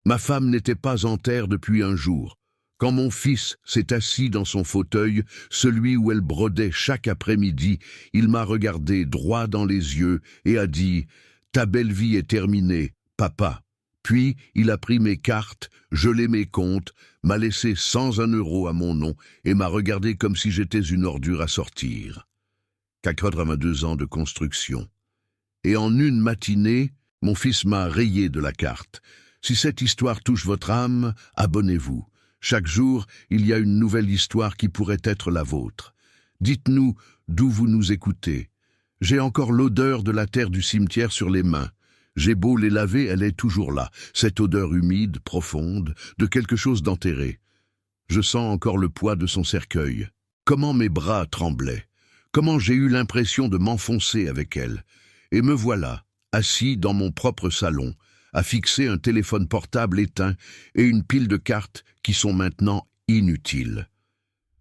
Ma femme n'était pas en terre depuis un jour. Quand mon fils s'est assis dans son fauteuil, celui où elle brodait chaque après-midi, il m'a regardé droit dans les yeux et a dit « Ta belle vie est terminée, papa ». Puis il a pris mes cartes, gelé mes comptes, m'a laissé 101 € à mon nom et m'a regardé comme si j'étais une ordure à sortir. 82 ans de construction. Et en une matinée, mon fils m'a rayé de la carte. Si cette histoire touche votre âme, abonnez-vous. Chaque jour, il y a une nouvelle histoire qui pourrait être la vôtre. Dites-nous d'où vous nous écoutez. J'ai encore l'odeur de la terre du cimetière sur les mains. J'ai beau les laver, elle est toujours là, cette odeur humide, profonde, de quelque chose d'enterré. Je sens encore le poids de son cercueil. Comment mes bras tremblaient. Comment j'ai eu l'impression de m'enfoncer avec elle. Et me voilà, assis dans mon propre salon, à fixer un téléphone portable éteint et une pile de cartes qui sont maintenant inutiles.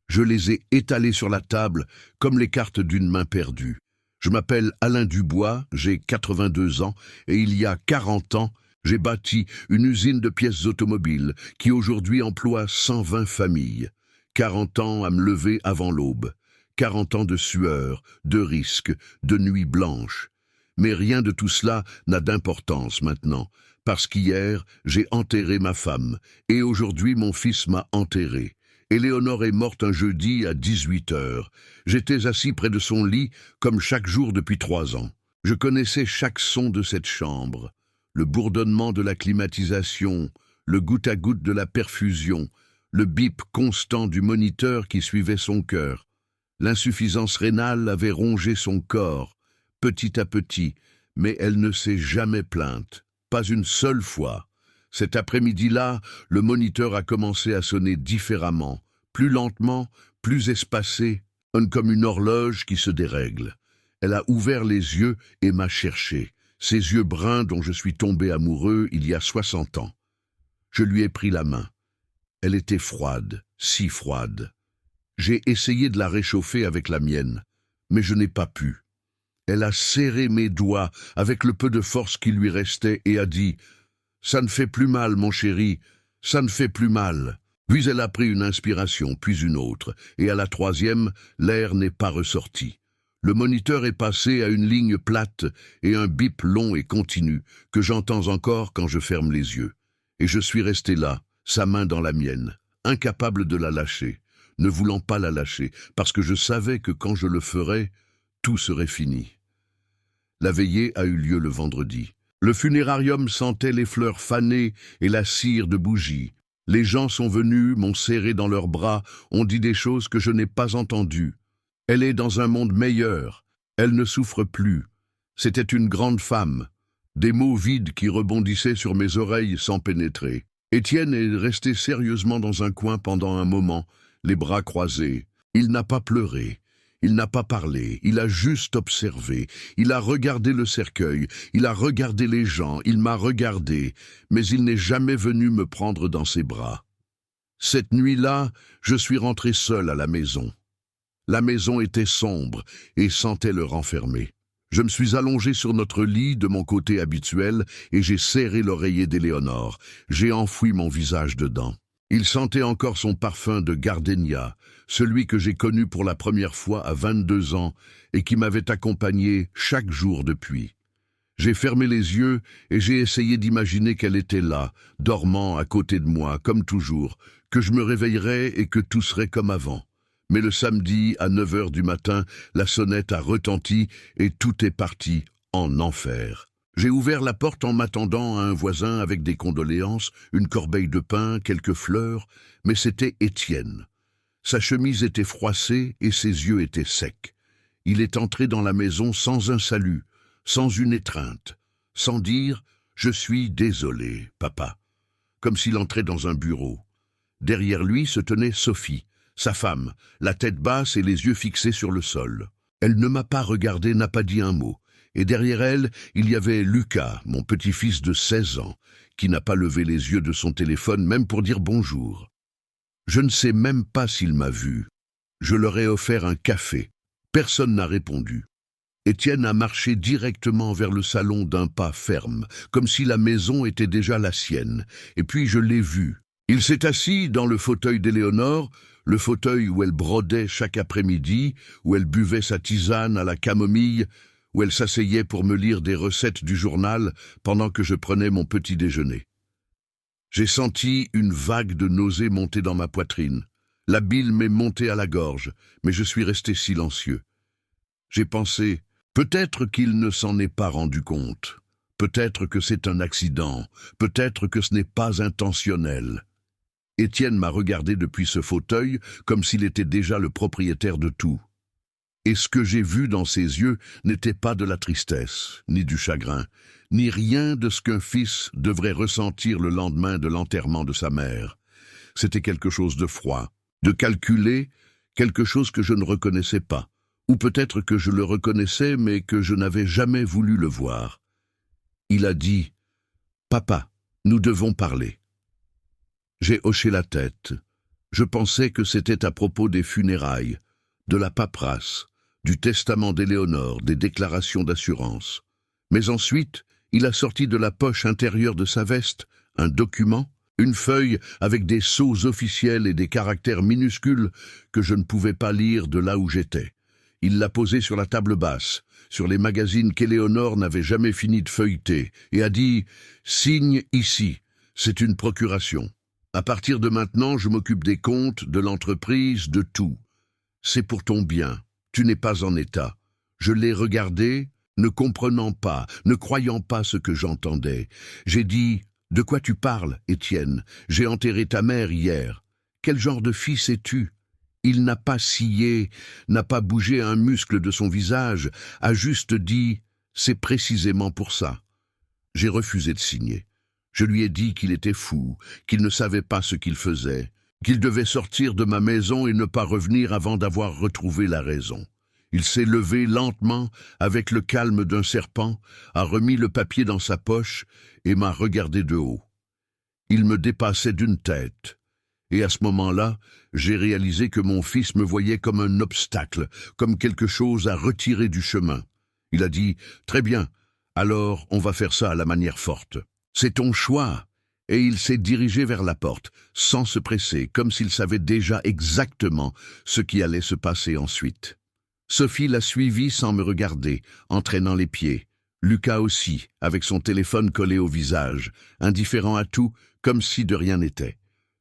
Je les ai étalées sur la table comme les cartes d'une main perdue. Je m'appelle Alain Dubois, j'ai 82 ans et il y a 40 ans, j'ai bâti une usine de pièces automobiles qui aujourd'hui emploie 120 familles. 40 ans à me lever avant l'aube. 40 ans de sueur, de risques, de nuits blanches. Mais rien de tout cela n'a d'importance maintenant, parce qu'hier, j'ai enterré ma femme, et aujourd'hui mon fils m'a enterré. Éléonore est morte un jeudi à 18 heures. J'étais assis près de son lit, comme chaque jour depuis 3 ans. Je connaissais chaque son de cette chambre. Le bourdonnement de la climatisation, le goutte à goutte de la perfusion, le bip constant du moniteur qui suivait son cœur. L'insuffisance rénale avait rongé son corps, petit à petit, mais elle ne s'est jamais plainte, pas une seule fois. Cet après-midi-là, le moniteur a commencé à sonner différemment, plus lentement, plus espacé, comme une horloge qui se dérègle. Elle a ouvert les yeux et m'a cherché, ces yeux bruns dont je suis tombé amoureux il y a 60 ans. Je lui ai pris la main. Elle était froide, si froide. J'ai essayé de la réchauffer avec la mienne, mais je n'ai pas pu. Elle a serré mes doigts avec le peu de force qui lui restait et a dit « Ça ne fait plus mal, mon chéri, ça ne fait plus mal ». Puis elle a pris une inspiration, puis une autre, et à la troisième, l'air n'est pas ressorti. Le moniteur est passé à une ligne plate et un bip long et continu que j'entends encore quand je ferme les yeux. Et je suis resté là, sa main dans la mienne, incapable de la lâcher, ne voulant pas la lâcher, parce que je savais que quand je le ferais, tout serait fini. La veillée a eu lieu le vendredi. Le funérarium sentait les fleurs fanées et la cire de bougies. Les gens sont venus, m'ont serré dans leurs bras, ont dit des choses que je n'ai pas entendues. Elle est dans un monde meilleur. Elle ne souffre plus. C'était une grande femme. Des mots vides qui rebondissaient sur mes oreilles sans pénétrer. Étienne est resté sérieusement dans un coin pendant un moment, les bras croisés. Il n'a pas pleuré. Il n'a pas parlé, il a juste observé, il a regardé le cercueil, il a regardé les gens, il m'a regardé, mais il n'est jamais venu me prendre dans ses bras. Cette nuit-là, je suis rentré seul à la maison. La maison était sombre et sentait le renfermer. Je me suis allongé sur notre lit de mon côté habituel et j'ai serré l'oreiller d'Éléonore. J'ai enfoui mon visage dedans. Il sentait encore son parfum de gardénia, celui que j'ai connu pour la première fois à 22 ans et qui m'avait accompagné chaque jour depuis. J'ai fermé les yeux et j'ai essayé d'imaginer qu'elle était là, dormant à côté de moi, comme toujours, que je me réveillerais et que tout serait comme avant. Mais le samedi, à 9 heures du matin, la sonnette a retenti et tout est parti en enfer. J'ai ouvert la porte en m'attendant à un voisin avec des condoléances, une corbeille de pain, quelques fleurs, mais c'était Étienne. Sa chemise était froissée et ses yeux étaient secs. Il est entré dans la maison sans un salut, sans une étreinte, sans dire « Je suis désolé, papa », comme s'il entrait dans un bureau. Derrière lui se tenait Sophie, sa femme, la tête basse et les yeux fixés sur le sol. Elle ne m'a pas regardé, n'a pas dit un mot. Et derrière elle, il y avait Lucas, mon petit-fils de 16 ans, qui n'a pas levé les yeux de son téléphone même pour dire bonjour. Je ne sais même pas s'il m'a vu. Je leur ai offert un café. Personne n'a répondu. Étienne a marché directement vers le salon d'un pas ferme, comme si la maison était déjà la sienne. Et puis je l'ai vu. Il s'est assis dans le fauteuil d'Éléonore, le fauteuil où elle brodait chaque après-midi, où elle buvait sa tisane à la camomille, où elle s'asseyait pour me lire des recettes du journal pendant que je prenais mon petit déjeuner. J'ai senti une vague de nausée monter dans ma poitrine. La bile m'est montée à la gorge, mais je suis resté silencieux. J'ai pensé, peut-être qu'il ne s'en est pas rendu compte. Peut-être que c'est un accident. Peut-être que ce n'est pas intentionnel. Étienne m'a regardé depuis ce fauteuil comme s'il était déjà le propriétaire de tout. Et ce que j'ai vu dans ses yeux n'était pas de la tristesse, ni du chagrin, ni rien de ce qu'un fils devrait ressentir le lendemain de l'enterrement de sa mère. C'était quelque chose de froid, de calculé, quelque chose que je ne reconnaissais pas, ou peut-être que je le reconnaissais mais que je n'avais jamais voulu le voir. Il a dit « Papa, nous devons parler ». J'ai hoché la tête. Je pensais que c'était à propos des funérailles, de la paperasse, du testament d'Éléonore, des déclarations d'assurance. Mais ensuite, il a sorti de la poche intérieure de sa veste un document, une feuille avec des sceaux officiels et des caractères minuscules que je ne pouvais pas lire de là où j'étais. Il l'a posé sur la table basse, sur les magazines qu'Éléonore n'avait jamais fini de feuilleter, et a dit « Signe ici, c'est une procuration. À partir de maintenant, je m'occupe des comptes, de l'entreprise, de tout. C'est pour ton bien. Tu n'es pas en état. » Je l'ai regardé, ne comprenant pas, ne croyant pas ce que j'entendais. J'ai dit « De quoi tu parles, Étienne? J'ai enterré ta mère hier. Quel genre de fils es-tu » Il n'a pas scié, n'a pas bougé un muscle de son visage, a juste dit « C'est précisément pour ça ». J'ai refusé de signer. Je lui ai dit qu'il était fou, qu'il ne savait pas ce qu'il faisait, qu'il devait sortir de ma maison et ne pas revenir avant d'avoir retrouvé la raison. Il s'est levé lentement, avec le calme d'un serpent, a remis le papier dans sa poche et m'a regardé de haut. Il me dépassait d'une tête. Et à ce moment-là, j'ai réalisé que mon fils me voyait comme un obstacle, comme quelque chose à retirer du chemin. Il a dit « Très bien, alors on va faire ça à la manière forte. C'est ton choix. » Et il s'est dirigé vers la porte, sans se presser, comme s'il savait déjà exactement ce qui allait se passer ensuite. Sophie l'a suivi sans me regarder, en traînant les pieds. Lucas aussi, avec son téléphone collé au visage, indifférent à tout, comme si de rien n'était.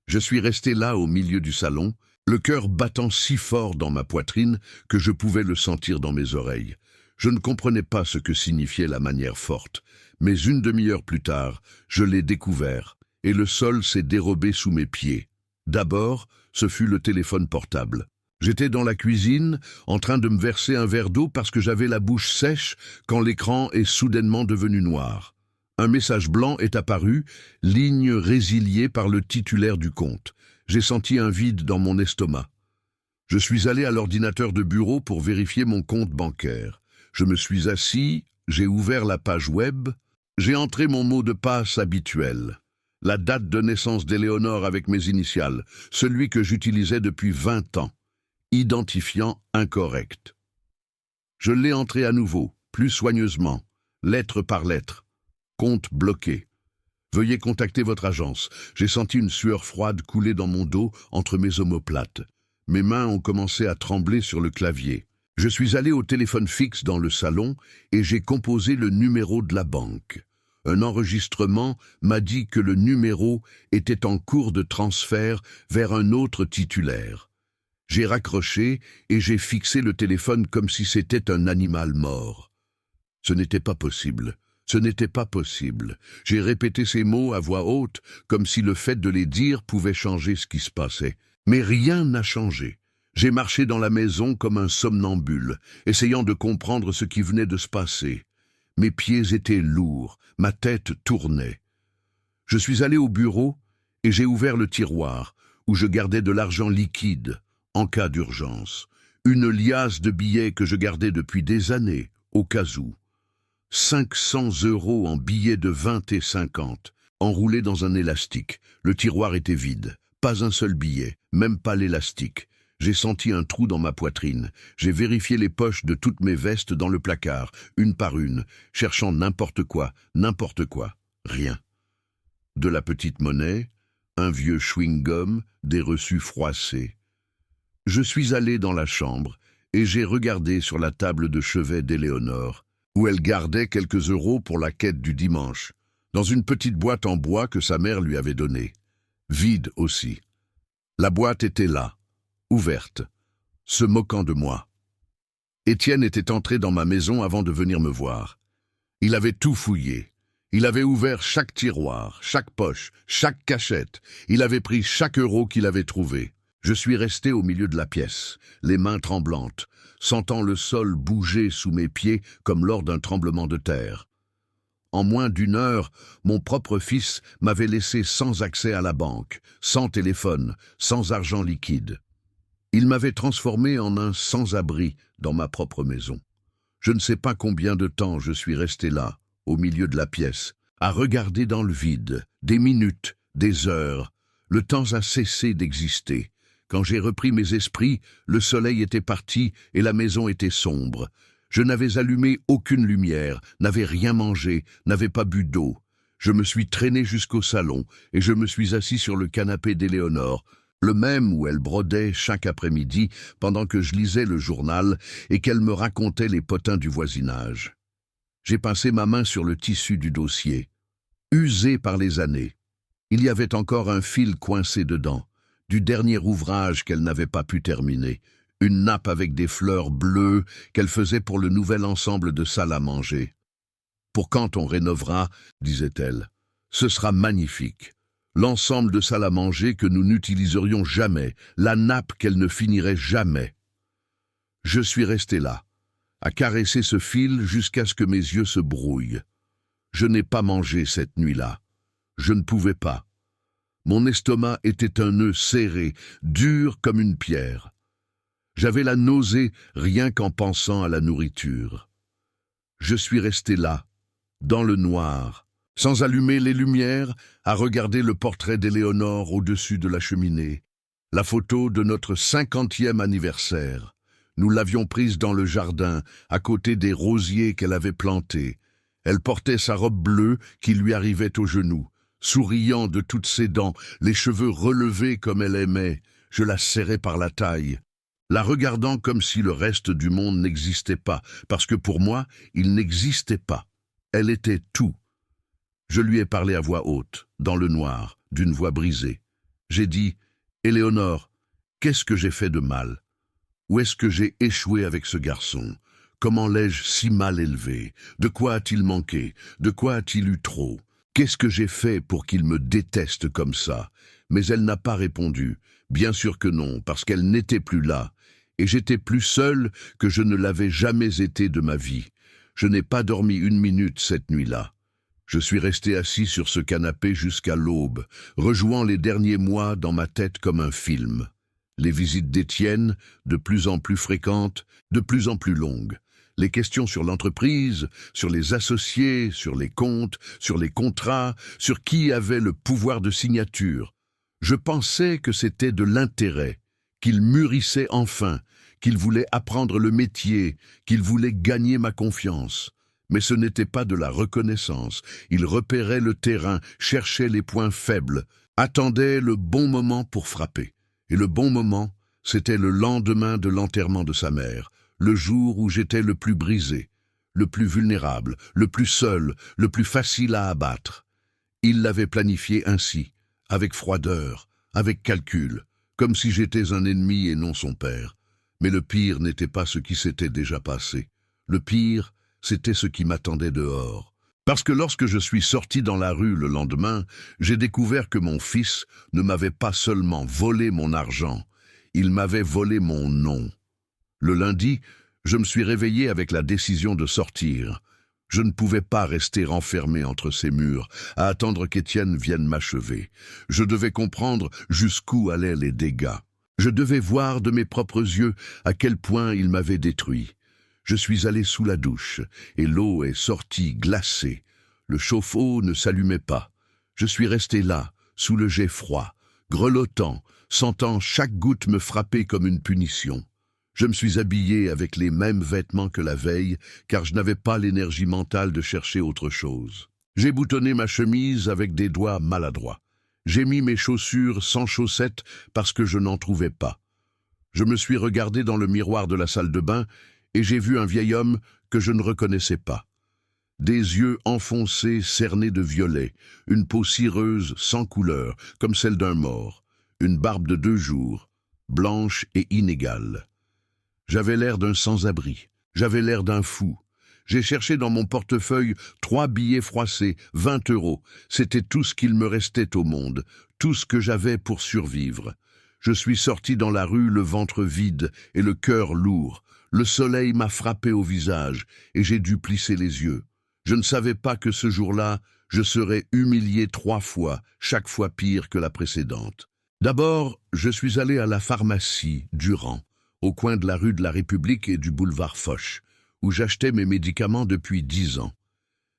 Je suis resté là au milieu du salon, le cœur battant si fort dans ma poitrine que je pouvais le sentir dans mes oreilles. Je ne comprenais pas ce que signifiait la manière forte, mais une demi-heure plus tard, je l'ai découvert, et le sol s'est dérobé sous mes pieds. D'abord, ce fut le téléphone portable. J'étais dans la cuisine, en train de me verser un verre d'eau parce que j'avais la bouche sèche quand l'écran est soudainement devenu noir. Un message blanc est apparu, ligne résiliée par le titulaire du compte. J'ai senti un vide dans mon estomac. Je suis allé à l'ordinateur de bureau pour vérifier mon compte bancaire. Je me suis assis, j'ai ouvert la page web, j'ai entré mon mot de passe habituel. La date de naissance d'Éléonore avec mes initiales, celui que j'utilisais depuis 20 ans. Identifiant incorrect. Je l'ai entré à nouveau, plus soigneusement, lettre par lettre. Compte bloqué. Veuillez contacter votre agence. J'ai senti une sueur froide couler dans mon dos entre mes omoplates. Mes mains ont commencé à trembler sur le clavier. Je suis allé au téléphone fixe dans le salon et j'ai composé le numéro de la banque. Un enregistrement m'a dit que le numéro était en cours de transfert vers un autre titulaire. J'ai raccroché et j'ai fixé le téléphone comme si c'était un animal mort. Ce n'était pas possible. Ce n'était pas possible. J'ai répété ces mots à voix haute, comme si le fait de les dire pouvait changer ce qui se passait. Mais rien n'a changé. J'ai marché dans la maison comme un somnambule, essayant de comprendre ce qui venait de se passer. Mes pieds étaient lourds, ma tête tournait. Je suis allé au bureau et j'ai ouvert le tiroir, où je gardais de l'argent liquide, en cas d'urgence. Une liasse de billets que je gardais depuis des années, au cas où. 500 € en billets de 20 et 50, enroulés dans un élastique. Le tiroir était vide. Pas un seul billet, même pas l'élastique. J'ai senti un trou dans ma poitrine. J'ai vérifié les poches de toutes mes vestes dans le placard, une par une, cherchant n'importe quoi. Rien. De la petite monnaie, un vieux chewing-gum, des reçus froissés. Je suis allé dans la chambre et j'ai regardé sur la table de chevet d'Éléonore, où elle gardait quelques euros pour la quête du dimanche, dans une petite boîte en bois que sa mère lui avait donnée. Vide aussi. La boîte était là, ouverte, se moquant de moi. Étienne était entré dans ma maison avant de venir me voir. Il avait tout fouillé. Il avait ouvert chaque tiroir, chaque poche, chaque cachette. Il avait pris chaque euro qu'il avait trouvé. Je suis resté au milieu de la pièce, les mains tremblantes, sentant le sol bouger sous mes pieds comme lors d'un tremblement de terre. En moins d'une heure, mon propre fils m'avait laissé sans accès à la banque, sans téléphone, sans argent liquide. Il m'avait transformé en un sans-abri dans ma propre maison. Je ne sais pas combien de temps je suis resté là, au milieu de la pièce, à regarder dans le vide, des minutes, des heures. Le temps a cessé d'exister. Quand j'ai repris mes esprits, le soleil était parti et la maison était sombre. Je n'avais allumé aucune lumière, n'avais rien mangé, n'avais pas bu d'eau. Je me suis traîné jusqu'au salon et je me suis assis sur le canapé d'Éléonore, le même où elle brodait chaque après-midi pendant que je lisais le journal et qu'elle me racontait les potins du voisinage. J'ai passé ma main sur le tissu du dossier, usé par les années. Il y avait encore un fil coincé dedans, du dernier ouvrage qu'elle n'avait pas pu terminer, une nappe avec des fleurs bleues qu'elle faisait pour le nouvel ensemble de salle à manger. « Pour quand on rénovera, disait-elle, ce sera magnifique. L'ensemble de salle à manger que nous n'utiliserions jamais, la nappe qu'elle ne finirait jamais. » Je suis resté là, à caresser ce fil jusqu'à ce que mes yeux se brouillent. Je n'ai pas mangé cette nuit-là. Je ne pouvais pas. Mon estomac était un nœud serré, dur comme une pierre. J'avais la nausée rien qu'en pensant à la nourriture. Je suis resté là, dans le noir, sans allumer les lumières, à regarder le portrait d'Éléonore au-dessus de la cheminée, la photo de notre 50e anniversaire. Nous l'avions prise dans le jardin, à côté des rosiers qu'elle avait plantés. Elle portait sa robe bleue qui lui arrivait aux genoux. Souriant de toutes ses dents, les cheveux relevés comme elle aimait, je la serrais par la taille, la regardant comme si le reste du monde n'existait pas, parce que pour moi, il n'existait pas. Elle était tout. Je lui ai parlé à voix haute, dans le noir, d'une voix brisée. J'ai dit « Éléonore, qu'est-ce que j'ai fait de mal? Où est-ce que j'ai échoué avec ce garçon? Comment l'ai-je si mal élevé? De quoi a-t-il manqué? De quoi a-t-il eu trop? Qu'est-ce que j'ai fait pour qu'il me déteste comme ça? » Mais elle n'a pas répondu. Bien sûr que non, parce qu'elle n'était plus là. Et j'étais plus seul que je ne l'avais jamais été de ma vie. Je n'ai pas dormi une minute cette nuit-là. Je suis resté assis sur ce canapé jusqu'à l'aube, rejouant les derniers mois dans ma tête comme un film. Les visites d'Étienne, de plus en plus fréquentes, de plus en plus longues. Les questions sur l'entreprise, sur les associés, sur les comptes, sur les contrats, sur qui avait le pouvoir de signature. Je pensais que c'était de l'intérêt, qu'il mûrissait enfin, qu'il voulait apprendre le métier, qu'il voulait gagner ma confiance. Mais ce n'était pas de la reconnaissance. Il repérait le terrain, cherchait les points faibles, attendait le bon moment pour frapper. Et le bon moment, c'était le lendemain de l'enterrement de sa mère, le jour où j'étais le plus brisé, le plus vulnérable, le plus seul, le plus facile à abattre. Il l'avait planifié ainsi, avec froideur, avec calcul, comme si j'étais un ennemi et non son père. Mais le pire n'était pas ce qui s'était déjà passé. Le pire, c'était ce qui m'attendait dehors. Parce que lorsque je suis sorti dans la rue le lendemain, j'ai découvert que mon fils ne m'avait pas seulement volé mon argent, il m'avait volé mon nom. Le lundi, je me suis réveillé avec la décision de sortir. Je ne pouvais pas rester enfermé entre ces murs, à attendre qu'Étienne vienne m'achever. Je devais comprendre jusqu'où allaient les dégâts. Je devais voir de mes propres yeux à quel point il m'avait détruit. Je suis allé sous la douche, et l'eau est sortie glacée. Le chauffe-eau ne s'allumait pas. Je suis resté là, sous le jet froid, grelottant, sentant chaque goutte me frapper comme une punition. Je me suis habillé avec les mêmes vêtements que la veille, car je n'avais pas l'énergie mentale de chercher autre chose. J'ai boutonné ma chemise avec des doigts maladroits. J'ai mis mes chaussures sans chaussettes parce que je n'en trouvais pas. Je me suis regardé dans le miroir de la salle de bain et j'ai vu un vieil homme que je ne reconnaissais pas. Des yeux enfoncés cernés de violet, une peau cireuse sans couleur, comme celle d'un mort, une barbe de 2 jours, blanche et inégale. J'avais l'air d'un sans-abri, j'avais l'air d'un fou. J'ai cherché dans mon portefeuille 3 billets froissés, 20 €. C'était tout ce qu'il me restait au monde, tout ce que j'avais pour survivre. Je suis sorti dans la rue le ventre vide et le cœur lourd. Le soleil m'a frappé au visage et j'ai dû plisser les yeux. Je ne savais pas que ce jour-là, je serais humilié 3 fois, chaque fois pire que la précédente. D'abord, je suis allé à la pharmacie Durand, au coin de la rue de la République et du boulevard Foch, où j'achetais mes médicaments depuis 10 ans.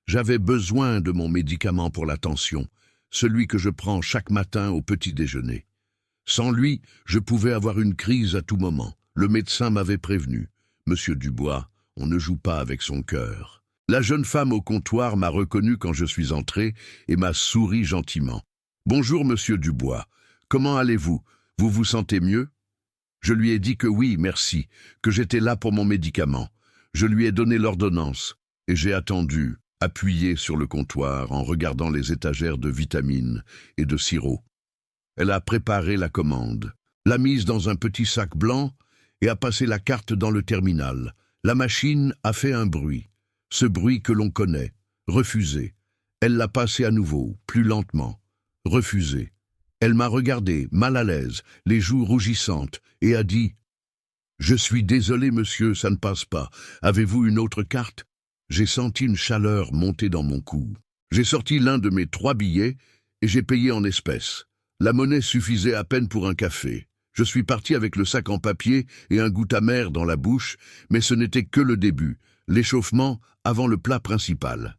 J'avais besoin de mon médicament pour la tension, celui que je prends chaque matin au petit déjeuner. Sans lui, je pouvais avoir une crise à tout moment. Le médecin m'avait prévenu. « Monsieur Dubois, on ne joue pas avec son cœur. » La jeune femme au comptoir m'a reconnu quand je suis entré et m'a souri gentiment. « Bonjour, monsieur Dubois. Comment allez-vous? Vous vous sentez mieux ?» Je lui ai dit que oui, merci, que j'étais là pour mon médicament. Je lui ai donné l'ordonnance et j'ai attendu, appuyé sur le comptoir en regardant les étagères de vitamines et de sirop. Elle a préparé la commande, l'a mise dans un petit sac blanc et a passé la carte dans le terminal. La machine a fait un bruit, ce bruit que l'on connaît, refusé. Elle l'a passé à nouveau, plus lentement, refusé. Elle m'a regardé, mal à l'aise, les joues rougissantes, et a dit « Je suis désolé, monsieur, ça ne passe pas. Avez-vous une autre carte ?» J'ai senti une chaleur monter dans mon cou. J'ai sorti l'un de mes 3 billets et j'ai payé en espèces. La monnaie suffisait à peine pour un café. Je suis parti avec le sac en papier et un goût amer dans la bouche, mais ce n'était que le début, l'échauffement avant le plat principal.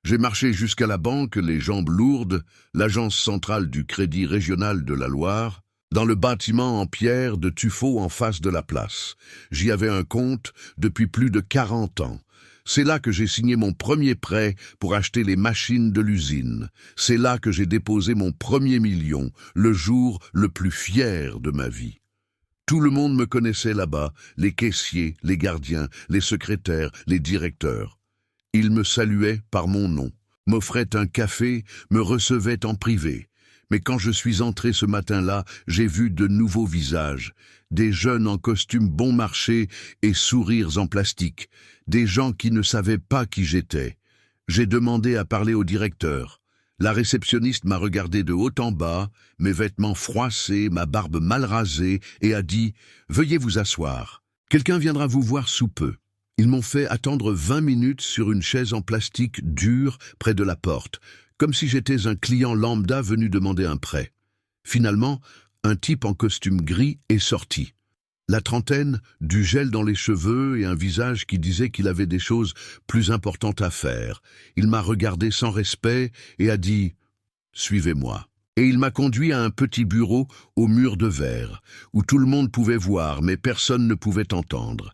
J'ai marché jusqu'à la banque, les jambes lourdes, l'agence centrale du Crédit Régional de la Loire, dans le bâtiment en pierre de tuffeau en face de la place. J'y avais un compte depuis plus de 40 ans. C'est là que j'ai signé mon premier prêt pour acheter les machines de l'usine. C'est là que j'ai déposé mon premier million, le jour le plus fier de ma vie. Tout le monde me connaissait là-bas, les caissiers, les gardiens, les secrétaires, les directeurs. Ils me saluaient par mon nom, m'offraient un café, me recevaient en privé. Mais quand je suis entré ce matin-là, j'ai vu de nouveaux visages, des jeunes en costume bon marché et sourires en plastique, des gens qui ne savaient pas qui j'étais. J'ai demandé à parler au directeur. La réceptionniste m'a regardé de haut en bas, mes vêtements froissés, ma barbe mal rasée, et a dit « Veuillez vous asseoir. Quelqu'un viendra vous voir sous peu. » Ils m'ont fait attendre 20 minutes sur une chaise en plastique dure près de la porte, comme si j'étais un client lambda venu demander un prêt. Finalement, un type en costume gris est sorti. La trentaine, du gel dans les cheveux et un visage qui disait qu'il avait des choses plus importantes à faire. Il m'a regardé sans respect et a dit « Suivez-moi ». Et il m'a conduit à un petit bureau au mur de verre, où tout le monde pouvait voir, mais personne ne pouvait entendre.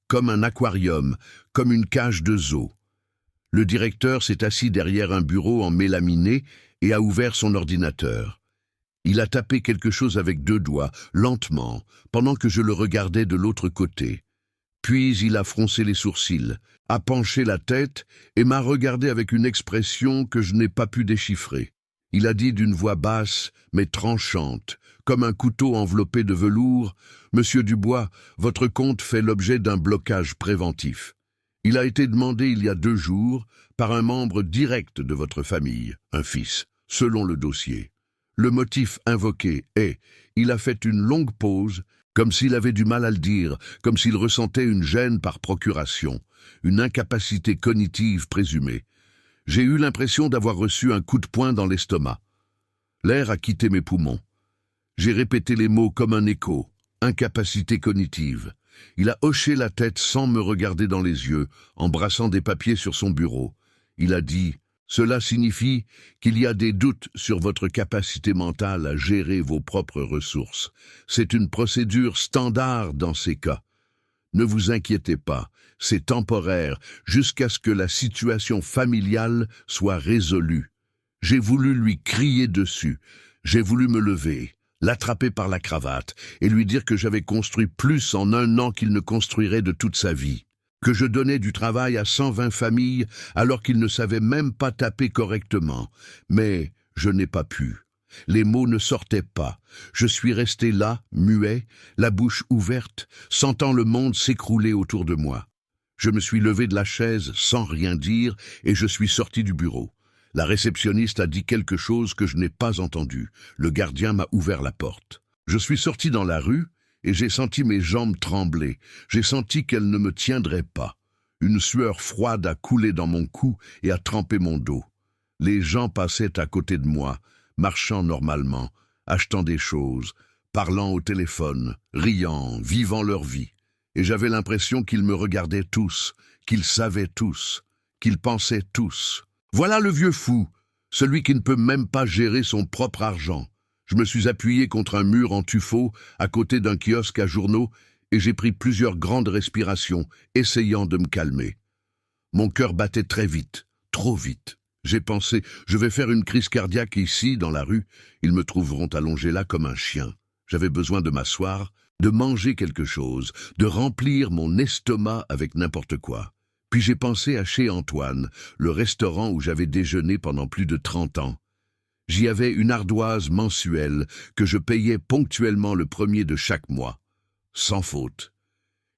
Comme un aquarium, comme une cage de zoo. Le directeur s'est assis derrière un bureau en mélaminé et a ouvert son ordinateur. Il a tapé quelque chose avec 2 doigts, lentement, pendant que je le regardais de l'autre côté. Puis il a froncé les sourcils, a penché la tête et m'a regardé avec une expression que je n'ai pas pu déchiffrer. Il a dit d'une voix basse, mais tranchante, comme un couteau enveloppé de velours, « Monsieur Dubois, votre compte fait l'objet d'un blocage préventif. Il a été demandé il y a 2 jours par un membre direct de votre famille, un fils, selon le dossier. Le motif invoqué est, il a fait une longue pause, comme s'il avait du mal à le dire, comme s'il ressentait une gêne par procuration, une incapacité cognitive présumée. J'ai eu l'impression d'avoir reçu un coup de poing dans l'estomac. L'air a quitté mes poumons. J'ai répété les mots comme un écho, incapacité cognitive. Il a hoché la tête sans me regarder dans les yeux, en brassant des papiers sur son bureau. Il a dit « Cela signifie qu'il y a des doutes sur votre capacité mentale à gérer vos propres ressources. C'est une procédure standard dans ces cas. Ne vous inquiétez pas, c'est temporaire jusqu'à ce que la situation familiale soit résolue. J'ai voulu lui crier dessus, j'ai voulu me lever, l'attraper par la cravate et lui dire que j'avais construit plus en 1 an qu'il ne construirait de toute sa vie. Que je donnais du travail à 120 familles alors qu'il ne savait même pas taper correctement. Mais je n'ai pas pu. Les mots ne sortaient pas. Je suis resté là, muet, la bouche ouverte, sentant le monde s'écrouler autour de moi. Je me suis levé de la chaise sans rien dire et je suis sorti du bureau. La réceptionniste a dit quelque chose que je n'ai pas entendu. Le gardien m'a ouvert la porte. Je suis sorti dans la rue et j'ai senti mes jambes trembler. J'ai senti qu'elles ne me tiendraient pas. Une sueur froide a coulé dans mon cou et a trempé mon dos. Les gens passaient à côté de moi, marchant normalement, achetant des choses, parlant au téléphone, riant, vivant leur vie. Et j'avais l'impression qu'ils me regardaient tous, qu'ils savaient tous, qu'ils pensaient tous. Voilà le vieux fou, celui qui ne peut même pas gérer son propre argent. Je me suis appuyé contre un mur en tuffeau, à côté d'un kiosque à journaux, et j'ai pris plusieurs grandes respirations, essayant de me calmer. Mon cœur battait très vite, trop vite. J'ai pensé, je vais faire une crise cardiaque ici, dans la rue. Ils me trouveront allongé là comme un chien. J'avais besoin de m'asseoir, de manger quelque chose, de remplir mon estomac avec n'importe quoi. Puis j'ai pensé à chez Antoine, le restaurant où j'avais déjeuné pendant plus de 30 ans. J'y avais une ardoise mensuelle que je payais ponctuellement le 1er de chaque mois, sans faute.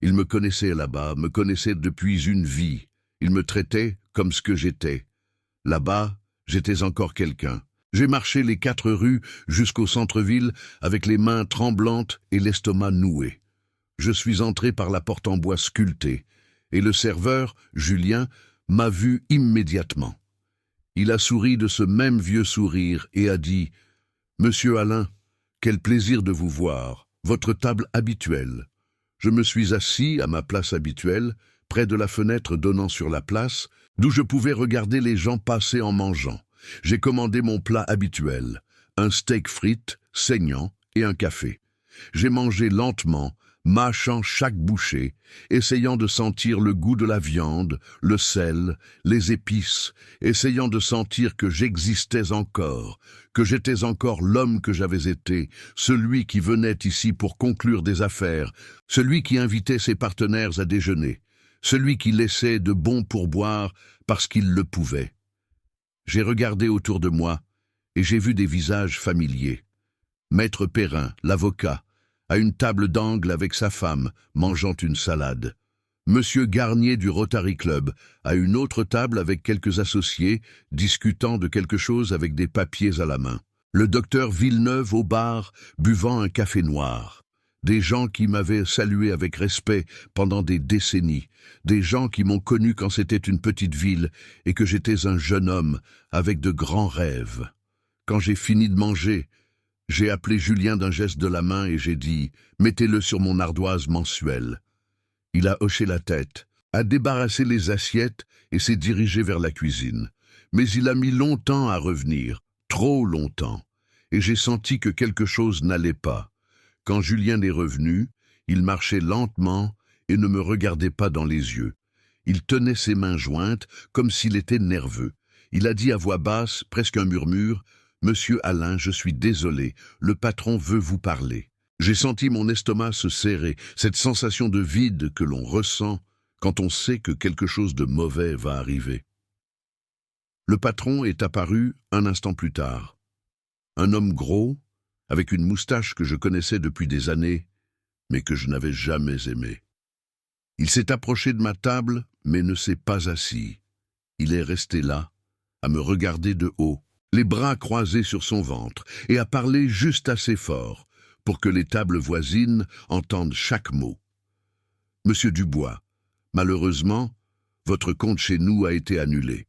Il me connaissait là-bas, me connaissait depuis une vie. Il me traitait comme ce que j'étais. Là-bas, j'étais encore quelqu'un. J'ai marché les 4 rues jusqu'au centre-ville avec les mains tremblantes et l'estomac noué. Je suis entré par la porte en bois sculptée, et le serveur, Julien, m'a vu immédiatement. Il a souri de ce même vieux sourire et a dit « Monsieur Alain, quel plaisir de vous voir, votre table habituelle. » Je me suis assis à ma place habituelle, près de la fenêtre donnant sur la place, d'où je pouvais regarder les gens passer en mangeant. J'ai commandé mon plat habituel, un steak frites, saignant et un café. J'ai mangé lentement, mâchant chaque bouchée, essayant de sentir le goût de la viande, le sel, les épices, essayant de sentir que j'existais encore, que j'étais encore l'homme que j'avais été, celui qui venait ici pour conclure des affaires, celui qui invitait ses partenaires à déjeuner, celui qui laissait de bons pourboires parce qu'il le pouvait. J'ai regardé autour de moi et j'ai vu des visages familiers. Maître Perrin, l'avocat, à une table d'angle avec sa femme, mangeant une salade. Monsieur Garnier du Rotary Club, à une autre table avec quelques associés, discutant de quelque chose avec des papiers à la main. Le docteur Villeneuve au bar, buvant un café noir. Des gens qui m'avaient salué avec respect pendant des décennies. Des gens qui m'ont connu quand c'était une petite ville et que j'étais un jeune homme avec de grands rêves. Quand j'ai fini de manger, j'ai appelé Julien d'un geste de la main et j'ai dit « Mettez-le sur mon ardoise mensuelle ». Il a hoché la tête, a débarrassé les assiettes et s'est dirigé vers la cuisine. Mais il a mis longtemps à revenir, trop longtemps, et j'ai senti que quelque chose n'allait pas. Quand Julien est revenu, il marchait lentement et ne me regardait pas dans les yeux. Il tenait ses mains jointes comme s'il était nerveux. Il a dit à voix basse, presque un murmure, « Monsieur Alain, je suis désolé, le patron veut vous parler. » J'ai senti mon estomac se serrer, cette sensation de vide que l'on ressent quand on sait que quelque chose de mauvais va arriver. Le patron est apparu un instant plus tard. Un homme gros, avec une moustache que je connaissais depuis des années, mais que je n'avais jamais aimée. Il s'est approché de ma table, mais ne s'est pas assis. Il est resté là, à me regarder de haut, les bras croisés sur son ventre, et à parler juste assez fort pour que les tables voisines entendent chaque mot. « Monsieur Dubois, malheureusement, votre compte chez nous a été annulé.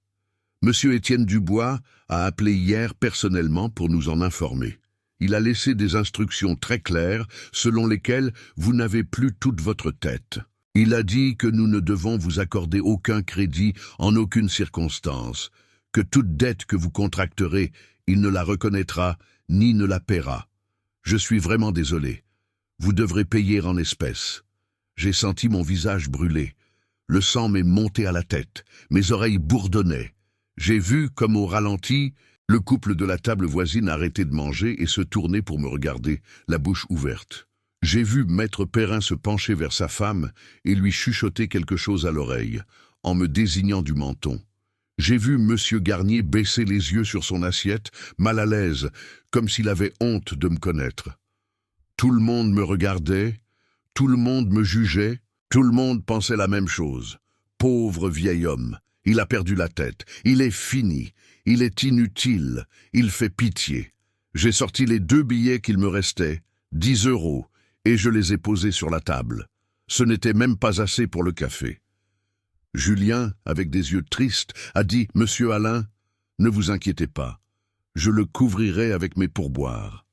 Monsieur Étienne Dubois a appelé hier personnellement pour nous en informer. Il a laissé des instructions très claires selon lesquelles vous n'avez plus toute votre tête. Il a dit que nous ne devons vous accorder aucun crédit en aucune circonstance, que toute dette que vous contracterez, il ne la reconnaîtra ni ne la paiera. Je suis vraiment désolé. Vous devrez payer en espèces. J'ai senti mon visage brûler. Le sang m'est monté à la tête. Mes oreilles bourdonnaient. J'ai vu, comme au ralenti, le couple de la table voisine arrêter de manger et se tourner pour me regarder, la bouche ouverte. J'ai vu Maître Perrin se pencher vers sa femme et lui chuchoter quelque chose à l'oreille, en me désignant du menton. J'ai vu Monsieur Garnier baisser les yeux sur son assiette, mal à l'aise, comme s'il avait honte de me connaître. Tout le monde me regardait, tout le monde me jugeait, tout le monde pensait la même chose. Pauvre vieil homme, il a perdu la tête, il est fini, il est inutile, il fait pitié. J'ai sorti les 2 billets qu'il me restait, 10 €, et je les ai posés sur la table. Ce n'était même pas assez pour le café. Julien, avec des yeux tristes, a dit « Monsieur Alain, ne vous inquiétez pas, je le couvrirai avec mes pourboires. »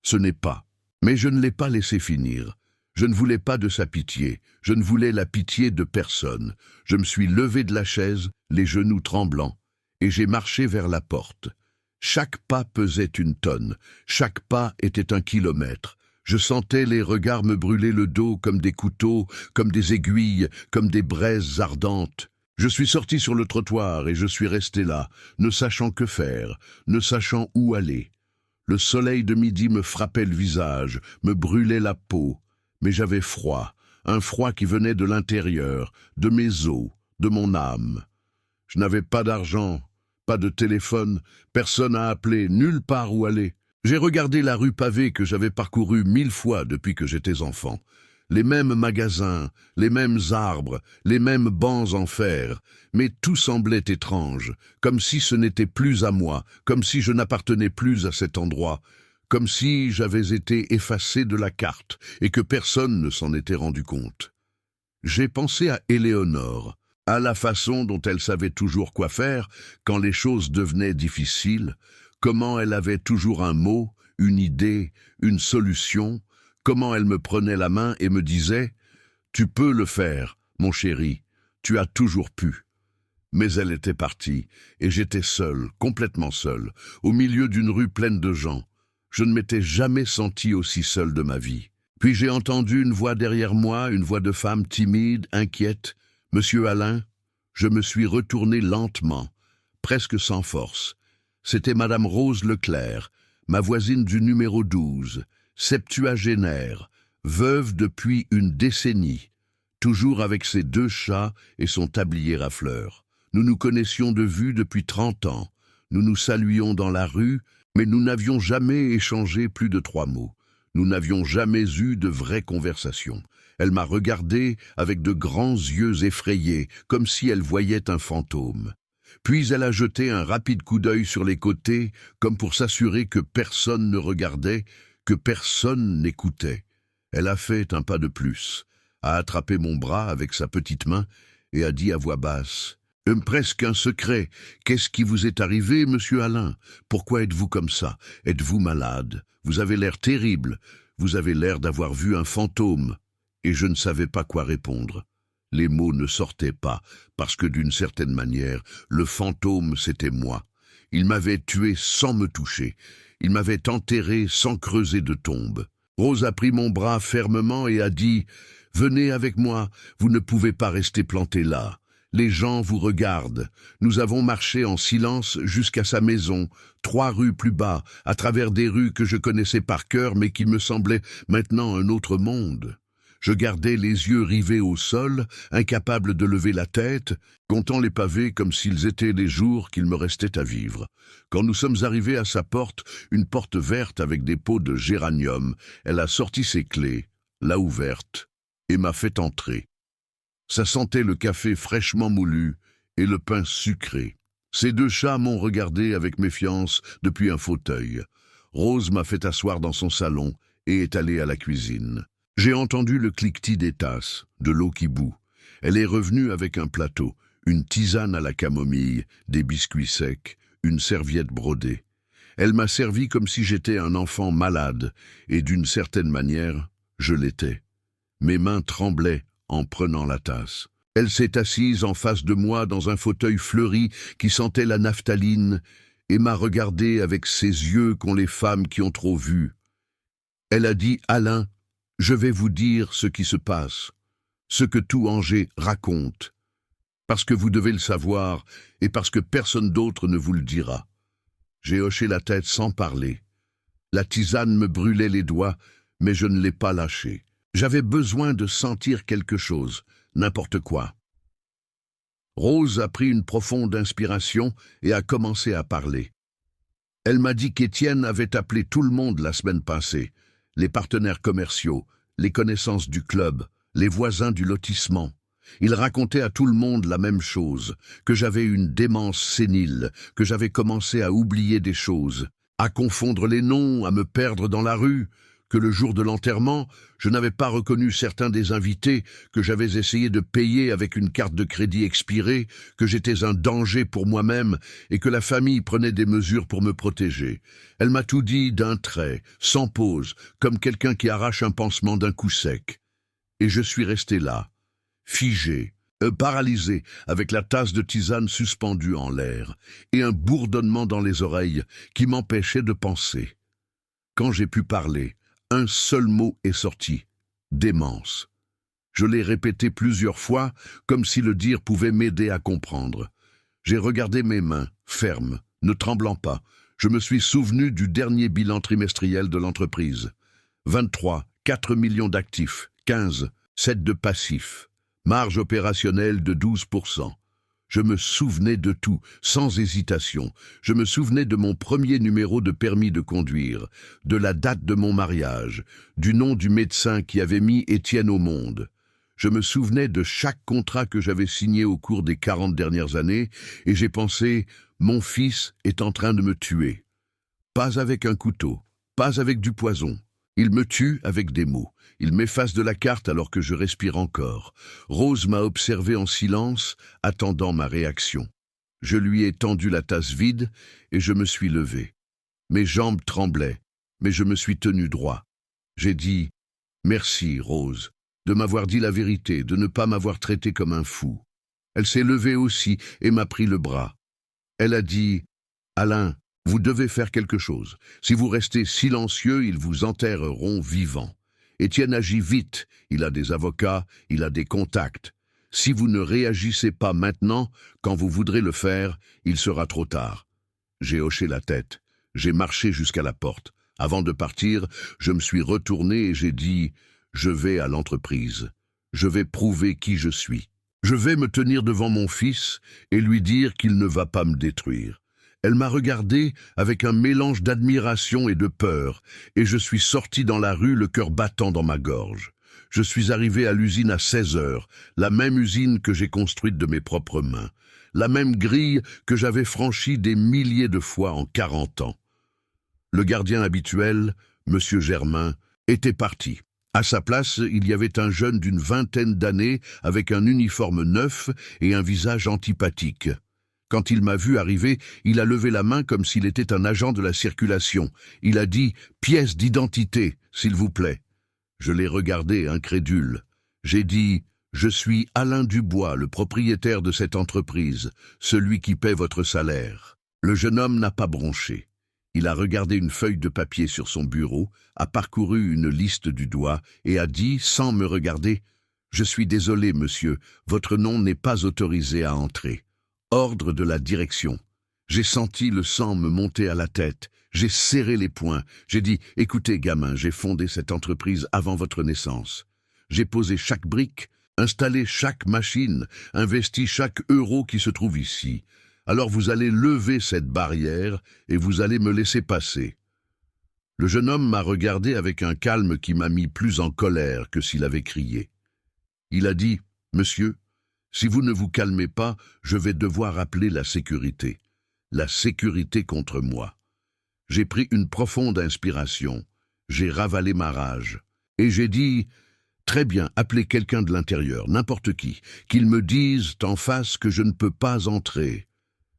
Ce n'est pas. Mais je ne l'ai pas laissé finir. Je ne voulais pas de sa pitié, je ne voulais la pitié de personne. Je me suis levé de la chaise, les genoux tremblants, et j'ai marché vers la porte. Chaque pas pesait 1 tonne, chaque pas était 1 kilomètre. Je sentais les regards me brûler le dos comme des couteaux, comme des aiguilles, comme des braises ardentes. Je suis sorti sur le trottoir et je suis resté là, ne sachant que faire, ne sachant où aller. Le soleil de midi me frappait le visage, me brûlait la peau, mais j'avais froid, un froid qui venait de l'intérieur, de mes os, de mon âme. Je n'avais pas d'argent, pas de téléphone, personne à appeler, nulle part où aller. J'ai regardé la rue pavée que j'avais parcourue 1000 fois depuis que j'étais enfant. Les mêmes magasins, les mêmes arbres, les mêmes bancs en fer, mais tout semblait étrange, comme si ce n'était plus à moi, comme si je n'appartenais plus à cet endroit, comme si j'avais été effacé de la carte et que personne ne s'en était rendu compte. J'ai pensé à Éléonore, à la façon dont elle savait toujours quoi faire quand les choses devenaient difficiles, comment elle avait toujours un mot, une idée, une solution, comment elle me prenait la main et me disait « Tu peux le faire, mon chéri, tu as toujours pu ». Mais elle était partie, et j'étais seul, complètement seul, au milieu d'une rue pleine de gens. Je ne m'étais jamais senti aussi seul de ma vie. Puis j'ai entendu une voix derrière moi, une voix de femme timide, inquiète. « Monsieur Alain ?» Je me suis retourné lentement, presque sans force. C'était Madame Rose Leclerc, ma voisine du numéro 12, septuagénaire, veuve depuis 1 décennie, toujours avec ses 2 chats et son tablier à fleurs. Nous nous connaissions de vue depuis 30 ans. Nous nous saluions dans la rue, mais nous n'avions jamais échangé plus de 3 mots. Nous n'avions jamais eu de vraie conversation. Elle m'a regardé avec de grands yeux effrayés, comme si elle voyait un fantôme. Puis elle a jeté un rapide coup d'œil sur les côtés, comme pour s'assurer que personne ne regardait, que personne n'écoutait. Elle a fait un pas de plus, a attrapé mon bras avec sa petite main et a dit à voix basse « Presque un secret. Qu'est-ce qui vous est arrivé, monsieur Alain? Pourquoi êtes-vous comme ça? Êtes-vous malade? Vous avez l'air terrible. Vous avez l'air d'avoir vu un fantôme. » Et je ne savais pas quoi répondre. Les mots ne sortaient pas, parce que d'une certaine manière, le fantôme, c'était moi. Il m'avait tué sans me toucher. Il m'avait enterré sans creuser de tombe. Rose a pris mon bras fermement et a dit « Venez avec moi, vous ne pouvez pas rester planté là. Les gens vous regardent. » Nous avons marché en silence jusqu'à sa maison, 3 rues plus bas, à travers des rues que je connaissais par cœur mais qui me semblaient maintenant un autre monde. Je gardais les yeux rivés au sol, incapable de lever la tête, comptant les pavés comme s'ils étaient les jours qu'il me restait à vivre. Quand nous sommes arrivés à sa porte, une porte verte avec des pots de géranium, elle a sorti ses clés, l'a ouverte, et m'a fait entrer. Ça sentait le café fraîchement moulu et le pain sucré. Ces 2 chats m'ont regardé avec méfiance depuis un fauteuil. Rose m'a fait asseoir dans son salon et est allée à la cuisine. J'ai entendu le cliquetis des tasses, de l'eau qui bout. Elle est revenue avec un plateau, une tisane à la camomille, des biscuits secs, une serviette brodée. Elle m'a servi comme si j'étais un enfant malade, et d'une certaine manière, je l'étais. Mes mains tremblaient en prenant la tasse. Elle s'est assise en face de moi dans un fauteuil fleuri qui sentait la naphtaline et m'a regardé avec ces yeux qu'ont les femmes qui ont trop vu. Elle a dit « Alain, je vais vous dire ce qui se passe, ce que tout Angers raconte, parce que vous devez le savoir et parce que personne d'autre ne vous le dira. » J'ai hoché la tête sans parler. La tisane me brûlait les doigts, mais je ne l'ai pas lâchée. J'avais besoin de sentir quelque chose, n'importe quoi. Rose a pris une profonde inspiration et a commencé à parler. Elle m'a dit qu'Étienne avait appelé tout le monde la semaine passée, les partenaires commerciaux, les connaissances du club, les voisins du lotissement. Il racontait à tout le monde la même chose, que j'avais une démence sénile, que j'avais commencé à oublier des choses, à confondre les noms, à me perdre dans la rue, que le jour de l'enterrement, je n'avais pas reconnu certains des invités, que j'avais essayé de payer avec une carte de crédit expirée, que j'étais un danger pour moi-même et que la famille prenait des mesures pour me protéger. Elle m'a tout dit d'un trait, sans pause, comme quelqu'un qui arrache un pansement d'un coup sec. Et je suis resté là, figé, paralysé, avec la tasse de tisane suspendue en l'air, et un bourdonnement dans les oreilles qui m'empêchait de penser. Quand j'ai pu parler, un seul mot est sorti, démence. Je l'ai répété plusieurs fois, comme si le dire pouvait m'aider à comprendre. J'ai regardé mes mains, fermes, ne tremblant pas. Je me suis souvenu du dernier bilan trimestriel de l'entreprise. 23, 4 millions d'actifs, 15, 7 de passifs. Marge opérationnelle de 12%. Je me souvenais de tout, sans hésitation. Je me souvenais de mon premier numéro de permis de conduire, de la date de mon mariage, du nom du médecin qui avait mis Étienne au monde. Je me souvenais de chaque contrat que j'avais signé au cours des 40 dernières années, et j'ai pensé, mon fils est en train de me tuer. Pas avec un couteau, pas avec du poison. Il me tue avec des mots. Il m'efface de la carte alors que je respire encore. Rose m'a observé en silence, attendant ma réaction. Je lui ai tendu la tasse vide et je me suis levé. Mes jambes tremblaient, mais je me suis tenu droit. J'ai dit « Merci, Rose, de m'avoir dit la vérité, de ne pas m'avoir traité comme un fou. » Elle s'est levée aussi et m'a pris le bras. Elle a dit « Alain, vous devez faire quelque chose. Si vous restez silencieux, ils vous enterreront vivant. Étienne agit vite, il a des avocats, il a des contacts. Si vous ne réagissez pas maintenant, quand vous voudrez le faire, il sera trop tard. » J'ai hoché la tête. J'ai marché jusqu'à la porte. Avant de partir, je me suis retourné et j'ai dit « Je vais à l'entreprise. Je vais prouver qui je suis. Je vais me tenir devant mon fils et lui dire qu'il ne va pas me détruire. » Elle m'a regardé avec un mélange d'admiration et de peur, et je suis sorti dans la rue le cœur battant dans ma gorge. Je suis arrivé à l'usine à 16 heures, la même usine que j'ai construite de mes propres mains, la même grille que j'avais franchie des milliers de fois en 40 ans. Le gardien habituel, Monsieur Germain, était parti. À sa place, il y avait un jeune d'une vingtaine d'années avec un uniforme neuf et un visage antipathique. Quand il m'a vu arriver, il a levé la main comme s'il était un agent de la circulation. Il a dit « Pièce d'identité, s'il vous plaît ». Je l'ai regardé, incrédule. J'ai dit « Je suis Alain Dubois, le propriétaire de cette entreprise, celui qui paie votre salaire. » Le jeune homme n'a pas bronché. Il a regardé une feuille de papier sur son bureau, a parcouru une liste du doigt et a dit, sans me regarder, « Je suis désolé, monsieur, votre nom n'est pas autorisé à entrer. » Ordre de la direction. J'ai senti le sang me monter à la tête. J'ai serré les poings. J'ai dit « Écoutez, gamin, j'ai fondé cette entreprise avant votre naissance. J'ai posé chaque brique, installé chaque machine, investi chaque euro qui se trouve ici. Alors vous allez lever cette barrière et vous allez me laisser passer. » Le jeune homme m'a regardé avec un calme qui m'a mis plus en colère que s'il avait crié. Il a dit « Monsieur, si vous ne vous calmez pas, je vais devoir appeler la sécurité. La sécurité contre moi. » J'ai pris une profonde inspiration. J'ai ravalé ma rage. Et j'ai dit « Très bien, appelez quelqu'un de l'intérieur, n'importe qui, qu'il me dise en face que je ne peux pas entrer. »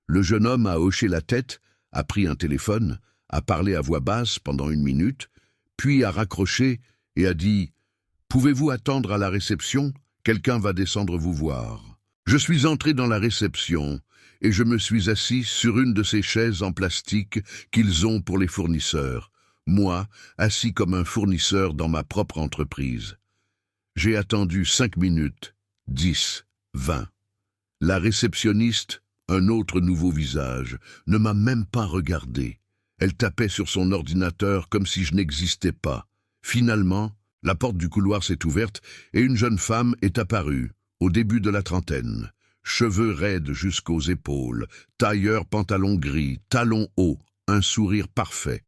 Le jeune homme a hoché la tête, a pris un téléphone, a parlé à voix basse pendant 1 minute, puis a raccroché et a dit « Pouvez-vous attendre à la réception ? quelqu'un va descendre vous voir. » Je suis entré dans la réception et je me suis assis sur une de ces chaises en plastique qu'ils ont pour les fournisseurs, moi, assis comme un fournisseur dans ma propre entreprise. J'ai attendu 5 minutes, 10, 20. La réceptionniste, un autre nouveau visage, ne m'a même pas regardé. Elle tapait sur son ordinateur comme si je n'existais pas. Finalement, la porte du couloir s'est ouverte et une jeune femme est apparue, au début de la trentaine. Cheveux raides jusqu'aux épaules, tailleur pantalon gris, talons hauts, un sourire parfait.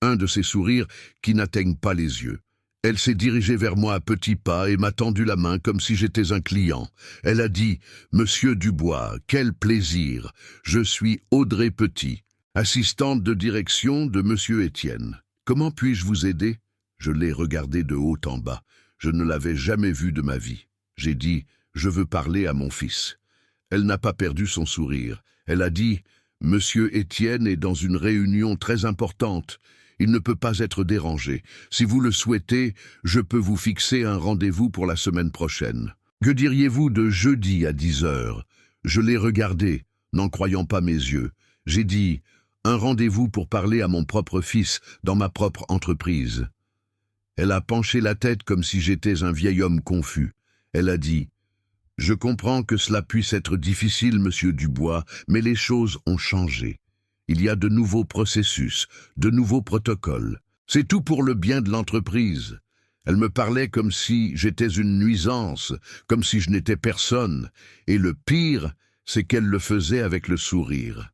Un de ces sourires qui n'atteignent pas les yeux. Elle s'est dirigée vers moi à petits pas et m'a tendu la main comme si j'étais un client. Elle a dit « Monsieur Dubois, quel plaisir. Je suis Audrey Petit, assistante de direction de Monsieur Étienne. Comment puis-je vous aider ?» Je l'ai regardée de haut en bas. Je ne l'avais jamais vue de ma vie. J'ai dit « Je veux parler à mon fils. » Elle n'a pas perdu son sourire. Elle a dit « Monsieur Étienne est dans une réunion très importante. Il ne peut pas être dérangé. Si vous le souhaitez, je peux vous fixer un rendez-vous pour la semaine prochaine. Que diriez-vous de jeudi à 10 heures ?» Je l'ai regardé, n'en croyant pas mes yeux. J'ai dit « Un rendez-vous pour parler à mon propre fils dans ma propre entreprise. » Elle a penché la tête comme si j'étais un vieil homme confus. Elle a dit « Je comprends que cela puisse être difficile, monsieur Dubois, mais les choses ont changé. Il y a de nouveaux processus, de nouveaux protocoles. C'est tout pour le bien de l'entreprise. » Elle me parlait comme si j'étais une nuisance, comme si je n'étais personne. Et le pire, c'est qu'elle le faisait avec le sourire.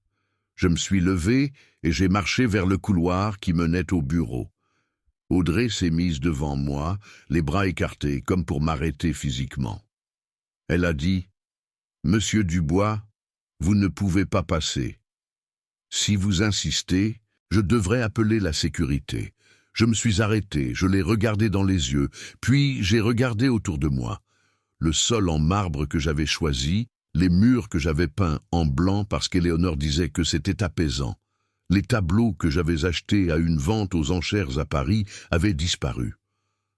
Je me suis levé et j'ai marché vers le couloir qui menait au bureau. Audrey s'est mise devant moi, les bras écartés, comme pour m'arrêter physiquement. Elle a dit « Monsieur Dubois, vous ne pouvez pas passer. Si vous insistez, je devrais appeler la sécurité. » Je me suis arrêté, je l'ai regardé dans les yeux, puis j'ai regardé autour de moi. Le sol en marbre que j'avais choisi, les murs que j'avais peints en blanc parce qu'Éléonore disait que c'était apaisant. Les tableaux que j'avais achetés à une vente aux enchères à Paris avaient disparu.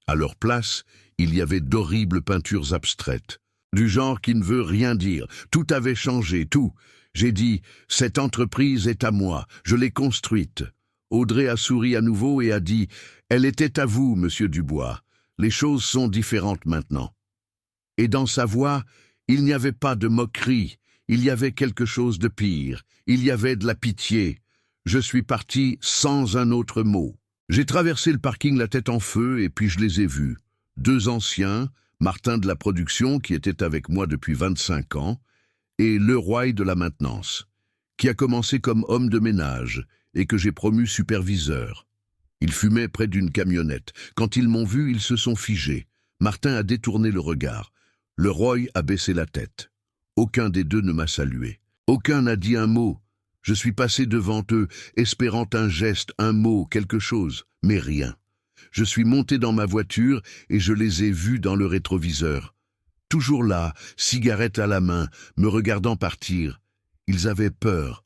À leur place, il y avait d'horribles peintures abstraites, du genre qui ne veut rien dire. Tout avait changé, tout. J'ai dit « Cette entreprise est à moi, je l'ai construite. » Audrey a souri à nouveau et a dit « Elle était à vous, monsieur Dubois. Les choses sont différentes maintenant. » Et dans sa voix, il n'y avait pas de moquerie, il y avait quelque chose de pire, il y avait de la pitié. Je suis parti sans un autre mot. J'ai traversé le parking la tête en feu et puis je les ai vus. 2 anciens, Martin de la production qui était avec moi depuis 25 ans, et Leroy de la maintenance, qui a commencé comme homme de ménage et que j'ai promu superviseur. Ils fumaient près d'une camionnette. Quand ils m'ont vu, ils se sont figés. Martin a détourné le regard. Leroy a baissé la tête. Aucun des deux ne m'a salué. Aucun n'a dit un mot. Je suis passé devant eux, espérant un geste, un mot, quelque chose, mais rien. Je suis monté dans ma voiture et je les ai vus dans le rétroviseur. Toujours là, cigarette à la main, me regardant partir. Ils avaient peur.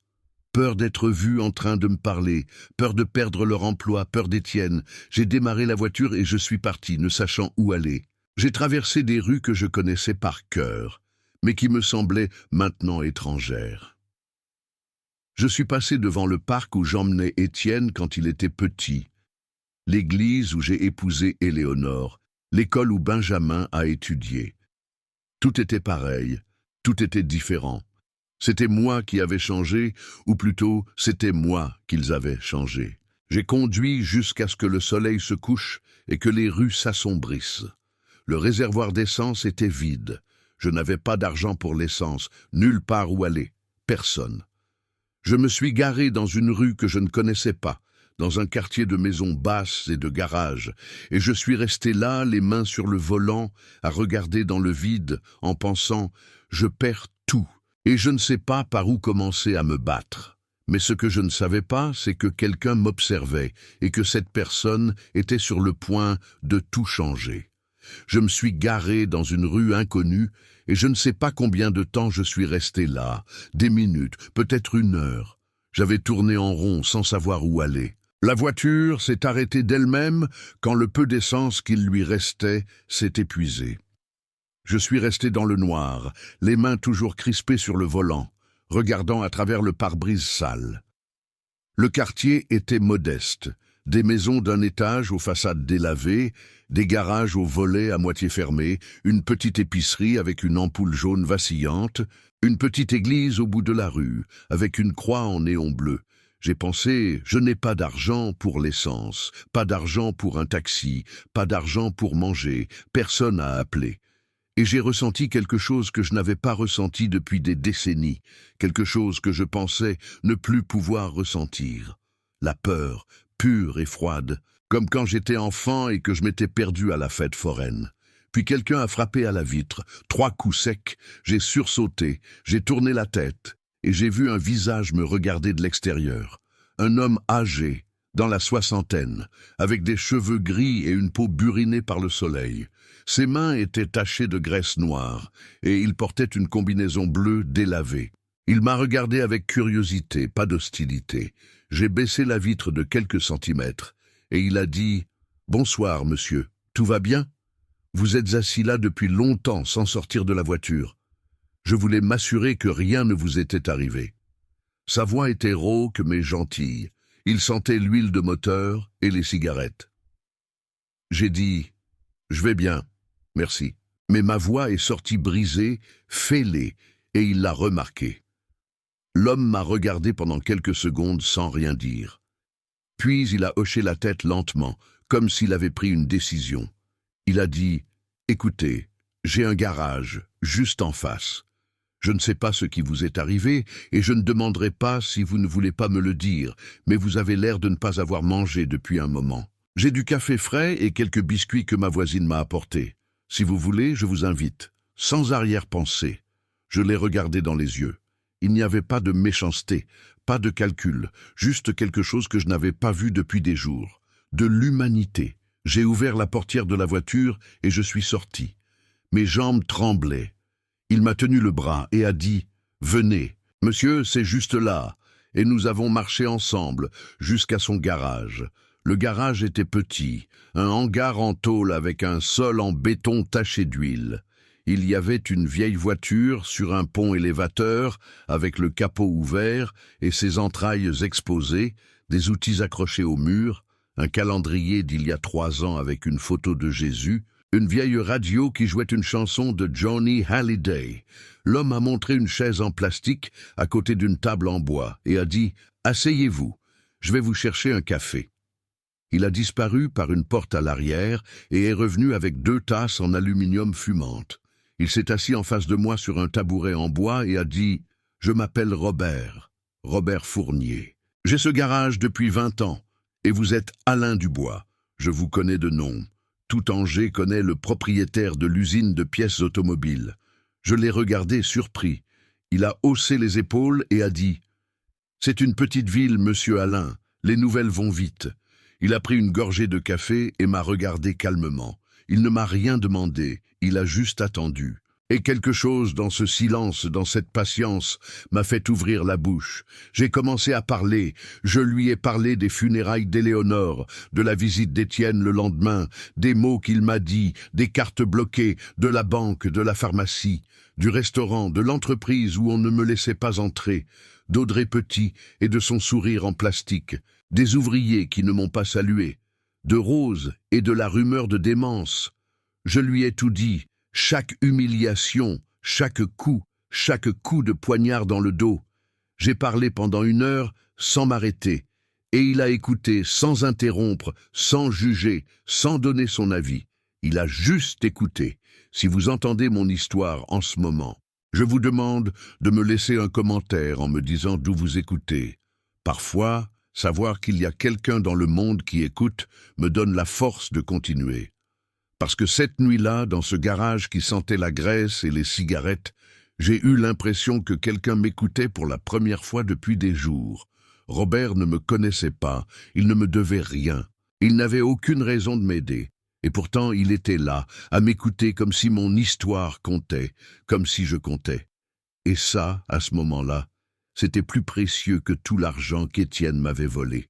Peur d'être vus en train de me parler, peur de perdre leur emploi, peur d'Étienne. J'ai démarré la voiture et je suis parti, ne sachant où aller. J'ai traversé des rues que je connaissais par cœur, mais qui me semblaient maintenant étrangères. Je suis passé devant le parc où j'emmenais Étienne quand il était petit, l'église où j'ai épousé Éléonore, l'école où Benjamin a étudié. Tout était pareil, tout était différent. C'était moi qui avais changé, ou plutôt, c'était moi qu'ils avaient changé. J'ai conduit jusqu'à ce que le soleil se couche et que les rues s'assombrissent. Le réservoir d'essence était vide. Je n'avais pas d'argent pour l'essence, nulle part où aller, personne. Je me suis garé dans une rue que je ne connaissais pas, dans un quartier de maisons basses et de garages, et je suis resté là, les mains sur le volant, à regarder dans le vide, en pensant « je perds tout ». Et je ne sais pas par où commencer à me battre. Mais ce que je ne savais pas, c'est que quelqu'un m'observait et que cette personne était sur le point de tout changer. Je me suis garé dans une rue inconnue et je ne sais pas combien de temps je suis resté là, des minutes, peut-être 1 heure. J'avais tourné en rond sans savoir où aller. La voiture s'est arrêtée d'elle-même quand le peu d'essence qu'il lui restait s'est épuisé. Je suis resté dans le noir, les mains toujours crispées sur le volant, regardant à travers le pare-brise sale. Le quartier était modeste. Des maisons d'un étage aux façades délavées, des garages aux volets à moitié fermés, une petite épicerie avec une ampoule jaune vacillante, une petite église au bout de la rue, avec une croix en néon bleu. J'ai pensé, je n'ai pas d'argent pour l'essence, pas d'argent pour un taxi, pas d'argent pour manger, personne à appeler. Et j'ai ressenti quelque chose que je n'avais pas ressenti depuis des décennies, quelque chose que je pensais ne plus pouvoir ressentir. La peur, pure et froide, comme quand j'étais enfant et que je m'étais perdu à la fête foraine. Puis quelqu'un a frappé à la vitre, 3 coups secs, j'ai sursauté, j'ai tourné la tête, et j'ai vu un visage me regarder de l'extérieur. Un homme âgé, dans la soixantaine, avec des cheveux gris et une peau burinée par le soleil. Ses mains étaient tachées de graisse noire, et il portait une combinaison bleue délavée. Il m'a regardé avec curiosité, pas d'hostilité. J'ai baissé la vitre de quelques centimètres, et il a dit « Bonsoir, monsieur, tout va bien? Vous êtes assis là depuis longtemps sans sortir de la voiture. Je voulais m'assurer que rien ne vous était arrivé. » Sa voix était rauque mais gentille. Il sentait l'huile de moteur et les cigarettes. J'ai dit « Je vais bien, merci. » Mais ma voix est sortie brisée, fêlée, et il l'a remarqué. L'homme m'a regardé pendant quelques secondes sans rien dire. Puis il a hoché la tête lentement, comme s'il avait pris une décision. Il a dit « Écoutez, j'ai un garage, juste en face. Je ne sais pas ce qui vous est arrivé, et je ne demanderai pas si vous ne voulez pas me le dire, mais vous avez l'air de ne pas avoir mangé depuis un moment. J'ai du café frais et quelques biscuits que ma voisine m'a apportés. Si vous voulez, je vous invite. » Sans arrière-pensée, je l'ai regardé dans les yeux. Il n'y avait pas de méchanceté, pas de calcul, juste quelque chose que je n'avais pas vu depuis des jours. De l'humanité. J'ai ouvert la portière de la voiture et je suis sorti. Mes jambes tremblaient. Il m'a tenu le bras et a dit « Venez, monsieur, c'est juste là. » Et nous avons marché ensemble jusqu'à son garage. Le garage était petit, un hangar en tôle avec un sol en béton taché d'huile. Il y avait une vieille voiture sur un pont élévateur avec le capot ouvert et ses entrailles exposées, des outils accrochés au mur, un calendrier d'il y a 3 ans avec une photo de Jésus, une vieille radio qui jouait une chanson de Johnny Hallyday. L'homme a montré une chaise en plastique à côté d'une table en bois et a dit « Asseyez-vous, je vais vous chercher un café ». Il a disparu par une porte à l'arrière et est revenu avec 2 tasses en aluminium fumantes. Il s'est assis en face de moi sur un tabouret en bois et a dit « Je m'appelle Robert, Robert Fournier. J'ai ce garage depuis 20 ans et vous êtes Alain Dubois. Je vous connais de nom. Tout Angers connaît le propriétaire de l'usine de pièces automobiles. » Je l'ai regardé surpris. Il a haussé les épaules et a dit « C'est une petite ville, monsieur Alain. Les nouvelles vont vite. » Il a pris une gorgée de café et m'a regardé calmement. Il ne m'a rien demandé, il a juste attendu. Et quelque chose dans ce silence, dans cette patience, m'a fait ouvrir la bouche. J'ai commencé à parler. Je lui ai parlé des funérailles d'Éléonore, de la visite d'Étienne le lendemain, des mots qu'il m'a dit, des cartes bloquées, de la banque, de la pharmacie, du restaurant, de l'entreprise où on ne me laissait pas entrer, d'Audrey Petit et de son sourire en plastique, des ouvriers qui ne m'ont pas salué, de Rose et de la rumeur de démence. Je lui ai tout dit. Chaque humiliation, chaque coup de poignard dans le dos. J'ai parlé pendant 1 heure sans m'arrêter, et il a écouté sans interrompre, sans juger, sans donner son avis. Il a juste écouté. Si vous entendez mon histoire en ce moment, je vous demande de me laisser un commentaire en me disant d'où vous écoutez. Parfois, savoir qu'il y a quelqu'un dans le monde qui écoute me donne la force de continuer. Parce que cette nuit-là, dans ce garage qui sentait la graisse et les cigarettes, j'ai eu l'impression que quelqu'un m'écoutait pour la première fois depuis des jours. Robert ne me connaissait pas, il ne me devait rien. Il n'avait aucune raison de m'aider. Et pourtant, il était là, à m'écouter comme si mon histoire comptait, comme si je comptais. Et ça, à ce moment-là, c'était plus précieux que tout l'argent qu'Étienne m'avait volé.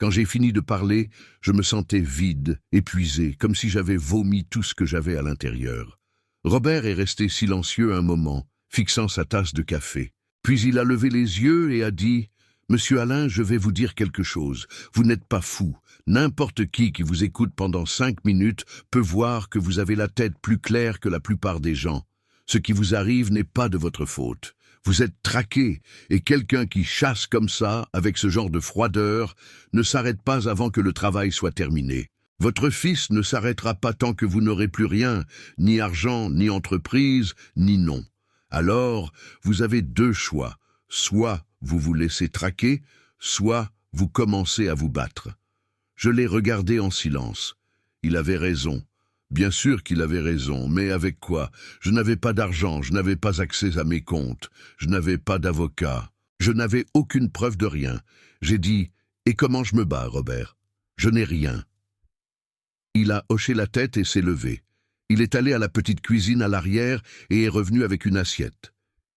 Quand j'ai fini de parler, je me sentais vide, épuisé, comme si j'avais vomi tout ce que j'avais à l'intérieur. Robert est resté silencieux un moment, fixant sa tasse de café. Puis il a levé les yeux et a dit « Monsieur Alain, je vais vous dire quelque chose. Vous n'êtes pas fou. N'importe qui vous écoute pendant 5 minutes peut voir que vous avez la tête plus claire que la plupart des gens. Ce qui vous arrive n'est pas de votre faute. Vous êtes traqué, et quelqu'un qui chasse comme ça, avec ce genre de froideur, ne s'arrête pas avant que le travail soit terminé. Votre fils ne s'arrêtera pas tant que vous n'aurez plus rien, ni argent, ni entreprise, ni nom. Alors, vous avez 2 choix. Soit vous vous laissez traquer, soit vous commencez à vous battre. » Je l'ai regardé en silence. Il avait raison. Bien sûr qu'il avait raison, mais avec quoi? Je n'avais pas d'argent, je n'avais pas accès à mes comptes, je n'avais pas d'avocat, je n'avais aucune preuve de rien. J'ai dit « Et comment je me bats, Robert? Je n'ai rien. » Il a hoché la tête et s'est levé. Il est allé à la petite cuisine à l'arrière et est revenu avec une assiette.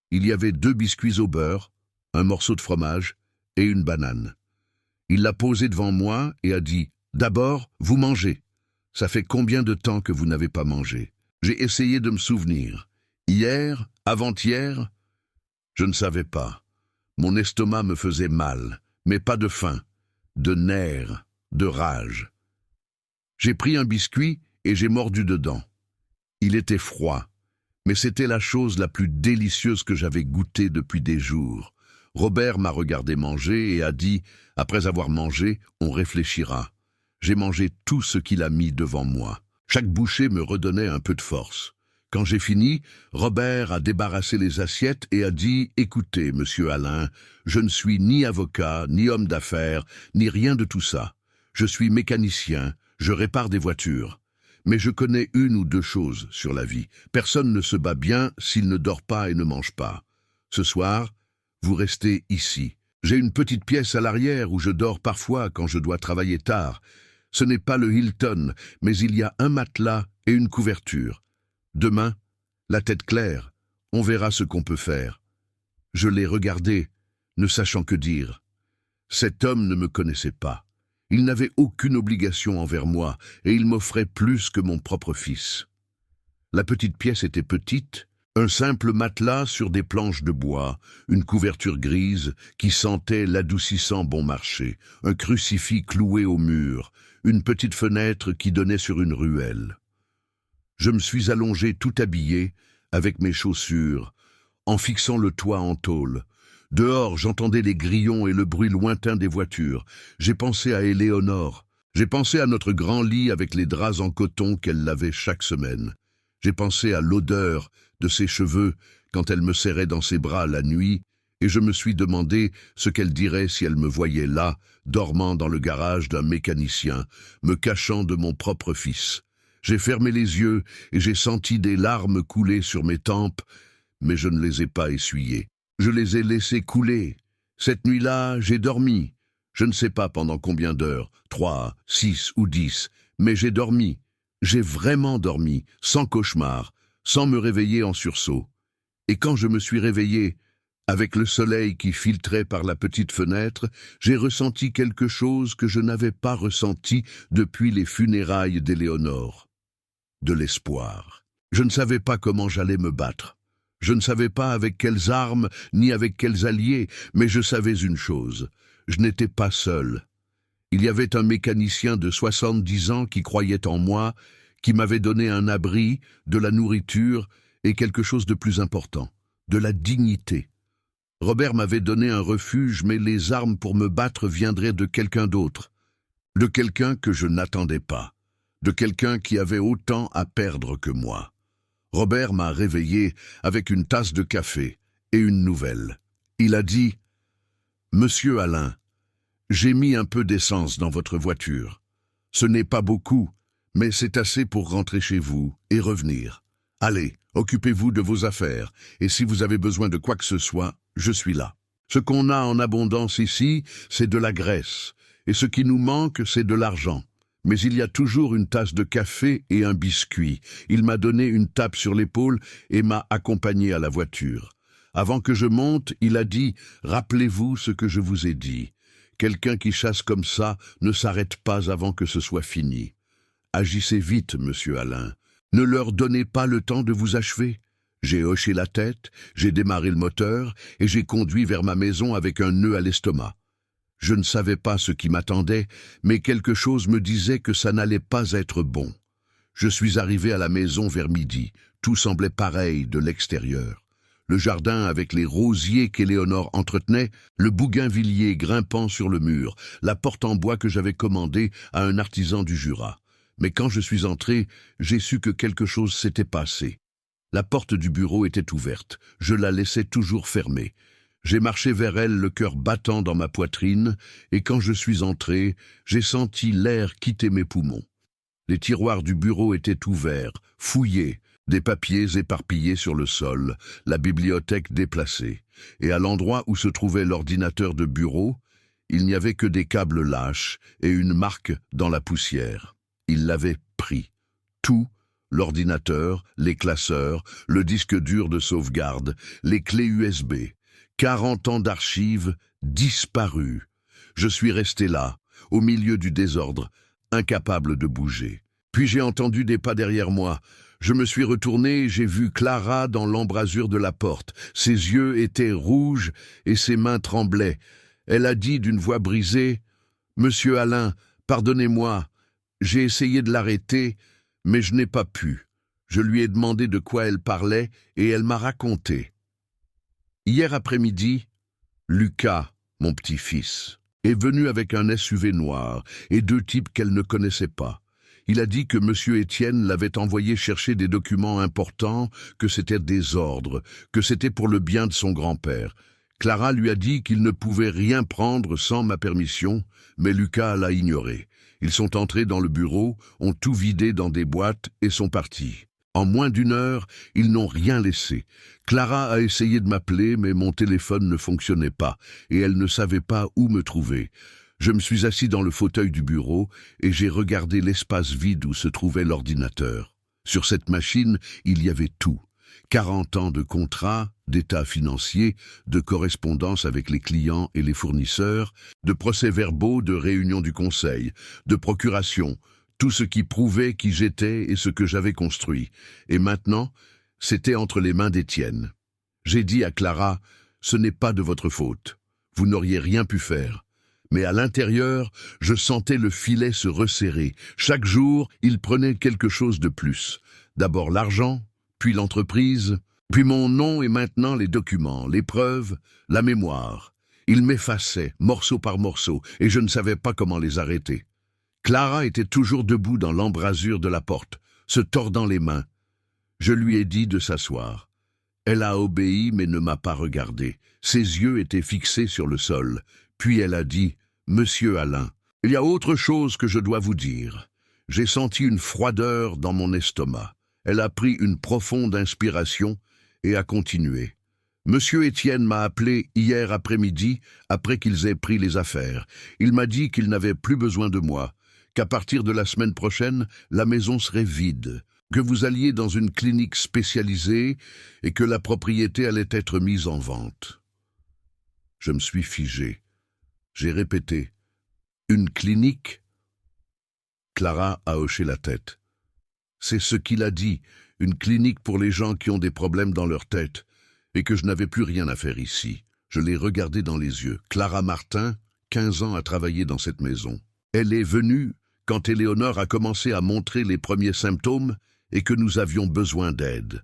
Il y avait 2 biscuits au beurre, un morceau de fromage et une banane. Il l'a posé devant moi et a dit « D'abord, vous mangez. Ça fait combien de temps que vous n'avez pas mangé ?» J'ai essayé de me souvenir. Hier, avant-hier, je ne savais pas. Mon estomac me faisait mal, mais pas de faim, de nerfs, de rage. J'ai pris un biscuit et j'ai mordu dedans. Il était froid, mais c'était la chose la plus délicieuse que j'avais goûtée depuis des jours. Robert m'a regardé manger et a dit « Après avoir mangé, on réfléchira. » J'ai mangé tout ce qu'il a mis devant moi. Chaque bouchée me redonnait un peu de force. Quand j'ai fini, Robert a débarrassé les assiettes et a dit « Écoutez, monsieur Alain, je ne suis ni avocat, ni homme d'affaires, ni rien de tout ça. Je suis mécanicien, je répare des voitures. Mais je connais 1 ou 2 choses sur la vie. Personne ne se bat bien s'il ne dort pas et ne mange pas. Ce soir, vous restez ici. J'ai une petite pièce à l'arrière où je dors parfois quand je dois travailler tard. Ce n'est pas le Hilton, mais il y a un matelas et une couverture. Demain, la tête claire, on verra ce qu'on peut faire. » Je l'ai regardé, ne sachant que dire. Cet homme ne me connaissait pas. Il n'avait aucune obligation envers moi, et il m'offrait plus que mon propre fils. La petite pièce était petite, un simple matelas sur des planches de bois, une couverture grise qui sentait l'adoucissant bon marché, un crucifix cloué au mur, une petite fenêtre qui donnait sur une ruelle. Je me suis allongé tout habillé, avec mes chaussures, en fixant le toit en tôle. Dehors, j'entendais les grillons et le bruit lointain des voitures. J'ai pensé à Éléonore. J'ai pensé à notre grand lit avec les draps en coton qu'elle lavait chaque semaine. J'ai pensé à l'odeur de ses cheveux quand elle me serrait dans ses bras la nuit, et je me suis demandé ce qu'elle dirait si elle me voyait là, dormant dans le garage d'un mécanicien, me cachant de mon propre fils. J'ai fermé les yeux et j'ai senti des larmes couler sur mes tempes, mais je ne les ai pas essuyées. Je les ai laissées couler. Cette nuit-là, j'ai dormi. Je ne sais pas pendant combien d'heures, 3, 6 ou 10, mais j'ai dormi. J'ai vraiment dormi, sans cauchemar, sans me réveiller en sursaut. Et quand je me suis réveillé, avec le soleil qui filtrait par la petite fenêtre, j'ai ressenti quelque chose que je n'avais pas ressenti depuis les funérailles d'Éléonore. De l'espoir. Je ne savais pas comment j'allais me battre. Je ne savais pas avec quelles armes ni avec quels alliés, mais je savais une chose, je n'étais pas seul. Il y avait un mécanicien de 70 ans qui croyait en moi, qui m'avait donné un abri, de la nourriture et quelque chose de plus important, de la dignité. Robert m'avait donné un refuge, mais les armes pour me battre viendraient de quelqu'un d'autre, de quelqu'un que je n'attendais pas, de quelqu'un qui avait autant à perdre que moi. Robert m'a réveillé avec une tasse de café et une nouvelle. Il a dit « Monsieur Alain, j'ai mis un peu d'essence dans votre voiture. Ce n'est pas beaucoup, mais c'est assez pour rentrer chez vous et revenir. Allez, occupez-vous de vos affaires, et si vous avez besoin de quoi que ce soit, je suis là. Ce qu'on a en abondance ici, c'est de la graisse, et ce qui nous manque, c'est de l'argent. Mais il y a toujours une tasse de café et un biscuit. Il m'a donné une tape sur l'épaule et m'a accompagné à la voiture. Avant que je monte, il a dit « Rappelez-vous ce que je vous ai dit. Quelqu'un qui chasse comme ça ne s'arrête pas avant que ce soit fini. Agissez vite, monsieur Alain. Ne leur donnez pas le temps de vous achever. J'ai hoché la tête, j'ai démarré le moteur et j'ai conduit vers ma maison avec un nœud à l'estomac. Je ne savais pas ce qui m'attendait, mais quelque chose me disait que ça n'allait pas être bon. Je suis arrivé à la maison vers midi. Tout semblait pareil de l'extérieur. Le jardin avec les rosiers qu'Éléonore entretenait, le bougainvillier grimpant sur le mur, la porte en bois que j'avais commandée à un artisan du Jura. Mais quand je suis entré, j'ai su que quelque chose s'était passé. La porte du bureau était ouverte. Je la laissais toujours fermée. J'ai marché vers elle, le cœur battant dans ma poitrine, et quand je suis entré, j'ai senti l'air quitter mes poumons. Les tiroirs du bureau étaient ouverts, fouillés, des papiers éparpillés sur le sol, la bibliothèque déplacée, et à l'endroit où se trouvait l'ordinateur de bureau, il n'y avait que des câbles lâches et une marque dans la poussière. Il l'avait pris. Tout, l'ordinateur, les classeurs, le disque dur de sauvegarde, les clés USB, 40 ans d'archives disparues. Je suis resté là, au milieu du désordre, incapable de bouger. Puis j'ai entendu des pas derrière moi. Je me suis retourné et j'ai vu Clara dans l'embrasure de la porte. Ses yeux étaient rouges et ses mains tremblaient. Elle a dit d'une voix brisée, « Monsieur Alain, pardonnez-moi. J'ai essayé de l'arrêter, mais je n'ai pas pu. » Je lui ai demandé de quoi elle parlait et elle m'a raconté. Hier après-midi, Lucas, mon petit-fils, est venu avec un SUV noir et 2 types qu'elle ne connaissait pas. Il a dit que M. Étienne l'avait envoyé chercher des documents importants, que c'était des ordres, que c'était pour le bien de son grand-père. Clara lui a dit qu'il ne pouvait rien prendre sans ma permission, mais Lucas l'a ignoré. Ils sont entrés dans le bureau, ont tout vidé dans des boîtes et sont partis. En moins d'1 heure, ils n'ont rien laissé. Clara a essayé de m'appeler, mais mon téléphone ne fonctionnait pas, et elle ne savait pas où me trouver. Je me suis assis dans le fauteuil du bureau et j'ai regardé l'espace vide où se trouvait l'ordinateur. Sur cette machine, il y avait tout. 40 ans de contrats, d'états financiers, de correspondance avec les clients et les fournisseurs, de procès-verbaux de réunions du conseil, de procuration, tout ce qui prouvait qui j'étais et ce que j'avais construit. Et maintenant, c'était entre les mains d'Étienne. J'ai dit à Clara, « Ce n'est pas de votre faute. Vous n'auriez rien pu faire. » Mais à l'intérieur, je sentais le filet se resserrer. Chaque jour, il prenait quelque chose de plus. D'abord l'argent, puis l'entreprise, puis mon nom et maintenant les documents, les preuves, la mémoire. Il m'effaçait, morceau par morceau, et je ne savais pas comment les arrêter. Clara était toujours debout dans l'embrasure de la porte, se tordant les mains. Je lui ai dit de s'asseoir. Elle a obéi mais ne m'a pas regardé. Ses yeux étaient fixés sur le sol. Puis elle a dit, « Monsieur Alain, il y a autre chose que je dois vous dire. » J'ai senti une froideur dans mon estomac. Elle a pris une profonde inspiration et a continué. « Monsieur Étienne m'a appelé hier après-midi, après qu'ils aient pris les affaires. Il m'a dit qu'il n'avait plus besoin de moi, qu'à partir de la semaine prochaine, la maison serait vide, que vous alliez dans une clinique spécialisée et que la propriété allait être mise en vente. » Je me suis figé. J'ai répété, « Une clinique ?» Clara a hoché la tête. C'est ce qu'il a dit, une clinique pour les gens qui ont des problèmes dans leur tête, et que je n'avais plus rien à faire ici. Je l'ai regardé dans les yeux. Clara Martin, 15 ans, a travaillé dans cette maison. Elle est venue quand Éléonore a commencé à montrer les premiers symptômes et que nous avions besoin d'aide.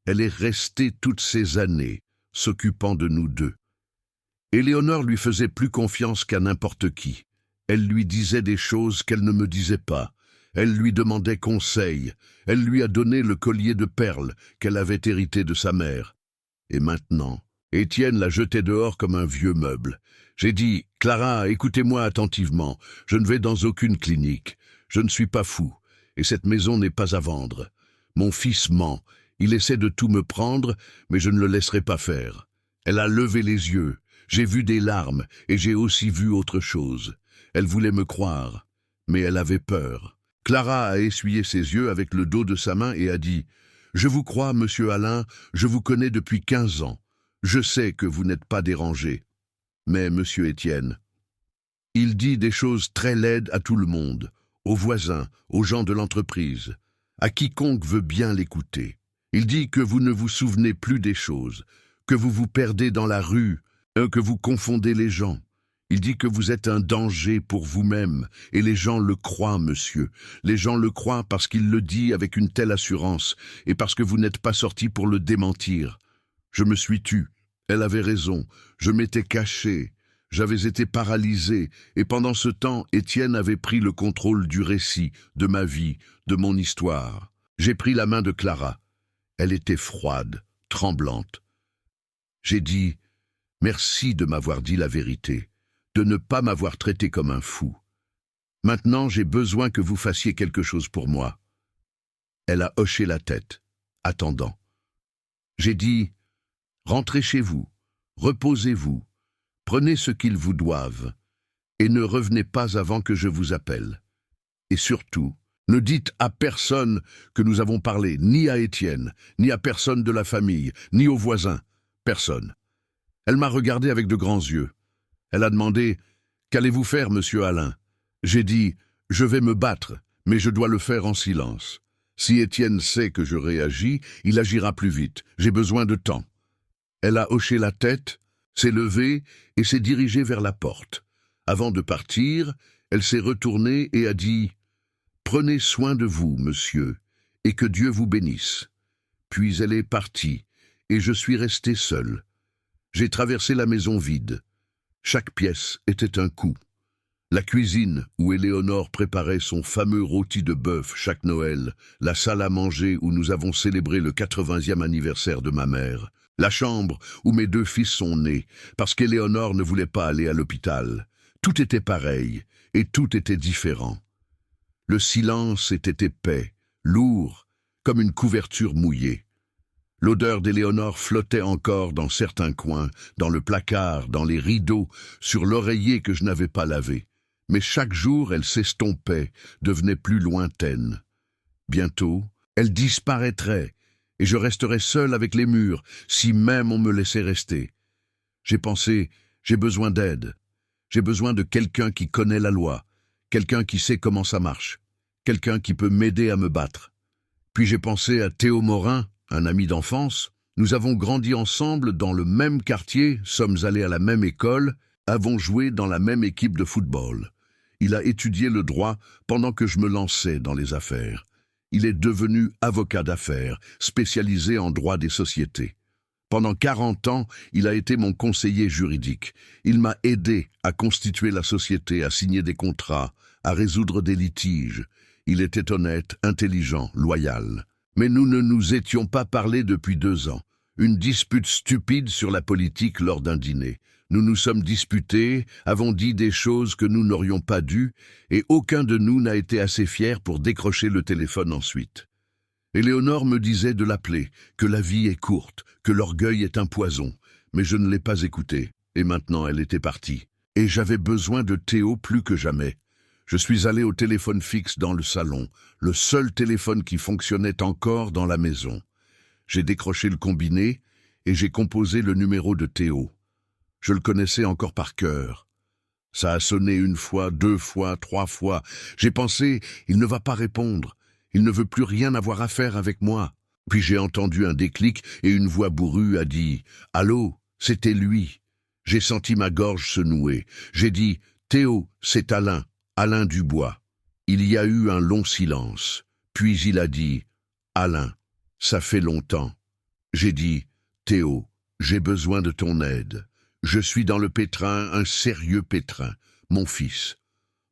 Elle est restée toutes ces années, s'occupant de nous deux. Éléonore lui faisait plus confiance qu'à n'importe qui. Elle lui disait des choses qu'elle ne me disait pas. Elle lui demandait conseil. Elle lui a donné le collier de perles qu'elle avait hérité de sa mère. Et maintenant, Étienne l'a jeté dehors comme un vieux meuble. J'ai dit, « Clara, écoutez-moi attentivement. Je ne vais dans aucune clinique. Je ne suis pas fou. Et cette maison n'est pas à vendre. Mon fils ment. Il essaie de tout me prendre, mais je ne le laisserai pas faire. » Elle a levé les yeux. J'ai vu des larmes et j'ai aussi vu autre chose. Elle voulait me croire, mais elle avait peur. Clara a essuyé ses yeux avec le dos de sa main et a dit « Je vous crois, monsieur Alain, je vous connais depuis 15 ans. Je sais que vous n'êtes pas dérangé. Mais monsieur Étienne, il dit des choses très laides à tout le monde, aux voisins, aux gens de l'entreprise. à quiconque veut bien l'écouter. Il dit que vous ne vous souvenez plus des choses, que vous vous perdez dans la rue, que vous confondez les gens. Il dit que vous êtes un danger pour vous-même, et les gens le croient, monsieur. Les gens le croient parce qu'il le dit avec une telle assurance, et parce que vous n'êtes pas sorti pour le démentir. Je me suis tu. Elle avait raison. Je m'étais caché. J'avais été paralysé, et pendant ce temps, Étienne avait pris le contrôle du récit, de ma vie, de mon histoire. J'ai pris la main de Clara. Elle était froide, tremblante. J'ai dit « Merci de m'avoir dit la vérité, de ne pas m'avoir traité comme un fou. Maintenant, j'ai besoin que vous fassiez quelque chose pour moi. » Elle a hoché la tête, attendant. J'ai dit « Rentrez chez vous, reposez-vous, prenez ce qu'ils vous doivent, et ne revenez pas avant que je vous appelle. Et surtout, ne dites à personne que nous avons parlé, ni à Étienne, ni à personne de la famille, ni aux voisins, personne. » Elle m'a regardé avec de grands yeux. Elle a demandé « Qu'allez-vous faire, monsieur Alain ?» J'ai dit « Je vais me battre, mais je dois le faire en silence. Si Étienne sait que je réagis, il agira plus vite. J'ai besoin de temps. » Elle a hoché la tête, s'est levée et s'est dirigée vers la porte. Avant de partir, elle s'est retournée et a dit « Prenez soin de vous, monsieur, et que Dieu vous bénisse. » Puis elle est partie, et je suis resté seul. J'ai traversé la maison vide. Chaque pièce était un coup. La cuisine, où Éléonore préparait son fameux rôti de bœuf chaque Noël, la salle à manger où nous avons célébré le 80e anniversaire de ma mère, la chambre où mes 2 fils sont nés, parce qu'Éléonore ne voulait pas aller à l'hôpital. Tout était pareil, et tout était différent. Le silence était épais, lourd, comme une couverture mouillée. L'odeur d'Éléonore flottait encore dans certains coins, dans le placard, dans les rideaux, sur l'oreiller que je n'avais pas lavé. Mais chaque jour, elle s'estompait, devenait plus lointaine. Bientôt, elle disparaîtrait, et je resterais seul avec les murs, si même on me laissait rester. J'ai pensé, j'ai besoin d'aide. J'ai besoin de quelqu'un qui connaît la loi, quelqu'un qui sait comment ça marche, quelqu'un qui peut m'aider à me battre. Puis j'ai pensé à Théo Morin, un ami d'enfance. Nous avons grandi ensemble dans le même quartier, sommes allés à la même école, avons joué dans la même équipe de football. Il a étudié le droit pendant que je me lançais dans les affaires. Il est devenu avocat d'affaires, spécialisé en droit des sociétés. Pendant 40 ans, il a été mon conseiller juridique. Il m'a aidé à constituer la société, à signer des contrats, à résoudre des litiges. Il était honnête, intelligent, loyal. Mais nous ne nous étions pas parlé depuis 2 ans. Une dispute stupide sur la politique lors d'un dîner. Nous nous sommes disputés, avons dit des choses que nous n'aurions pas dû, et aucun de nous n'a été assez fier pour décrocher le téléphone ensuite. Éléonore me disait de l'appeler, que la vie est courte, que l'orgueil est un poison, mais je ne l'ai pas écoutée, et maintenant elle était partie. Et j'avais besoin de Théo plus que jamais. Je suis allé au téléphone fixe dans le salon, le seul téléphone qui fonctionnait encore dans la maison. J'ai décroché le combiné et j'ai composé le numéro de Théo. Je le connaissais encore par cœur. Ça a sonné 1 fois, 2 fois, 3 fois. J'ai pensé, il ne va pas répondre. Il ne veut plus rien avoir à faire avec moi. Puis j'ai entendu un déclic et une voix bourrue a dit « Allô, c'était lui ». J'ai senti ma gorge se nouer. J'ai dit « Théo, c'est Alain. Alain Dubois. » Il y a eu un long silence. Puis il a dit « Alain, ça fait longtemps. » J'ai dit « Théo, j'ai besoin de ton aide. Je suis dans le pétrin, un sérieux pétrin. Mon fils.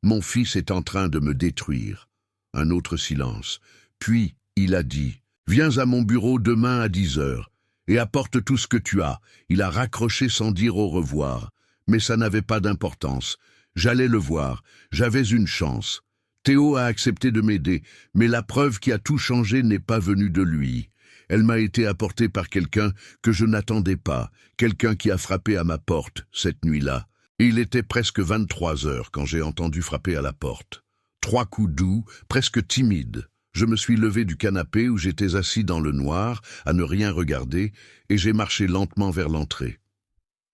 Mon fils est en train de me détruire. » Un autre silence. Puis il a dit « Viens à mon bureau demain à 10 heures et apporte tout ce que tu as. » Il a raccroché sans dire au revoir. Mais ça n'avait pas d'importance. J'allais le voir, j'avais une chance. Théo a accepté de m'aider, mais la preuve qui a tout changé n'est pas venue de lui. Elle m'a été apportée par quelqu'un que je n'attendais pas, quelqu'un qui a frappé à ma porte cette nuit-là. Il était presque 23 heures quand j'ai entendu frapper à la porte. 3 coups doux, presque timides. Je me suis levé du canapé où j'étais assis dans le noir, à ne rien regarder, et j'ai marché lentement vers l'entrée.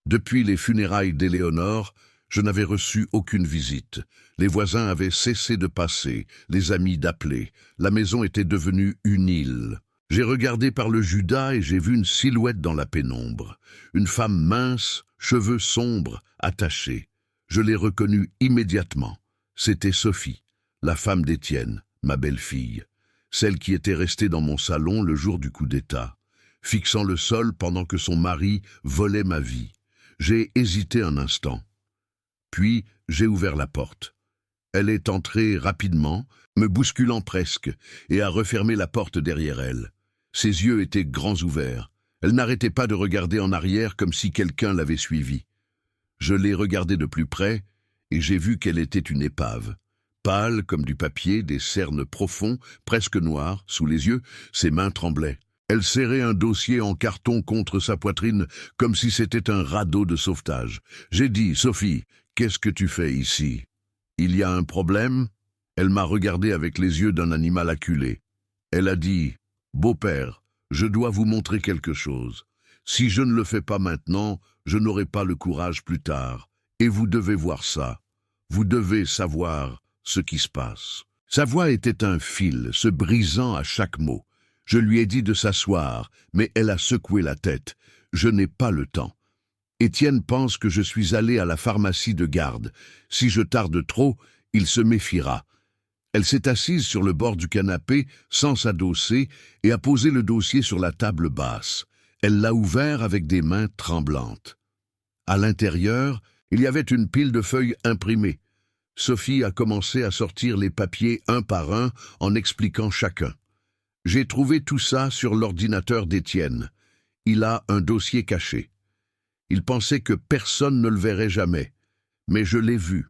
Depuis les funérailles d'Éléonore, Je n'avais reçu aucune visite. Les voisins avaient cessé de passer, les amis d'appeler. La maison était devenue une île. J'ai regardé par le judas et j'ai vu une silhouette dans la pénombre. Une femme mince, cheveux sombres, attachés. Je l'ai reconnue immédiatement. C'était Sophie, la femme d'Étienne, ma belle-fille. Celle qui était restée dans mon salon le jour du coup d'État, fixant le sol pendant que son mari volait ma vie. J'ai hésité un instant. Puis j'ai ouvert la porte. Elle est entrée rapidement, me bousculant presque, et a refermé la porte derrière elle. Ses yeux étaient grands ouverts. Elle n'arrêtait pas de regarder en arrière comme si quelqu'un l'avait suivie. Je l'ai regardée de plus près, et j'ai vu qu'elle était une épave. Pâle comme du papier, des cernes profonds, presque noirs, sous les yeux, ses mains tremblaient. Elle serrait un dossier en carton contre sa poitrine, comme si c'était un radeau de sauvetage. J'ai dit, « Sophie, qu'est-ce que tu fais ici? Il y a un problème ?» Elle m'a regardé avec les yeux d'un animal acculé. Elle a dit, « Beau-père, je dois vous montrer quelque chose. Si je ne le fais pas maintenant, je n'aurai pas le courage plus tard. Et vous devez voir ça. Vous devez savoir ce qui se passe. » Sa voix était un fil, se brisant à chaque mot. Je lui ai dit de s'asseoir, mais elle a secoué la tête. Je n'ai pas le temps. Étienne pense que je suis allé à la pharmacie de garde. Si je tarde trop, il se méfiera. Elle s'est assise sur le bord du canapé, sans s'adosser, et a posé le dossier sur la table basse. Elle l'a ouvert avec des mains tremblantes. À l'intérieur, il y avait une pile de feuilles imprimées. Sophie a commencé à sortir les papiers un par un en expliquant chacun. J'ai trouvé tout ça sur l'ordinateur d'Étienne. Il a un dossier caché. Il pensait que personne ne le verrait jamais. Mais je l'ai vu,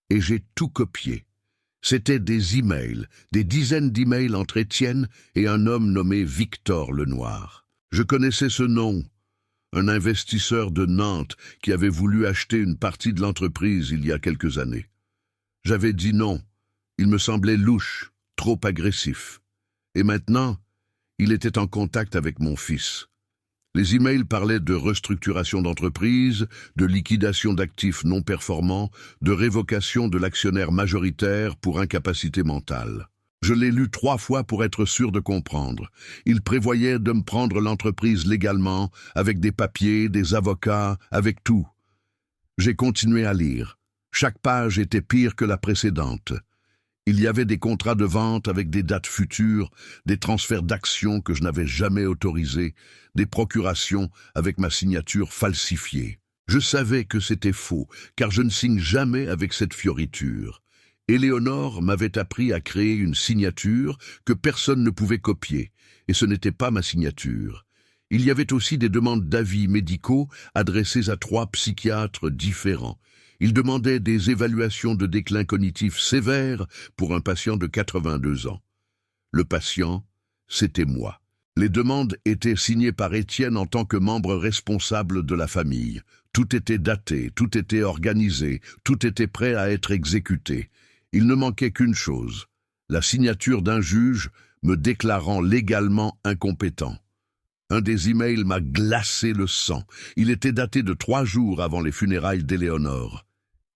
et j'ai tout copié. C'étaient des emails, des dizaines d'emails entre Étienne et un homme nommé Victor Lenoir. Je connaissais ce nom, un investisseur de Nantes qui avait voulu acheter une partie de l'entreprise il y a quelques années. J'avais dit non, il me semblait louche, trop agressif. Et maintenant, il était en contact avec mon fils. Les emails parlaient de restructuration d'entreprise, de liquidation d'actifs non performants, de révocation de l'actionnaire majoritaire pour incapacité mentale. Je l'ai lu 3 fois pour être sûr de comprendre. Il prévoyait de me prendre l'entreprise légalement, avec des papiers, des avocats, avec tout. J'ai continué à lire. Chaque page était pire que la précédente. Il y avait des contrats de vente avec des dates futures, des transferts d'actions que je n'avais jamais autorisés, des procurations avec ma signature falsifiée. Je savais que c'était faux, car je ne signe jamais avec cette fioriture. Éléonore m'avait appris à créer une signature que personne ne pouvait copier, et ce n'était pas ma signature. Il y avait aussi des demandes d'avis médicaux adressées à 3 psychiatres différents. Il demandait des évaluations de déclin cognitif sévères pour un patient de 82 ans. Le patient, c'était moi. Les demandes étaient signées par Étienne en tant que membre responsable de la famille. Tout était daté, tout était organisé, tout était prêt à être exécuté. Il ne manquait qu'une chose, la signature d'un juge me déclarant légalement incompétent. Un des emails m'a glacé le sang. Il était daté de 3 jours avant les funérailles d'Éléonore.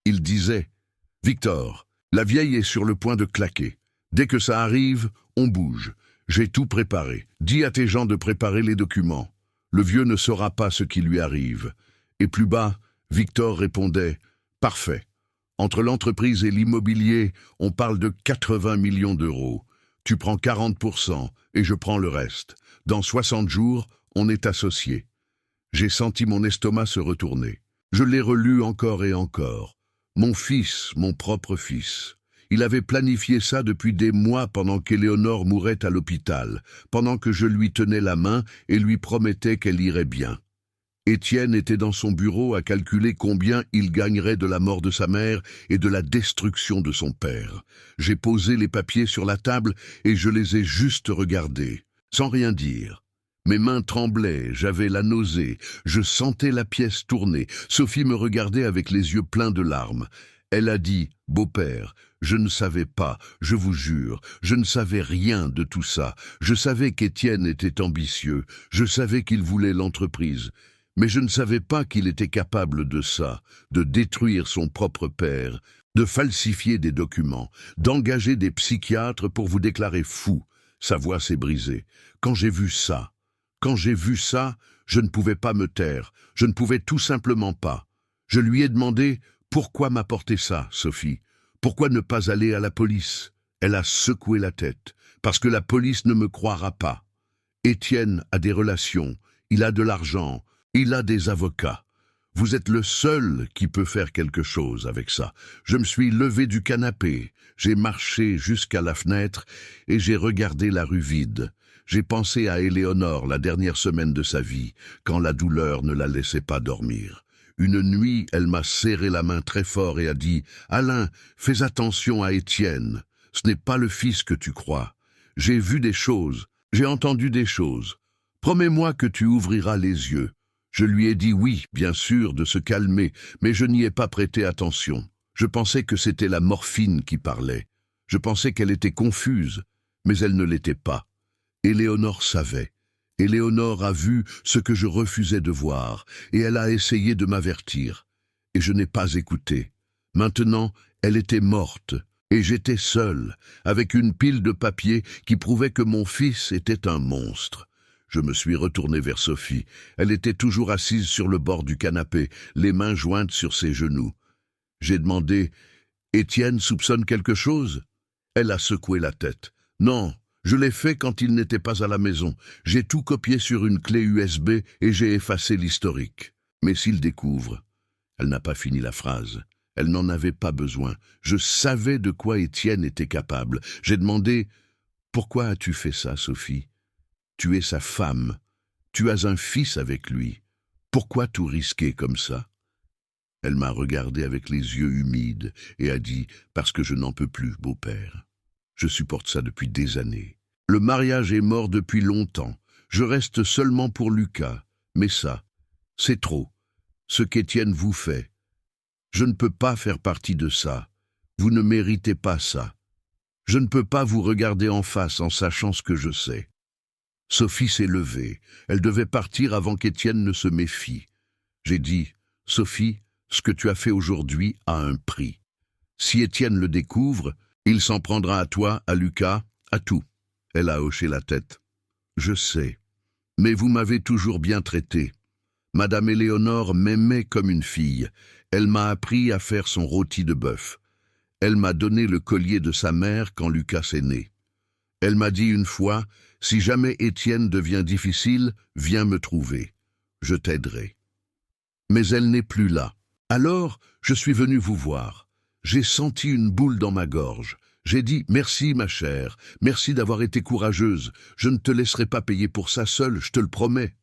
Il disait « Victor, la vieille est sur le point de claquer. Dès que ça arrive, on bouge. J'ai tout préparé. Dis à tes gens de préparer les documents. Le vieux ne saura pas ce qui lui arrive. » Et plus bas, Victor répondait « Parfait. Entre l'entreprise et l'immobilier, on parle de 80 millions d'euros. Tu prends 40% et je prends le reste. Dans 60 jours, on est associés. » J'ai senti mon estomac se retourner. Je l'ai relu encore et encore. Mon fils, mon propre fils. Il avait planifié ça depuis des mois pendant qu'Éléonore mourait à l'hôpital, pendant que je lui tenais la main et lui promettais qu'elle irait bien. Étienne était dans son bureau à calculer combien il gagnerait de la mort de sa mère et de la destruction de son père. J'ai posé les papiers sur la table et je les ai juste regardés, sans rien dire. Mes mains tremblaient, j'avais la nausée, je sentais la pièce tourner. Sophie me regardait avec les yeux pleins de larmes. Elle a dit « Beau-père, je ne savais pas, je vous jure, je ne savais rien de tout ça. Je savais qu'Étienne était ambitieux, je savais qu'il voulait l'entreprise. Mais je ne savais pas qu'il était capable de ça, de détruire son propre père, de falsifier des documents, d'engager des psychiatres pour vous déclarer fou. Sa voix s'est brisée. Quand j'ai vu ça, je ne pouvais pas me taire, je ne pouvais tout simplement pas. Je lui ai demandé « Pourquoi m'apporter ça, Sophie? Pourquoi ne pas aller à la police ?» Elle a secoué la tête. « Parce que la police ne me croira pas. Étienne a des relations, il a de l'argent, il a des avocats. Vous êtes le seul qui peut faire quelque chose avec ça. » Je me suis levé du canapé, j'ai marché jusqu'à la fenêtre et j'ai regardé la rue vide. J'ai pensé à Éléonore la dernière semaine de sa vie, quand la douleur ne la laissait pas dormir. Une nuit, elle m'a serré la main très fort et a dit « Alain, fais attention à Étienne. Ce n'est pas le fils que tu crois. J'ai vu des choses, j'ai entendu des choses. Promets-moi que tu ouvriras les yeux. » Je lui ai dit oui, bien sûr, de se calmer, mais je n'y ai pas prêté attention. Je pensais que c'était la morphine qui parlait. Je pensais qu'elle était confuse, mais elle ne l'était pas. Éléonore savait. Éléonore a vu ce que je refusais de voir, et elle a essayé de m'avertir. Et je n'ai pas écouté. Maintenant, elle était morte, et j'étais seul, avec une pile de papiers qui prouvait que mon fils était un monstre. Je me suis retourné vers Sophie. Elle était toujours assise sur le bord du canapé, les mains jointes sur ses genoux. J'ai demandé « Étienne soupçonne quelque chose ?» Elle a secoué la tête. « Non, je l'ai fait quand il n'était pas à la maison. J'ai tout copié sur une clé USB et j'ai effacé l'historique. Mais s'il découvre… » Elle n'a pas fini la phrase. Elle n'en avait pas besoin. Je savais de quoi Étienne était capable. J'ai demandé « Pourquoi as-tu fait ça, Sophie ? Tu es sa femme. Tu as un fils avec lui. Pourquoi tout risquer comme ça ?» Elle m'a regardé avec les yeux humides et a dit « Parce que je n'en peux plus, beau-père. Je supporte ça depuis des années. Le mariage est mort depuis longtemps. Je reste seulement pour Lucas. Mais ça, c'est trop. Ce qu'Étienne vous fait. Je ne peux pas faire partie de ça. Vous ne méritez pas ça. Je ne peux pas vous regarder en face en sachant ce que je sais. » Sophie s'est levée. Elle devait partir avant qu'Étienne ne se méfie. J'ai dit « Sophie, ce que tu as fait aujourd'hui a un prix. Si Étienne le découvre, il s'en prendra à toi, à Lucas, à tout. » Elle a hoché la tête. « Je sais. Mais vous m'avez toujours bien traité. Madame Éléonore m'aimait comme une fille. Elle m'a appris à faire son rôti de bœuf. Elle m'a donné le collier de sa mère quand Lucas est né. Elle m'a dit une fois, « Si jamais Étienne devient difficile, viens me trouver. Je t'aiderai. » Mais elle n'est plus là. Alors, je suis venu vous voir. J'ai senti une boule dans ma gorge. J'ai dit « Merci, ma chère. Merci d'avoir été courageuse. Je ne te laisserai pas payer pour ça seule, je te le promets. »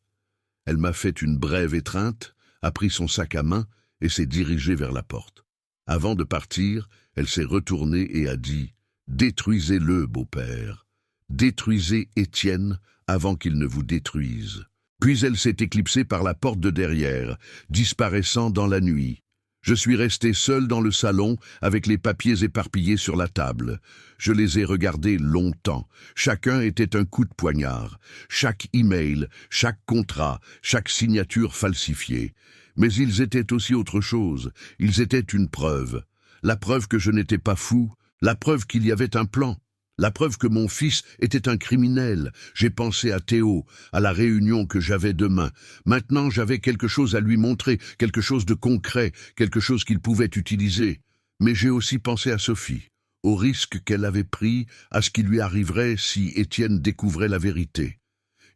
Elle m'a fait une brève étreinte, a pris son sac à main et s'est dirigée vers la porte. Avant de partir, elle s'est retournée et a dit « Détruisez-le, beau-père. Détruisez Étienne avant qu'il ne vous détruise. » Puis elle s'est éclipsée par la porte de derrière, disparaissant dans la nuit. Je suis resté seul dans le salon avec les papiers éparpillés sur la table. Je les ai regardés longtemps. Chacun était un coup de poignard. Chaque email, chaque contrat, chaque signature falsifiée. Mais ils étaient aussi autre chose. Ils étaient une preuve. La preuve que je n'étais pas fou. La preuve qu'il y avait un plan. La preuve que mon fils était un criminel. J'ai pensé à Théo, à la réunion que j'avais demain. Maintenant, j'avais quelque chose à lui montrer, quelque chose de concret, quelque chose qu'il pouvait utiliser. Mais j'ai aussi pensé à Sophie, au risque qu'elle avait pris, à ce qui lui arriverait si Étienne découvrait la vérité.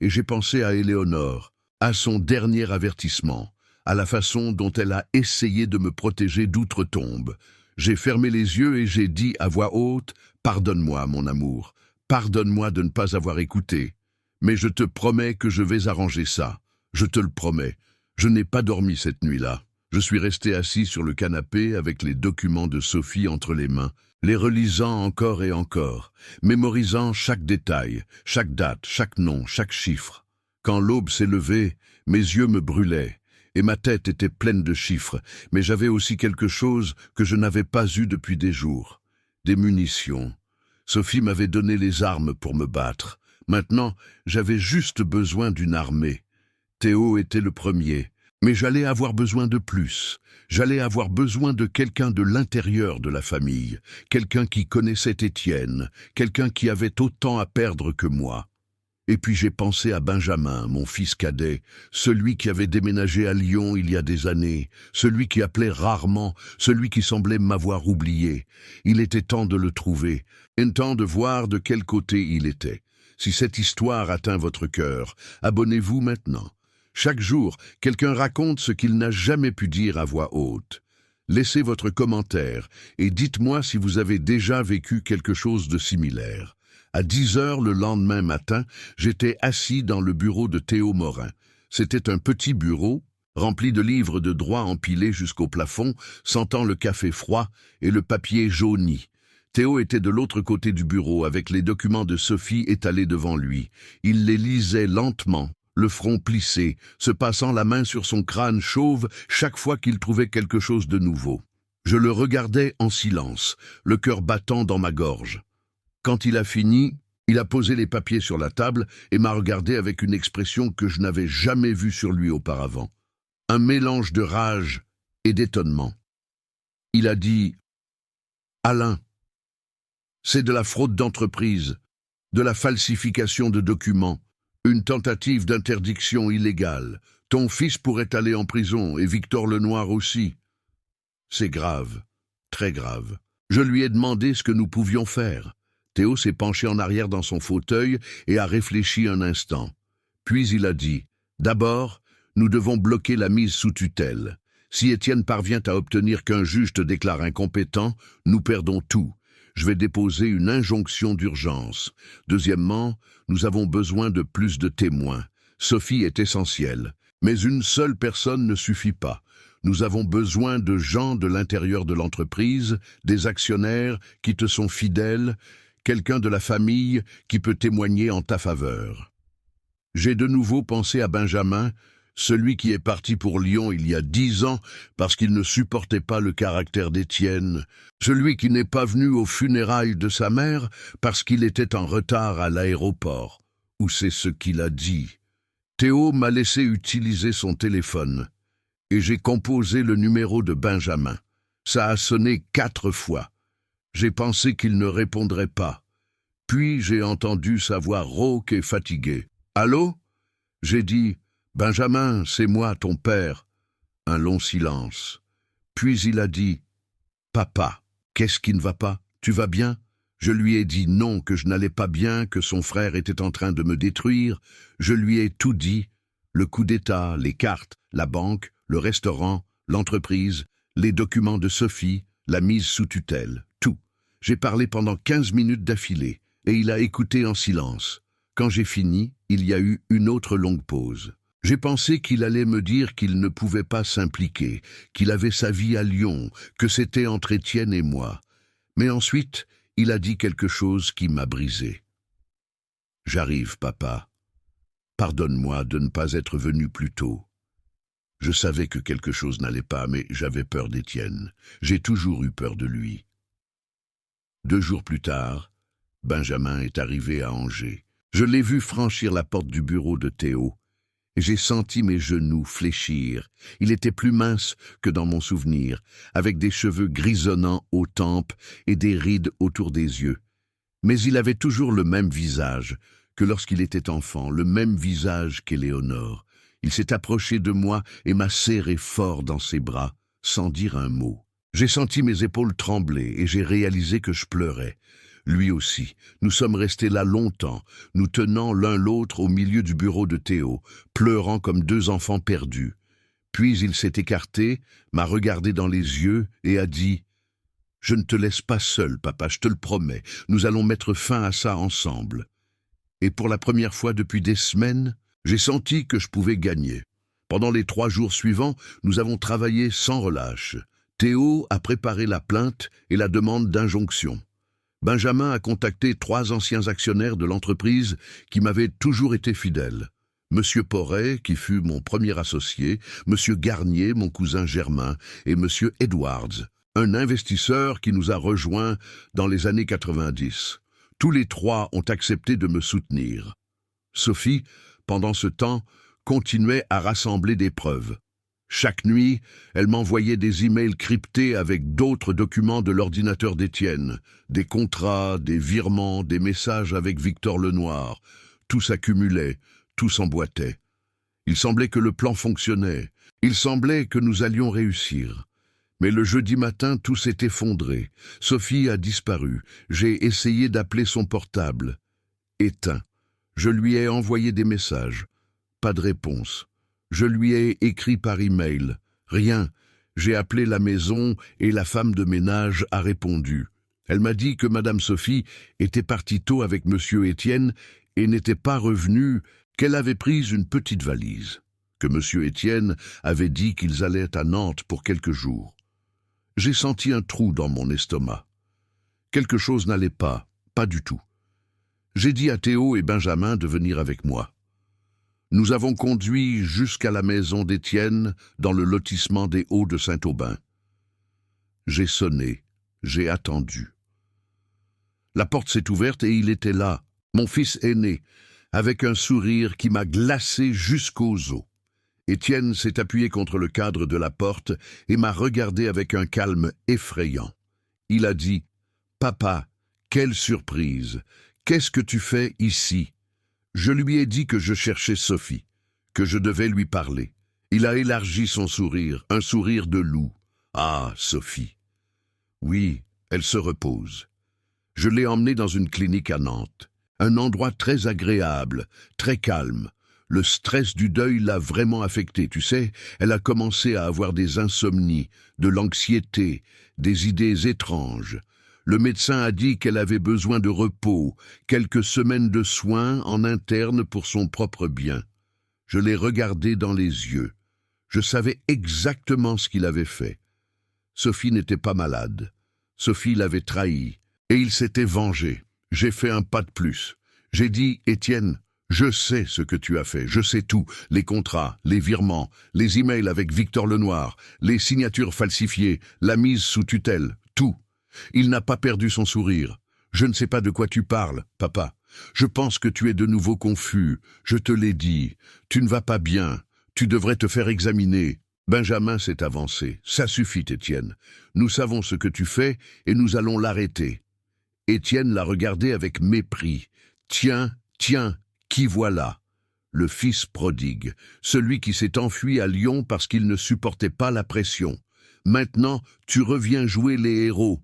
Et j'ai pensé à Éléonore, à son dernier avertissement, à la façon dont elle a essayé de me protéger d'outre-tombe. J'ai fermé les yeux et j'ai dit à voix haute « Pardonne-moi, mon amour, pardonne-moi de ne pas avoir écouté. Mais je te promets que je vais arranger ça. Je te le promets. Je n'ai pas dormi cette nuit-là. Je suis resté assis sur le canapé avec les documents de Sophie entre les mains, les relisant encore et encore, mémorisant chaque détail, chaque date, chaque nom, chaque chiffre. Quand l'aube s'est levée, mes yeux me brûlaient. Et ma tête était pleine de chiffres, mais j'avais aussi quelque chose que je n'avais pas eu depuis des jours. Des munitions. Sophie m'avait donné les armes pour me battre. Maintenant, j'avais juste besoin d'une armée. Théo était le premier. Mais j'allais avoir besoin de plus. J'allais avoir besoin de quelqu'un de l'intérieur de la famille, quelqu'un qui connaissait Étienne, quelqu'un qui avait autant à perdre que moi. Et puis j'ai pensé à Benjamin, mon fils cadet, celui qui avait déménagé à Lyon il y a des années, celui qui appelait rarement, celui qui semblait m'avoir oublié. Il était temps de le trouver, et temps de voir de quel côté il était. Si cette histoire atteint votre cœur, abonnez-vous maintenant. Chaque jour, quelqu'un raconte ce qu'il n'a jamais pu dire à voix haute. Laissez votre commentaire et dites-moi si vous avez déjà vécu quelque chose de similaire. À 10 heures le lendemain matin, j'étais assis dans le bureau de Théo Morin. C'était un petit bureau, rempli de livres de droit empilés jusqu'au plafond, sentant le café froid et le papier jauni. Théo était de l'autre côté du bureau avec les documents de Sophie étalés devant lui. Il les lisait lentement, le front plissé, se passant la main sur son crâne chauve chaque fois qu'il trouvait quelque chose de nouveau. Je le regardais en silence, le cœur battant dans ma gorge. Quand il a fini, il a posé les papiers sur la table et m'a regardé avec une expression que je n'avais jamais vue sur lui auparavant. Un mélange de rage et d'étonnement. Il a dit « Alain, c'est de la fraude d'entreprise, de la falsification de documents, une tentative d'interdiction illégale. Ton fils pourrait aller en prison et Victor Lenoir aussi. C'est grave, très grave. Je lui ai demandé ce que nous pouvions faire. » Théo s'est penché en arrière dans son fauteuil et a réfléchi un instant. Puis il a dit « D'abord, nous devons bloquer la mise sous tutelle. Si Étienne parvient à obtenir qu'un juge te déclare incompétent, nous perdons tout. Je vais déposer une injonction d'urgence. Deuxièmement, nous avons besoin de plus de témoins. Sophie est essentielle, mais une seule personne ne suffit pas. Nous avons besoin de gens de l'intérieur de l'entreprise, des actionnaires qui te sont fidèles, quelqu'un de la famille qui peut témoigner en ta faveur. » J'ai de nouveau pensé à Benjamin, celui qui est parti pour Lyon il y a 10 ans parce qu'il ne supportait pas le caractère d'Étienne, celui qui n'est pas venu aux funérailles de sa mère parce qu'il était en retard à l'aéroport, ou c'est ce qu'il a dit. Théo m'a laissé utiliser son téléphone, et j'ai composé le numéro de Benjamin. Ça a sonné 4 fois. J'ai pensé qu'il ne répondrait pas. Puis j'ai entendu sa voix rauque et fatiguée. « Allô ?» J'ai dit « Benjamin, c'est moi, ton père. » Un long silence. Puis il a dit « Papa, qu'est-ce qui ne va pas? Tu vas bien ?» Je lui ai dit non, que je n'allais pas bien, que son frère était en train de me détruire. Je lui ai tout dit. Le coup d'État, les cartes, la banque, le restaurant, l'entreprise, les documents de Sophie, la mise sous tutelle, tout. J'ai parlé pendant 15 minutes d'affilée, et il a écouté en silence. Quand j'ai fini, il y a eu une autre longue pause. J'ai pensé qu'il allait me dire qu'il ne pouvait pas s'impliquer, qu'il avait sa vie à Lyon, que c'était entre Étienne et moi. Mais ensuite, il a dit quelque chose qui m'a brisé. « J'arrive, papa. Pardonne-moi de ne pas être venu plus tôt. Je savais que quelque chose n'allait pas, mais j'avais peur d'Étienne. J'ai toujours eu peur de lui. » 2 jours plus tard, Benjamin est arrivé à Angers. Je l'ai vu franchir la porte du bureau de Théo, et j'ai senti mes genoux fléchir. Il était plus mince que dans mon souvenir, avec des cheveux grisonnants aux tempes et des rides autour des yeux. Mais il avait toujours le même visage que lorsqu'il était enfant, le même visage qu'Éléonore. Il s'est approché de moi et m'a serré fort dans ses bras, sans dire un mot. J'ai senti mes épaules trembler et j'ai réalisé que je pleurais. Lui aussi. Nous sommes restés là longtemps, nous tenant l'un l'autre au milieu du bureau de Théo, pleurant comme 2 enfants perdus. Puis il s'est écarté, m'a regardé dans les yeux et a dit « Je ne te laisse pas seul, papa, je te le promets. Nous allons mettre fin à ça ensemble. » Et pour la première fois depuis des semaines, j'ai senti que je pouvais gagner. Pendant les 3 jours suivants, nous avons travaillé sans relâche. Théo a préparé la plainte et la demande d'injonction. Benjamin a contacté 3 anciens actionnaires de l'entreprise qui m'avaient toujours été fidèles. Monsieur Porret, qui fut mon premier associé, Monsieur Garnier, mon cousin Germain, et Monsieur Edwards, un investisseur qui nous a rejoints dans les années 90. Tous les 3 ont accepté de me soutenir. Sophie, pendant ce temps, continuait à rassembler des preuves. Chaque nuit, elle m'envoyait des emails cryptés avec d'autres documents de l'ordinateur d'Étienne, des contrats, des virements, des messages avec Victor Lenoir. Tout s'accumulait, tout s'emboîtait. Il semblait que le plan fonctionnait. Il semblait que nous allions réussir. Mais le jeudi matin, tout s'est effondré. Sophie a disparu. J'ai essayé d'appeler son portable. Éteint. Je lui ai envoyé des messages. Pas de réponse. Je lui ai écrit par email. Rien. J'ai appelé la maison et la femme de ménage a répondu. Elle m'a dit que Madame Sophie était partie tôt avec Monsieur Étienne et n'était pas revenue, qu'elle avait pris une petite valise, que Monsieur Étienne avait dit qu'ils allaient à Nantes pour quelques jours. J'ai senti un trou dans mon estomac. Quelque chose n'allait pas du tout. J'ai dit à Théo et Benjamin de venir avec moi. Nous avons conduit jusqu'à la maison d'Étienne dans le lotissement des Hauts de Saint-Aubin. J'ai sonné, j'ai attendu. La porte s'est ouverte et il était là, mon fils aîné, avec un sourire qui m'a glacé jusqu'aux os. Étienne s'est appuyé contre le cadre de la porte et m'a regardé avec un calme effrayant. Il a dit « Papa, quelle surprise! Qu'est-ce que tu fais ici ?» Je lui ai dit que je cherchais Sophie, que je devais lui parler. Il a élargi son sourire, un sourire de loup. « Ah, Sophie !» Oui, elle se repose. Je l'ai emmenée dans une clinique à Nantes. Un endroit très agréable, très calme. Le stress du deuil l'a vraiment affectée, tu sais. Elle a commencé à avoir des insomnies, de l'anxiété, des idées étranges. Le médecin a dit qu'elle avait besoin de repos, quelques semaines de soins en interne pour son propre bien. Je l'ai regardé dans les yeux. Je savais exactement ce qu'il avait fait. Sophie n'était pas malade. Sophie l'avait trahi, et il s'était vengé. J'ai fait un pas de plus. J'ai dit, Étienne, je sais ce que tu as fait, je sais tout. Les contrats, les virements, les emails avec Victor Lenoir, les signatures falsifiées, la mise sous tutelle, tout. Il n'a pas perdu son sourire. Je ne sais pas de quoi tu parles, papa. Je pense que tu es de nouveau confus. Je te l'ai dit. Tu ne vas pas bien. Tu devrais te faire examiner. Benjamin s'est avancé. Ça suffit, Étienne. Nous savons ce que tu fais et nous allons l'arrêter. Étienne l'a regardé avec mépris. Tiens, qui voilà? Le fils prodigue, celui qui s'est enfui à Lyon parce qu'il ne supportait pas la pression. Maintenant, tu reviens jouer les héros.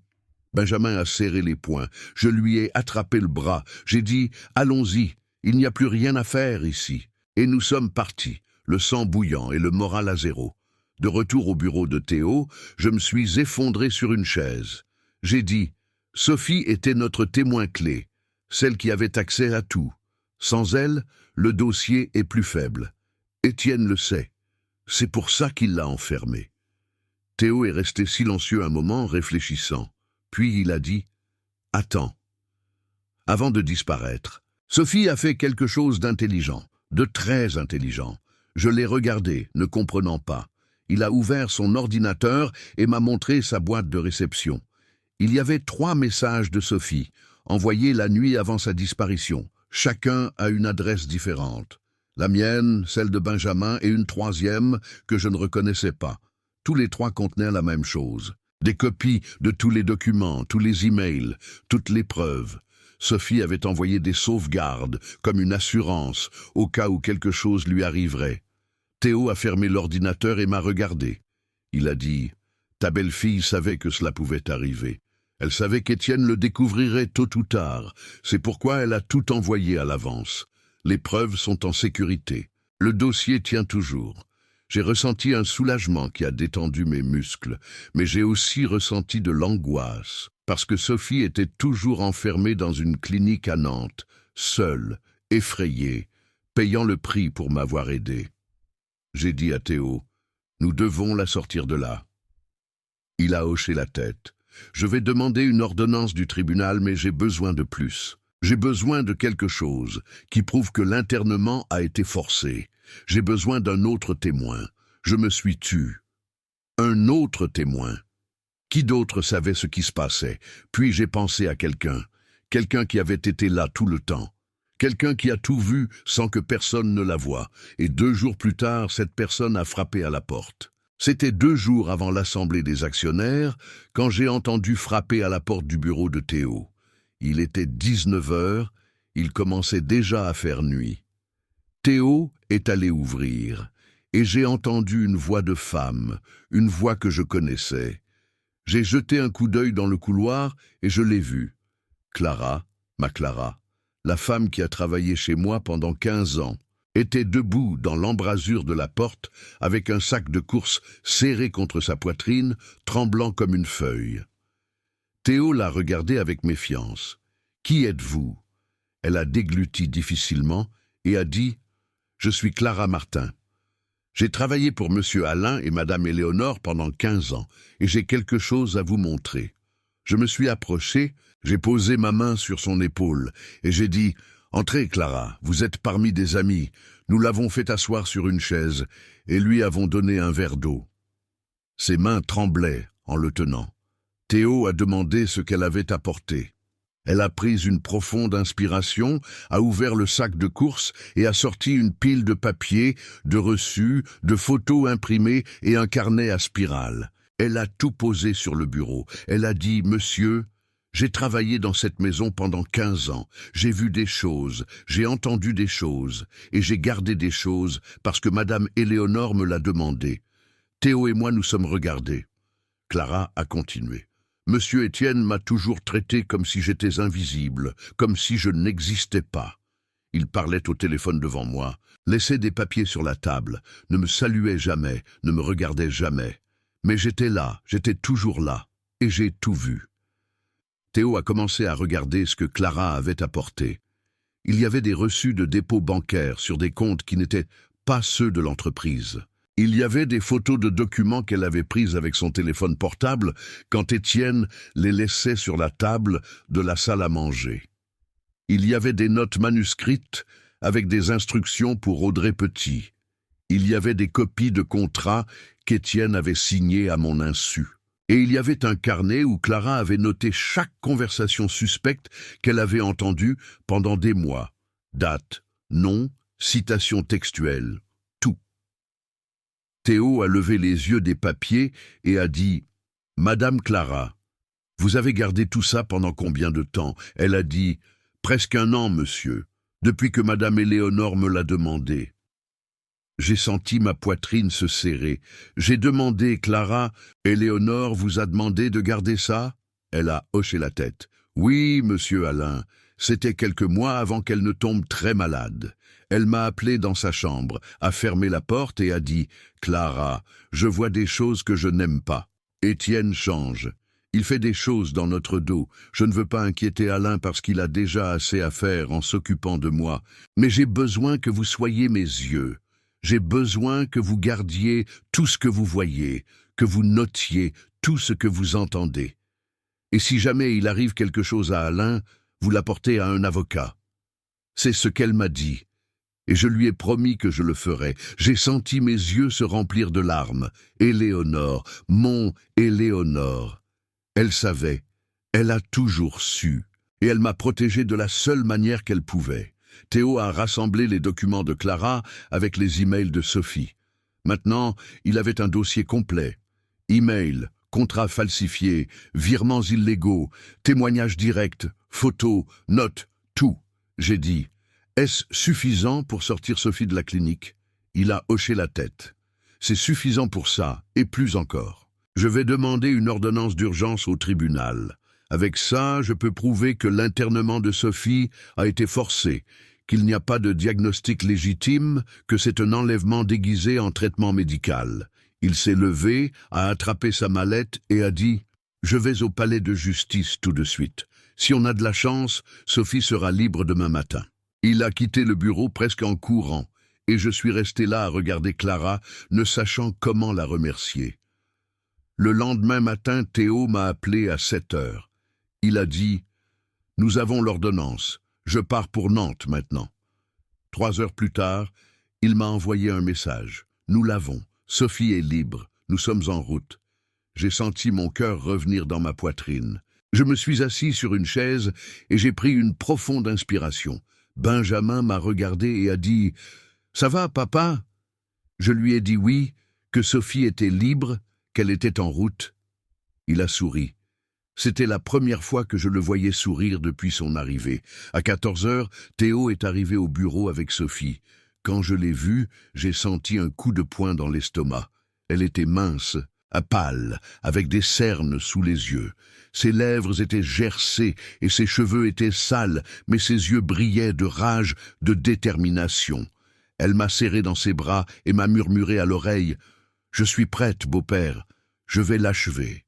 Benjamin a serré les poings. Je lui ai attrapé le bras. J'ai dit « Allons-y, il n'y a plus rien à faire ici. » Et nous sommes partis, le sang bouillant et le moral à zéro. De retour au bureau de Théo, je me suis effondré sur une chaise. J'ai dit « Sophie était notre témoin clé, celle qui avait accès à tout. Sans elle, le dossier est plus faible. Étienne le sait. C'est pour ça qu'il l'a enfermée. » Théo est resté silencieux un moment, réfléchissant. Puis il a dit « Attends ». Avant de disparaître, Sophie a fait quelque chose d'intelligent, de très intelligent. Je l'ai regardé, ne comprenant pas. Il a ouvert son ordinateur et m'a montré sa boîte de réception. Il y avait 3 messages de Sophie, envoyés la nuit avant sa disparition. Chacun a une adresse différente. La mienne, celle de Benjamin et une 3e que je ne reconnaissais pas. Tous les 3 contenaient la même chose. Des copies de tous les documents, tous les emails, toutes les preuves. Sophie avait envoyé des sauvegardes, comme une assurance, au cas où quelque chose lui arriverait. Théo a fermé l'ordinateur et m'a regardé. Il a dit « Ta belle-fille savait que cela pouvait arriver. Elle savait qu'Étienne le découvrirait tôt ou tard. C'est pourquoi elle a tout envoyé à l'avance. Les preuves sont en sécurité. Le dossier tient toujours. » J'ai ressenti un soulagement qui a détendu mes muscles, mais j'ai aussi ressenti de l'angoisse, parce que Sophie était toujours enfermée dans une clinique à Nantes, seule, effrayée, payant le prix pour m'avoir aidé. J'ai dit à Théo, « Nous devons la sortir de là. » Il a hoché la tête. « Je vais demander une ordonnance du tribunal, mais j'ai besoin de plus. J'ai besoin de quelque chose qui prouve que l'internement a été forcé. J'ai besoin d'un autre témoin. Je me suis tu. Un autre témoin. Qui d'autre savait ce qui se passait? Puis j'ai pensé à quelqu'un. Quelqu'un qui avait été là tout le temps. Quelqu'un qui a tout vu sans que personne ne la voie. Et 2 jours plus tard, cette personne a frappé à la porte. C'était 2 jours avant l'assemblée des actionnaires, quand j'ai entendu frapper à la porte du bureau de Théo. Il était 19 heures, il commençait déjà à faire nuit. Théo est allé ouvrir, et j'ai entendu une voix de femme, une voix que je connaissais. J'ai jeté un coup d'œil dans le couloir et je l'ai vue. Clara, ma Clara, la femme qui a travaillé chez moi pendant 15 ans, était debout dans l'embrasure de la porte avec un sac de course serré contre sa poitrine, tremblant comme une feuille. Théo l'a regardée avec méfiance. « Qui êtes-vous » Elle a dégluti difficilement et a dit « Je suis Clara Martin. J'ai travaillé pour Monsieur Alain et Madame Éléonore pendant 15 ans et j'ai quelque chose à vous montrer. » Je me suis approché, j'ai posé ma main sur son épaule et j'ai dit « Entrez, Clara, vous êtes parmi des amis. Nous l'avons fait asseoir sur une chaise et lui avons donné un verre d'eau. » Ses mains tremblaient en le tenant. Théo a demandé ce qu'elle avait apporté. Elle a pris une profonde inspiration, a ouvert le sac de course et a sorti une pile de papiers, de reçus, de photos imprimées et un carnet à spirale. Elle a tout posé sur le bureau. Elle a dit « Monsieur, j'ai travaillé dans cette maison pendant 15 ans. J'ai vu des choses, j'ai entendu des choses, et j'ai gardé des choses parce que Madame Éléonore me l'a demandé. » Théo et moi nous sommes regardés. Clara a continué. Monsieur Étienne m'a toujours traité comme si j'étais invisible, comme si je n'existais pas. Il parlait au téléphone devant moi, laissait des papiers sur la table, ne me saluait jamais, ne me regardait jamais. Mais j'étais là, j'étais toujours là, et j'ai tout vu. Théo a commencé à regarder ce que Clara avait apporté. Il y avait des reçus de dépôt bancaire sur des comptes qui n'étaient pas ceux de l'entreprise. Il y avait des photos de documents qu'elle avait prises avec son téléphone portable quand Étienne les laissait sur la table de la salle à manger. Il y avait des notes manuscrites avec des instructions pour Audrey Petit. Il y avait des copies de contrats qu'Étienne avait signés à mon insu. Et il y avait un carnet où Clara avait noté chaque conversation suspecte qu'elle avait entendue pendant des mois. Date, nom, citation textuelle. Théo a levé les yeux des papiers et a dit « Madame Clara, vous avez gardé tout ça pendant combien de temps ?» Elle a dit « Presque 1 an, monsieur, depuis que Madame Éléonore me l'a demandé. » J'ai senti ma poitrine se serrer. J'ai demandé « Clara, Éléonore vous a demandé de garder ça ?» Elle a hoché la tête. « Oui, monsieur Alain, c'était quelques mois avant qu'elle ne tombe très malade. » Elle m'a appelé dans sa chambre, a fermé la porte et a dit « Clara, je vois des choses que je n'aime pas. Étienne change. Il fait des choses dans notre dos. Je ne veux pas inquiéter Alain parce qu'il a déjà assez à faire en s'occupant de moi. Mais j'ai besoin que vous soyez mes yeux. J'ai besoin que vous gardiez tout ce que vous voyez, que vous notiez tout ce que vous entendez. Et si jamais il arrive quelque chose à Alain, vous l'apportez à un avocat. » C'est ce qu'elle m'a dit. Et je lui ai promis que je le ferais. J'ai senti mes yeux se remplir de larmes. Éléonore, mon Éléonore. Elle savait, elle a toujours su, et elle m'a protégé de la seule manière qu'elle pouvait. Théo a rassemblé les documents de Clara avec les emails de Sophie. Maintenant, il avait un dossier complet. Emails, contrats falsifiés, virements illégaux, témoignages directs, photos, notes, tout. J'ai dit « Est-ce suffisant pour sortir Sophie de la clinique ?» Il a hoché la tête. « C'est suffisant pour ça, et plus encore. Je vais demander une ordonnance d'urgence au tribunal. Avec ça, je peux prouver que l'internement de Sophie a été forcé, qu'il n'y a pas de diagnostic légitime, que c'est un enlèvement déguisé en traitement médical. » Il s'est levé, a attrapé sa mallette et a dit « Je vais au palais de justice tout de suite. Si on a de la chance, Sophie sera libre demain matin. » Il a quitté le bureau presque en courant, et je suis resté là à regarder Clara, ne sachant comment la remercier. Le lendemain matin, Théo m'a appelé à 7 heures. Il a dit « Nous avons l'ordonnance. Je pars pour Nantes maintenant. » 3 heures plus tard, il m'a envoyé un message. « Nous l'avons. Sophie est libre. Nous sommes en route. » J'ai senti mon cœur revenir dans ma poitrine. Je me suis assis sur une chaise et j'ai pris une profonde inspiration. Benjamin m'a regardé et a dit « Ça va, papa ?» Je lui ai dit oui, que Sophie était libre, qu'elle était en route. Il a souri. C'était la première fois que je le voyais sourire depuis son arrivée. À 14 heures, Théo est arrivé au bureau avec Sophie. Quand je l'ai vue, j'ai senti un coup de poing dans l'estomac. Elle était mince, pâle, avec des cernes sous les yeux. Ses lèvres étaient gercées et ses cheveux étaient sales, mais ses yeux brillaient de rage, de détermination. Elle m'a serré dans ses bras et m'a murmuré à l'oreille « Je suis prête, beau-père, je vais l'achever ».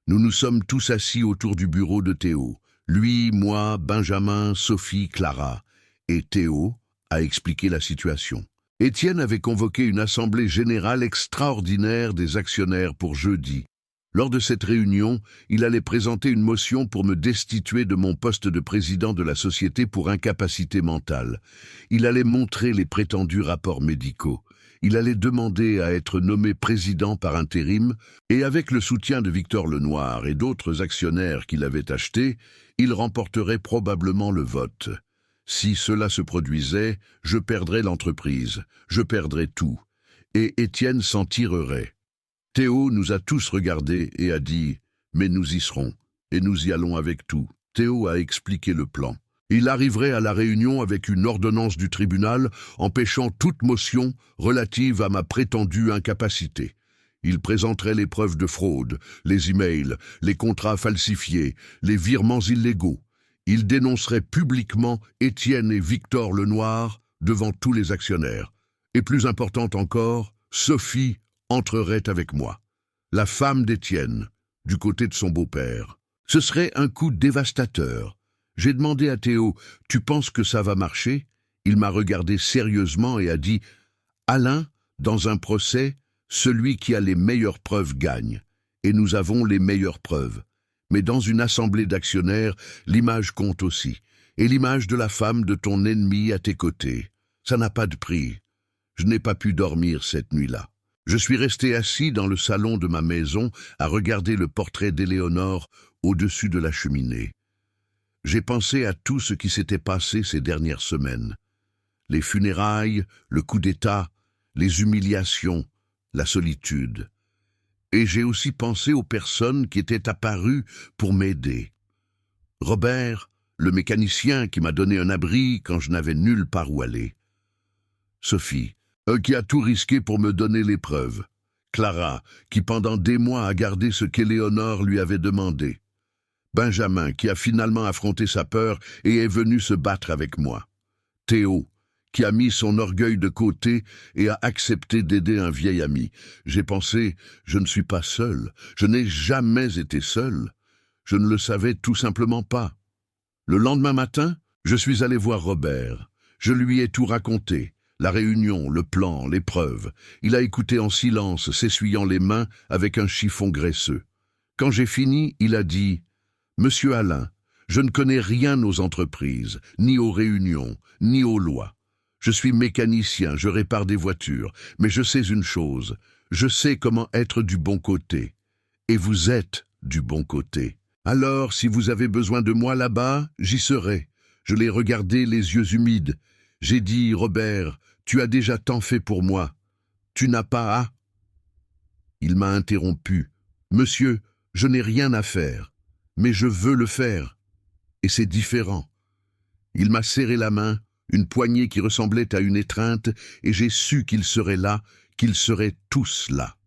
Nous nous sommes tous assis autour du bureau de Théo. Lui, moi, Benjamin, Sophie, Clara. Et Théo a expliqué la situation. Étienne avait convoqué une assemblée générale extraordinaire des actionnaires pour jeudi. Lors de cette réunion, il allait présenter une motion pour me destituer de mon poste de président de la société pour incapacité mentale. Il allait montrer les prétendus rapports médicaux. Il allait demander à être nommé président par intérim et avec le soutien de Victor Lenoir et d'autres actionnaires qu'il avait achetés, il remporterait probablement le vote. Si cela se produisait, je perdrais l'entreprise, je perdrais tout, et Étienne s'en tirerait. Théo nous a tous regardés et a dit « Mais nous y serons, et nous y allons avec tout ». Théo a expliqué le plan. Il arriverait à la réunion avec une ordonnance du tribunal empêchant toute motion relative à ma prétendue incapacité. Il présenterait les preuves de fraude, les emails, les contrats falsifiés, les virements illégaux. Il dénoncerait publiquement Étienne et Victor Lenoir devant tous les actionnaires. Et plus important encore, Sophie entrerait avec moi, la femme d'Étienne, du côté de son beau-père. Ce serait un coup dévastateur. J'ai demandé à Théo « Tu penses que ça va marcher ?» Il m'a regardé sérieusement et a dit « Alain, dans un procès, celui qui a les meilleures preuves gagne. Et nous avons les meilleures preuves. Mais dans une assemblée d'actionnaires, l'image compte aussi. Et l'image de la femme de ton ennemi à tes côtés. Ça n'a pas de prix. Je n'ai pas pu dormir cette nuit-là. Je suis resté assis dans le salon de ma maison à regarder le portrait d'Éléonore au-dessus de la cheminée. J'ai pensé à tout ce qui s'était passé ces dernières semaines. Les funérailles, le coup d'État, les humiliations, la solitude. Et j'ai aussi pensé aux personnes qui étaient apparues pour m'aider. Robert, le mécanicien qui m'a donné un abri quand je n'avais nulle part où aller. Sophie, qui a tout risqué pour me donner les preuves. Clara, qui pendant des mois a gardé ce qu'Éléonore lui avait demandé. Benjamin, qui a finalement affronté sa peur et est venu se battre avec moi. Théo, qui a mis son orgueil de côté et a accepté d'aider un vieil ami. J'ai pensé, je ne suis pas seul, je n'ai jamais été seul. Je ne le savais tout simplement pas. Le lendemain matin, je suis allé voir Robert. Je lui ai tout raconté, la réunion, le plan, les preuves. Il a écouté en silence, s'essuyant les mains avec un chiffon graisseux. Quand j'ai fini, il a dit « Monsieur Alain, je ne connais rien aux entreprises, ni aux réunions, ni aux lois. Je suis mécanicien, je répare des voitures, mais je sais une chose, je sais comment être du bon côté. Et vous êtes du bon côté. Alors, si vous avez besoin de moi là-bas, j'y serai. » Je l'ai regardé les yeux humides. J'ai dit « Robert, tu as déjà tant fait pour moi. Tu n'as pas à... » Il m'a interrompu. « Monsieur, je n'ai rien à faire, mais je veux le faire. Et c'est différent. » Il m'a serré la main, une poignée qui ressemblait à une étreinte, et j'ai su qu'ils seraient là, qu'ils seraient tous là.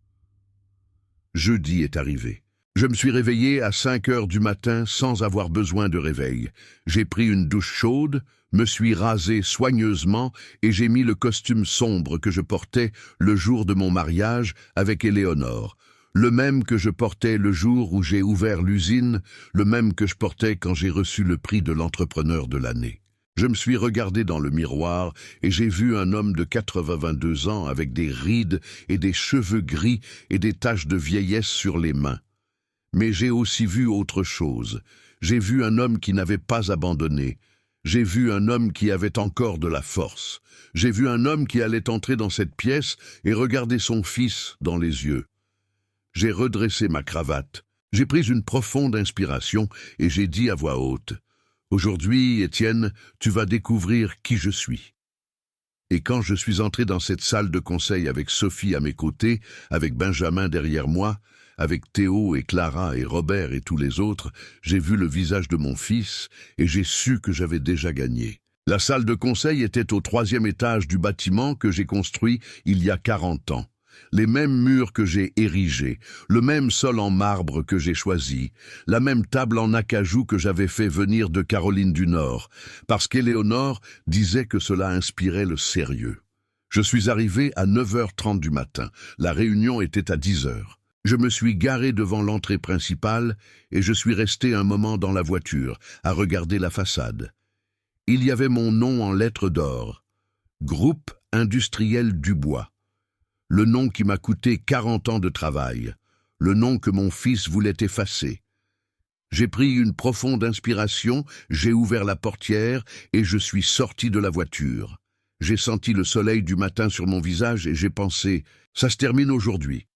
Jeudi est arrivé. Je me suis réveillé à 5 heures du matin sans avoir besoin de réveil. J'ai pris une douche chaude, me suis rasé soigneusement et j'ai mis le costume sombre que je portais le jour de mon mariage avec Éléonore, le même que je portais le jour où j'ai ouvert l'usine, le même que je portais quand j'ai reçu le prix de l'entrepreneur de l'année. Je me suis regardé dans le miroir et j'ai vu un homme de 82 ans avec des rides et des cheveux gris et des taches de vieillesse sur les mains. Mais j'ai aussi vu autre chose. J'ai vu un homme qui n'avait pas abandonné. J'ai vu un homme qui avait encore de la force. J'ai vu un homme qui allait entrer dans cette pièce et regarder son fils dans les yeux. J'ai redressé ma cravate. J'ai pris une profonde inspiration et j'ai dit à voix haute « Aujourd'hui, Étienne, tu vas découvrir qui je suis. » Et quand je suis entré dans cette salle de conseil avec Sophie à mes côtés, avec Benjamin derrière moi, avec Théo et Clara et Robert et tous les autres, j'ai vu le visage de mon fils et j'ai su que j'avais déjà gagné. La salle de conseil était au 3e étage du bâtiment que j'ai construit il y a 40 ans. Les mêmes murs que j'ai érigés, le même sol en marbre que j'ai choisi, la même table en acajou que j'avais fait venir de Caroline du Nord, parce qu'Éléonore disait que cela inspirait le sérieux. Je suis arrivé à 9h30 du matin, la réunion était à 10h. Je me suis garé devant l'entrée principale et je suis resté un moment dans la voiture, à regarder la façade. Il y avait mon nom en lettres d'or, Groupe Industriel Dubois. Le nom qui m'a coûté 40 ans de travail, le nom que mon fils voulait effacer. J'ai pris une profonde inspiration, j'ai ouvert la portière et je suis sorti de la voiture. J'ai senti le soleil du matin sur mon visage et j'ai pensé, ça se termine aujourd'hui.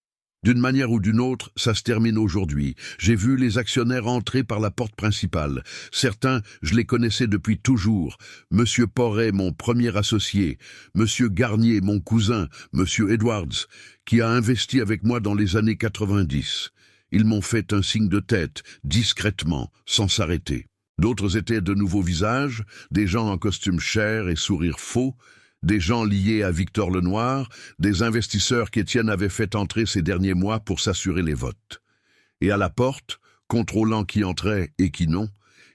D'une manière ou d'une autre, ça se termine aujourd'hui. J'ai vu les actionnaires entrer par la porte principale. Certains, je les connaissais depuis toujours. Monsieur Porret, mon premier associé. Monsieur Garnier, mon cousin. Monsieur Edwards, qui a investi avec moi dans les années 90. Ils m'ont fait un signe de tête, discrètement, sans s'arrêter. D'autres étaient de nouveaux visages, des gens en costume cher et sourire faux, des gens liés à Victor Lenoir, des investisseurs qu'Étienne avait fait entrer ces derniers mois pour s'assurer les votes. Et à la porte, contrôlant qui entrait et qui non,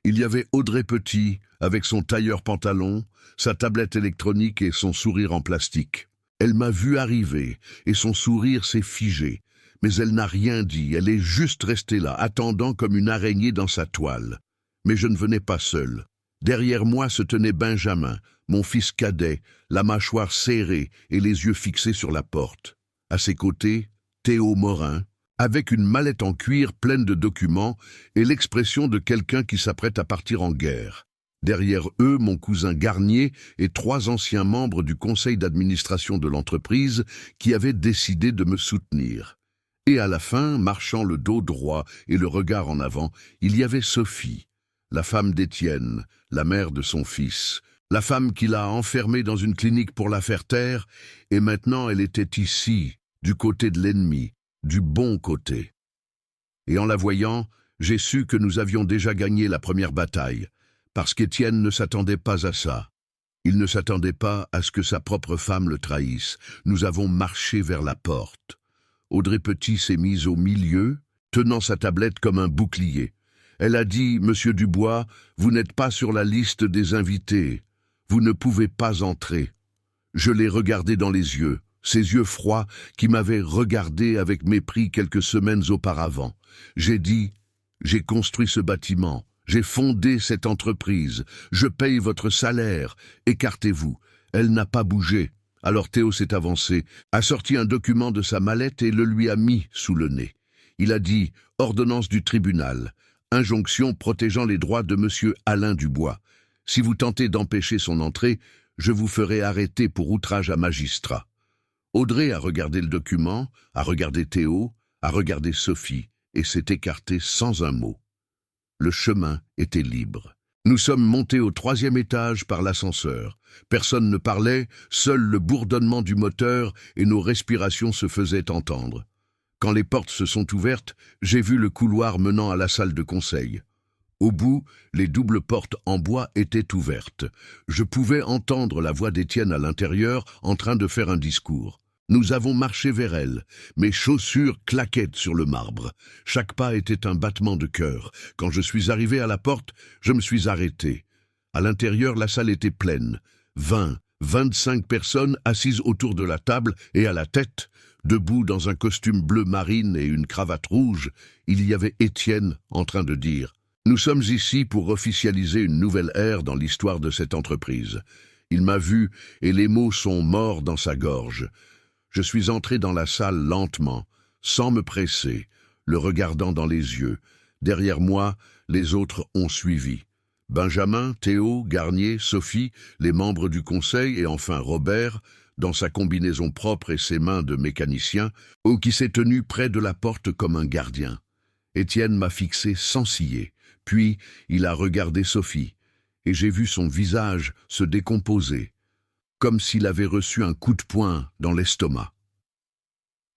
il y avait Audrey Petit, avec son tailleur-pantalon, sa tablette électronique et son sourire en plastique. Elle m'a vu arriver, et son sourire s'est figé. Mais elle n'a rien dit, elle est juste restée là, attendant comme une araignée dans sa toile. Mais je ne venais pas seul. Derrière moi se tenait Benjamin, mon fils cadet, la mâchoire serrée et les yeux fixés sur la porte. À ses côtés, Théo Morin, avec une mallette en cuir pleine de documents et l'expression de quelqu'un qui s'apprête à partir en guerre. Derrière eux, mon cousin Garnier et 3 anciens membres du conseil d'administration de l'entreprise qui avaient décidé de me soutenir. Et à la fin, marchant le dos droit et le regard en avant, il y avait Sophie, la femme d'Étienne, la mère de son fils, la femme qui l'a enfermée dans une clinique pour la faire taire, et maintenant elle était ici, du côté de l'ennemi, du bon côté. Et en la voyant, j'ai su que nous avions déjà gagné la première bataille, parce qu'Étienne ne s'attendait pas à ça. Il ne s'attendait pas à ce que sa propre femme le trahisse. Nous avons marché vers la porte. Audrey Petit s'est mise au milieu, tenant sa tablette comme un bouclier. Elle a dit, « Monsieur Dubois, vous n'êtes pas sur la liste des invités. Vous ne pouvez pas entrer. » Je l'ai regardé dans les yeux, ces yeux froids qui m'avaient regardé avec mépris quelques semaines auparavant. J'ai dit, « J'ai construit ce bâtiment, j'ai fondé cette entreprise, je paye votre salaire, écartez-vous. » Elle n'a pas bougé. Alors Théo s'est avancé, a sorti un document de sa mallette et le lui a mis sous le nez. Il a dit « Ordonnance du tribunal, injonction protégeant les droits de monsieur Alain Dubois. Si vous tentez d'empêcher son entrée, je vous ferai arrêter pour outrage à magistrat. » Audrey a regardé le document, a regardé Théo, a regardé Sophie et s'est écartée sans un mot. Le chemin était libre. Nous sommes montés au 3e étage par l'ascenseur. Personne ne parlait, seul le bourdonnement du moteur et nos respirations se faisaient entendre. Quand les portes se sont ouvertes, j'ai vu le couloir menant à la salle de conseil. Au bout, les doubles portes en bois étaient ouvertes. Je pouvais entendre la voix d'Étienne à l'intérieur en train de faire un discours. Nous avons marché vers elle. Mes chaussures claquaient sur le marbre. Chaque pas était un battement de cœur. Quand je suis arrivé à la porte, je me suis arrêté. À l'intérieur, la salle était pleine. 20, 25 personnes assises autour de la table et à la tête, debout dans un costume bleu marine et une cravate rouge, il y avait Étienne en train de dire « Nous sommes ici pour officialiser une nouvelle ère dans l'histoire de cette entreprise. » Il m'a vu et les mots sont morts dans sa gorge. Je suis entré dans la salle lentement, sans me presser, le regardant dans les yeux. Derrière moi, les autres ont suivi. Benjamin, Théo, Garnier, Sophie, les membres du conseil et enfin Robert, dans sa combinaison propre et ses mains de mécanicien, qui s'est tenu près de la porte comme un gardien. Étienne m'a fixé sans ciller, puis il a regardé Sophie, et j'ai vu son visage se décomposer. comme s'il avait reçu un coup de poing dans l'estomac.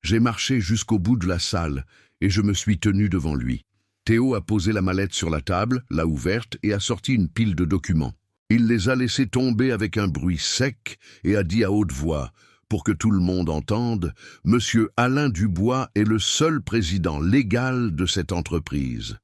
J'ai marché jusqu'au bout de la salle et je me suis tenu devant lui. Théo a posé la mallette sur la table, l'a ouverte et a sorti une pile de documents. Il les a laissés tomber avec un bruit sec et a dit à haute voix, pour que tout le monde entende, « Monsieur Alain Dubois est le seul président légal de cette entreprise.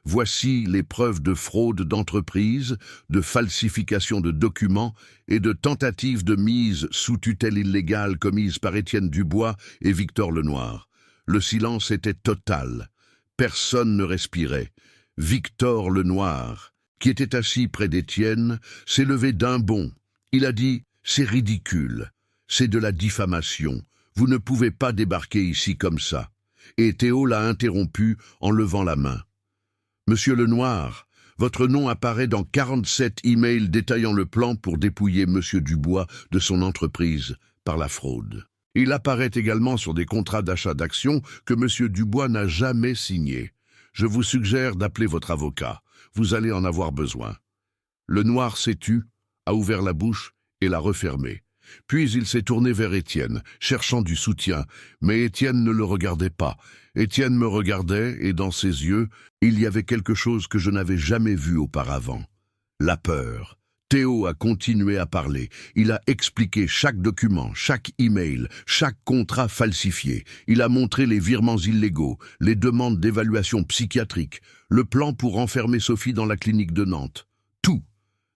Voici les preuves de fraude d'entreprise, de falsification de documents et de tentative de mise sous tutelle illégale commise par Étienne Dubois et Victor Lenoir. » Le silence était total. Personne ne respirait. Victor Lenoir, qui était assis près d'Étienne, s'est levé d'un bond. Il a dit « C'est ridicule, c'est de la diffamation, vous ne pouvez pas débarquer ici comme ça. » Et Théo l'a interrompu en levant la main. « Monsieur Lenoir, votre nom apparaît dans 47 emails détaillant le plan pour dépouiller Monsieur Dubois de son entreprise par la fraude. Il apparaît également sur des contrats d'achat d'actions que Monsieur Dubois n'a jamais signés. Je vous suggère d'appeler votre avocat. Vous allez en avoir besoin. » Lenoir s'est tu, a ouvert la bouche et l'a refermée. Puis il s'est tourné vers Étienne, cherchant du soutien, mais Étienne ne le regardait pas. Étienne me regardait et dans ses yeux, il y avait quelque chose que je n'avais jamais vu auparavant. La peur. Théo a continué à parler. Il a expliqué chaque document, chaque email, chaque contrat falsifié. Il a montré les virements illégaux, les demandes d'évaluation psychiatrique, le plan pour enfermer Sophie dans la clinique de Nantes. Tout.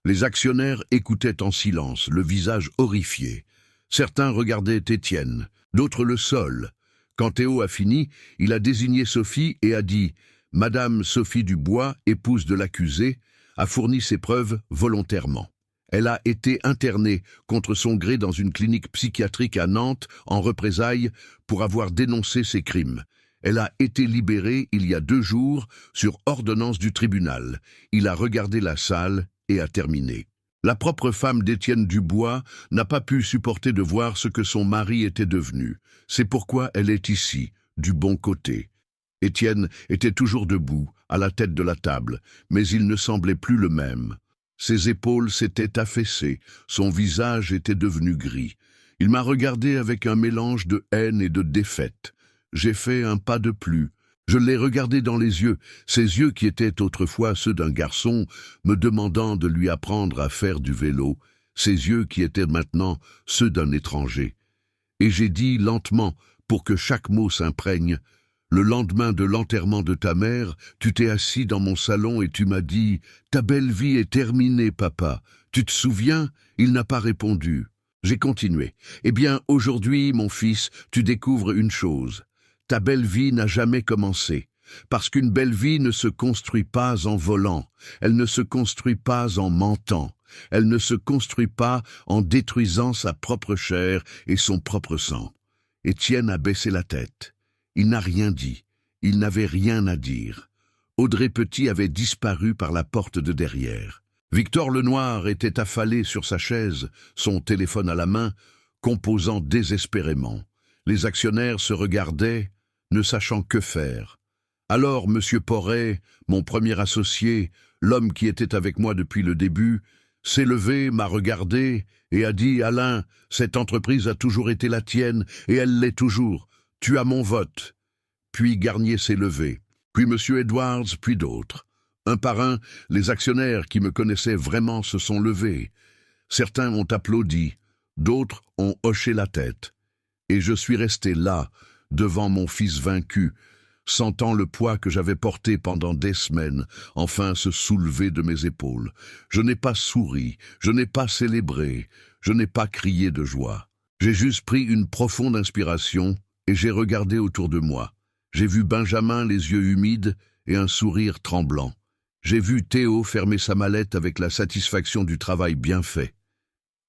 Les actionnaires écoutaient en silence, le visage horrifié. Certains regardaient Étienne, d'autres le sol. Quand Théo a fini, il a désigné Sophie et a dit « Madame Sophie Dubois, épouse de l'accusé, a fourni ses preuves volontairement. Elle a été internée contre son gré dans une clinique psychiatrique à Nantes en représailles pour avoir dénoncé ses crimes. Elle a été libérée il y a 2 jours sur ordonnance du tribunal. » Il a regardé la salle et a terminé. La propre femme d'Étienne Dubois n'a pas pu supporter de voir ce que son mari était devenu. C'est pourquoi elle est ici, du bon côté. Étienne était toujours debout, à la tête de la table, mais il ne semblait plus le même. Ses épaules s'étaient affaissées, son visage était devenu gris. Il m'a regardé avec un mélange de haine et de défaite. J'ai fait un pas de plus. Je l'ai regardé dans les yeux, ses yeux qui étaient autrefois ceux d'un garçon, me demandant de lui apprendre à faire du vélo, ses yeux qui étaient maintenant ceux d'un étranger. Et j'ai dit lentement, pour que chaque mot s'imprègne, « Le lendemain de l'enterrement de ta mère, tu t'es assis dans mon salon et tu m'as dit « Ta belle vie est terminée, papa. Tu te souviens ?» Il n'a pas répondu. J'ai continué. « Eh bien, aujourd'hui, mon fils, tu découvres une chose. Ta belle vie n'a jamais commencé. Parce qu'une belle vie ne se construit pas en volant. Elle ne se construit pas en mentant. Elle ne se construit pas en détruisant sa propre chair et son propre sang. » Étienne a baissé la tête. Il n'a rien dit. Il n'avait rien à dire. Audrey Petit avait disparu par la porte de derrière. Victor Lenoir était affalé sur sa chaise, son téléphone à la main, composant désespérément. Les actionnaires se regardaient, ne sachant que faire. Alors M. Porret, mon premier associé, l'homme qui était avec moi depuis le début, s'est levé, m'a regardé et a dit « Alain, cette entreprise a toujours été la tienne et elle l'est toujours. Tu as mon vote. » Puis Garnier s'est levé, puis M. Edwards, puis d'autres. Un par un, les actionnaires qui me connaissaient vraiment se sont levés. Certains ont applaudi, d'autres ont hoché la tête. Et je suis resté là, devant mon fils vaincu, sentant le poids que j'avais porté pendant des semaines, enfin se soulever de mes épaules. Je n'ai pas souri, je n'ai pas célébré, je n'ai pas crié de joie. J'ai juste pris une profonde inspiration et j'ai regardé autour de moi. J'ai vu Benjamin les yeux humides et un sourire tremblant. J'ai vu Théo fermer sa mallette avec la satisfaction du travail bien fait.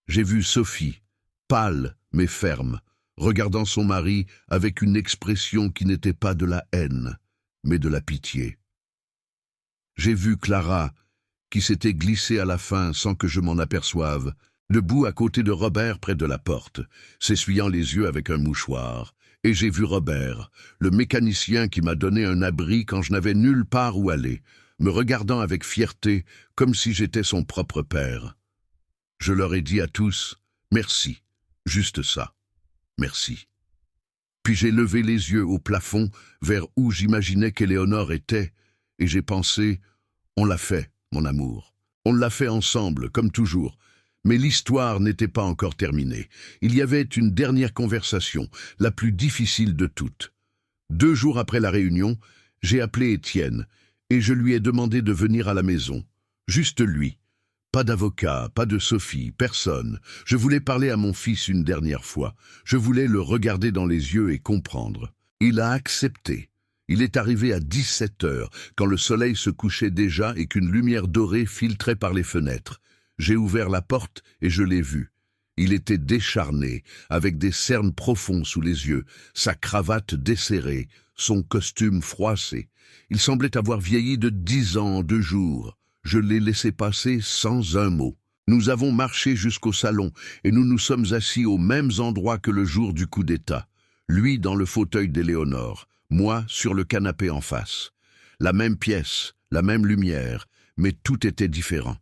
J'ai vu Sophie, pâle mais ferme, regardant son mari avec une expression qui n'était pas de la haine, mais de la pitié. J'ai vu Clara, qui s'était glissée à la fin sans que je m'en aperçoive, debout à côté de Robert près de la porte, s'essuyant les yeux avec un mouchoir. Et j'ai vu Robert, le mécanicien qui m'a donné un abri quand je n'avais nulle part où aller, me regardant avec fierté comme si j'étais son propre père. Je leur ai dit à tous, Merci, juste ça, merci. Puis j'ai levé les yeux au plafond, vers où j'imaginais qu'Éléonore était, et j'ai pensé, on l'a fait, mon amour. On l'a fait ensemble, comme toujours. Mais l'histoire n'était pas encore terminée. Il y avait une dernière conversation, la plus difficile de toutes. 2 jours après la réunion, j'ai appelé Étienne, et je lui ai demandé de venir à la maison. Juste lui. Pas d'avocat, pas de Sophie, personne. Je voulais parler à mon fils une dernière fois. Je voulais le regarder dans les yeux et comprendre. Il a accepté. Il est arrivé à 17 heures, quand le soleil se couchait déjà et qu'une lumière dorée filtrait par les fenêtres. J'ai ouvert la porte et je l'ai vu. Il était décharné, avec des cernes profonds sous les yeux, sa cravate desserrée, son costume froissé. Il semblait avoir vieilli de 10 ans en 2 jours. Je l'ai laissé passer sans un mot. Nous avons marché jusqu'au salon et nous nous sommes assis aux mêmes endroits que le jour du coup d'État. Lui dans le fauteuil d'Éléonore, moi sur le canapé en face. La même pièce, la même lumière, mais tout était différent.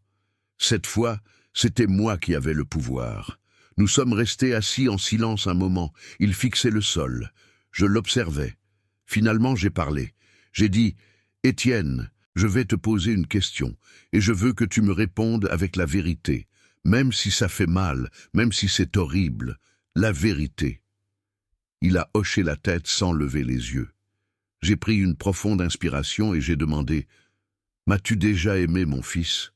Cette fois, c'était moi qui avais le pouvoir. Nous sommes restés assis en silence un moment. Il fixait le sol. Je l'observais. Finalement, j'ai parlé. J'ai dit « Étienne, je vais te poser une question, et je veux que tu me répondes avec la vérité, même si ça fait mal, même si c'est horrible, la vérité. » Il a hoché la tête sans lever les yeux. J'ai pris une profonde inspiration et j'ai demandé « M'as-tu déjà aimé, mon fils ?»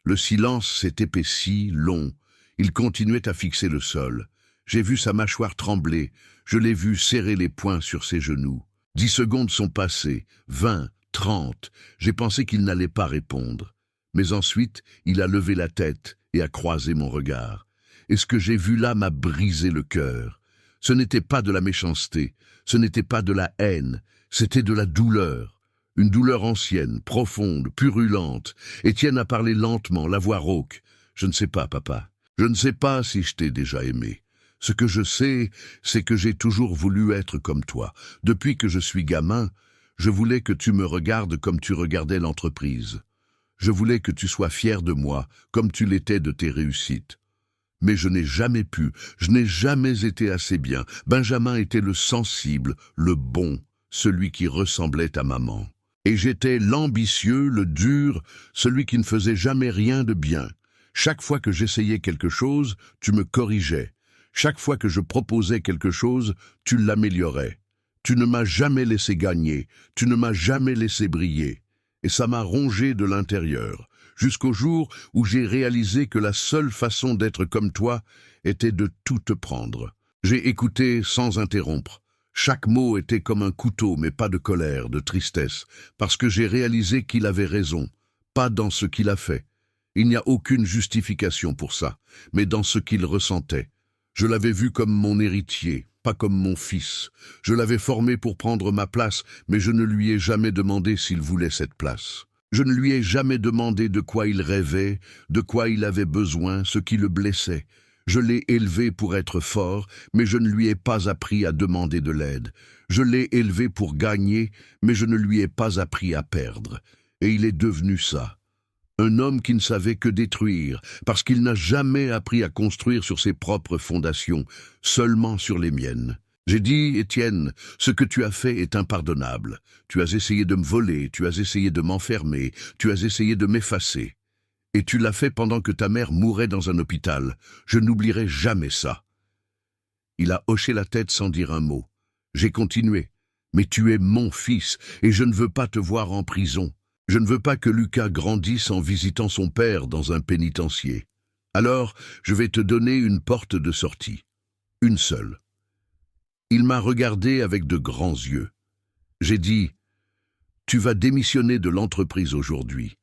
Le silence s'est épaissi, long. Il continuait à fixer le sol. J'ai vu sa mâchoire trembler. Je l'ai vu serrer les poings sur ses genoux. 10 secondes sont passées, 20, 30. J'ai pensé qu'il n'allait pas répondre. Mais ensuite, il a levé la tête et a croisé mon regard. Et ce que j'ai vu là m'a brisé le cœur. Ce n'était pas de la méchanceté, ce n'était pas de la haine, c'était de la douleur. Une douleur ancienne, profonde, purulente. Étienne a parlé lentement, la voix rauque. « Je ne sais pas, papa. Je ne sais pas si je t'ai déjà aimé. Ce que je sais, c'est que j'ai toujours voulu être comme toi. Depuis que je suis gamin, je voulais que tu me regardes comme tu regardais l'entreprise. Je voulais que tu sois fier de moi, comme tu l'étais de tes réussites. Mais je n'ai jamais pu, je n'ai jamais été assez bien. Benjamin était le sensible, le bon, celui qui ressemblait à maman. Et j'étais l'ambitieux, le dur, celui qui ne faisait jamais rien de bien. Chaque fois que j'essayais quelque chose, tu me corrigeais. Chaque fois que je proposais quelque chose, tu l'améliorais. Tu ne m'as jamais laissé gagner, tu ne m'as jamais laissé briller. Et ça m'a rongé de l'intérieur, jusqu'au jour où j'ai réalisé que la seule façon d'être comme toi était de tout te prendre. J'ai écouté sans interrompre. Chaque mot était comme un couteau, mais pas de colère, de tristesse, parce que j'ai réalisé qu'il avait raison, pas dans ce qu'il a fait. Il n'y a aucune justification pour ça, mais dans ce qu'il ressentait. Je l'avais vu comme mon héritier, pas comme mon fils. Je l'avais formé pour prendre ma place, mais je ne lui ai jamais demandé s'il voulait cette place. Je ne lui ai jamais demandé de quoi il rêvait, de quoi il avait besoin, ce qui le blessait. Je l'ai élevé pour être fort, mais je ne lui ai pas appris à demander de l'aide. Je l'ai élevé pour gagner, mais je ne lui ai pas appris à perdre. Et il est devenu ça. Un homme qui ne savait que détruire, parce qu'il n'a jamais appris à construire sur ses propres fondations, seulement sur les miennes. J'ai dit, Étienne, ce que tu as fait est impardonnable. Tu as essayé de me voler, tu as essayé de m'enfermer, tu as essayé de m'effacer. Et tu l'as fait pendant que ta mère mourait dans un hôpital. Je n'oublierai jamais ça. Il a hoché la tête sans dire un mot. J'ai continué. Mais tu es mon fils, et je ne veux pas te voir en prison. Je ne veux pas que Lucas grandisse en visitant son père dans un pénitencier. Alors, je vais te donner une porte de sortie. Une seule. Il m'a regardé avec de grands yeux. J'ai dit, « Tu vas démissionner de l'entreprise aujourd'hui.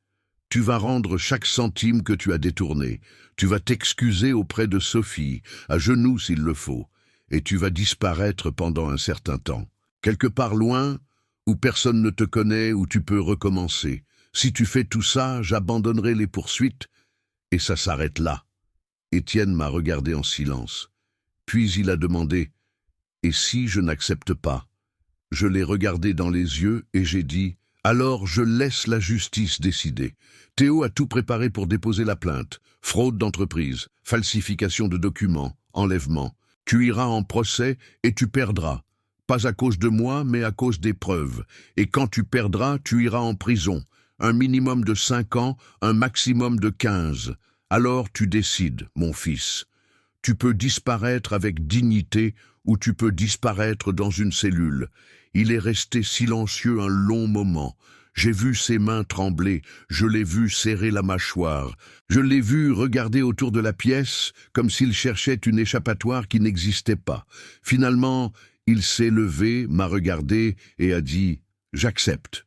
Tu vas rendre chaque centime que tu as détourné. Tu vas t'excuser auprès de Sophie, à genoux s'il le faut, et tu vas disparaître pendant un certain temps. Quelque part loin, où personne ne te connaît, où tu peux recommencer. Si tu fais tout ça, j'abandonnerai les poursuites, et ça s'arrête là. » Étienne m'a regardé en silence. Puis il a demandé, « Et si je n'accepte pas ?» Je l'ai regardé dans les yeux et j'ai dit, Alors je laisse la justice décider. Théo a tout préparé pour déposer la plainte. Fraude d'entreprise, falsification de documents, enlèvement. Tu iras en procès et tu perdras. Pas à cause de moi, mais à cause des preuves. Et quand tu perdras, tu iras en prison. Un minimum de 5 ans, un maximum de 15. Alors tu décides, mon fils. Tu peux disparaître avec dignité ou tu peux disparaître dans une cellule. Il est resté silencieux un long moment. J'ai vu ses mains trembler, je l'ai vu serrer la mâchoire. Je l'ai vu regarder autour de la pièce comme s'il cherchait une échappatoire qui n'existait pas. Finalement, il s'est levé, m'a regardé et a dit « J'accepte ».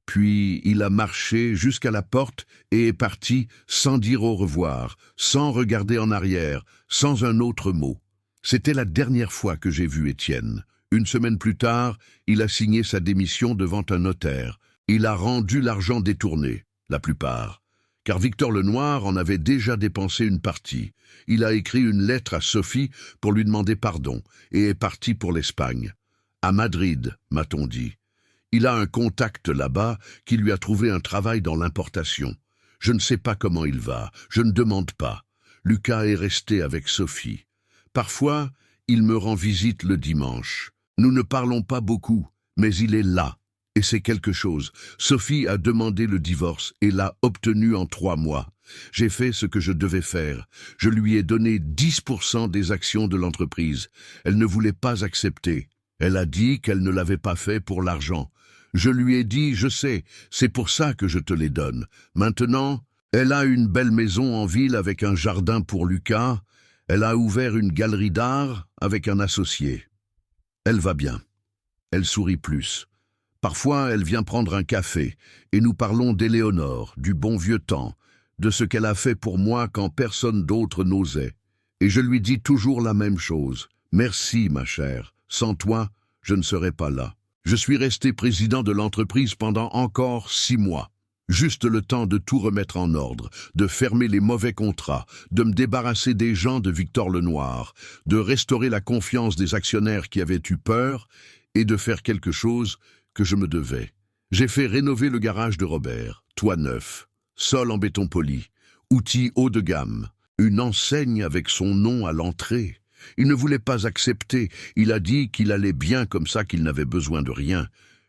Puis il a marché jusqu'à la porte et est parti sans dire au revoir, sans regarder en arrière, sans un autre mot. C'était la dernière fois que j'ai vu Étienne. Une semaine plus tard, il a signé sa démission devant un notaire. Il a rendu l'argent détourné, la plupart, car Victor Lenoir en avait déjà dépensé une partie. Il a écrit une lettre à Sophie pour lui demander pardon et est parti pour l'Espagne. À Madrid, m'a-t-on dit. Il a un contact là-bas qui lui a trouvé un travail dans l'importation. Je ne sais pas comment il va, je ne demande pas. Lucas est resté avec Sophie. Parfois, il me rend visite le dimanche. Nous ne parlons pas beaucoup, mais il est là. Et c'est quelque chose. Sophie a demandé le divorce et l'a obtenu en 3 mois. J'ai fait ce que je devais faire. Je lui ai donné 10% des actions de l'entreprise. Elle ne voulait pas accepter. Elle a dit qu'elle ne l'avait pas fait pour l'argent. Je lui ai dit, je sais, c'est pour ça que je te les donne. Maintenant, elle a une belle maison en ville avec un jardin pour Lucas. Elle a ouvert une galerie d'art avec un associé. Elle va bien. Elle sourit plus. Parfois, elle vient prendre un café et nous parlons d'Éléonore, du bon vieux temps, de ce qu'elle a fait pour moi quand personne d'autre n'osait. Et je lui dis toujours la même chose. Merci, ma chère. Sans toi, je ne serais pas là. Je suis resté président de l'entreprise pendant encore 6 mois. Juste le temps de tout remettre en ordre, de fermer les mauvais contrats, de me débarrasser des gens de Victor Lenoir, de restaurer la confiance des actionnaires qui avaient eu peur et de faire quelque chose que je me devais. J'ai fait rénover le garage de Robert, toit neuf, sol en béton poli, outils haut de gamme, une enseigne avec son nom à l'entrée. Il ne voulait pas accepter, il a dit qu'il allait bien comme ça, qu'il n'avait besoin de rien.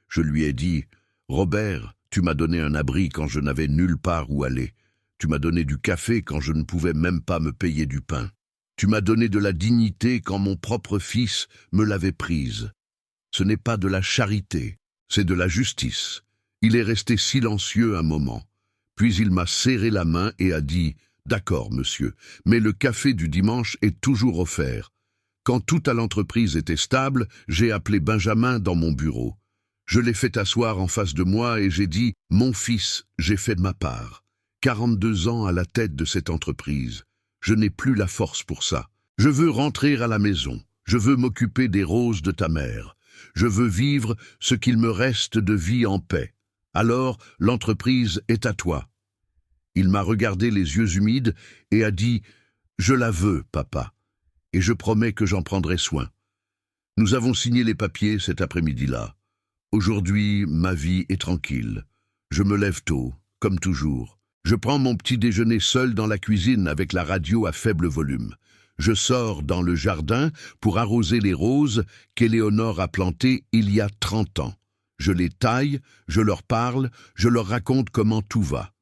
Je lui ai dit, « Robert, tu m'as donné un abri quand je n'avais nulle part où aller. Tu m'as donné du café quand je ne pouvais même pas me payer du pain. Tu m'as donné de la dignité quand mon propre fils me l'avait prise. Ce n'est pas de la charité, c'est de la justice. » Il est resté silencieux un moment. Puis il m'a serré la main et a dit « D'accord, monsieur, mais le café du dimanche est toujours offert. » Quand tout à l'entreprise était stable, j'ai appelé Benjamin dans mon bureau. Je l'ai fait asseoir en face de moi et j'ai dit « Mon fils, j'ai fait de ma part. 42 ans à la tête de cette entreprise. Je n'ai plus la force pour ça. Je veux rentrer à la maison. Je veux m'occuper des roses de ta mère. Je veux vivre ce qu'il me reste de vie en paix. Alors, l'entreprise est à toi. » Il m'a regardé les yeux humides et a dit « Je la veux, papa, et je promets que j'en prendrai soin. » Nous avons signé les papiers cet après-midi-là. Aujourd'hui, ma vie est tranquille. Je me lève tôt, comme toujours. Je prends mon petit déjeuner seul dans la cuisine avec la radio à faible volume. Je sors dans le jardin pour arroser les roses qu'Éléonore a plantées il y a 30 ans. Je les taille, je leur parle, je leur raconte comment tout va.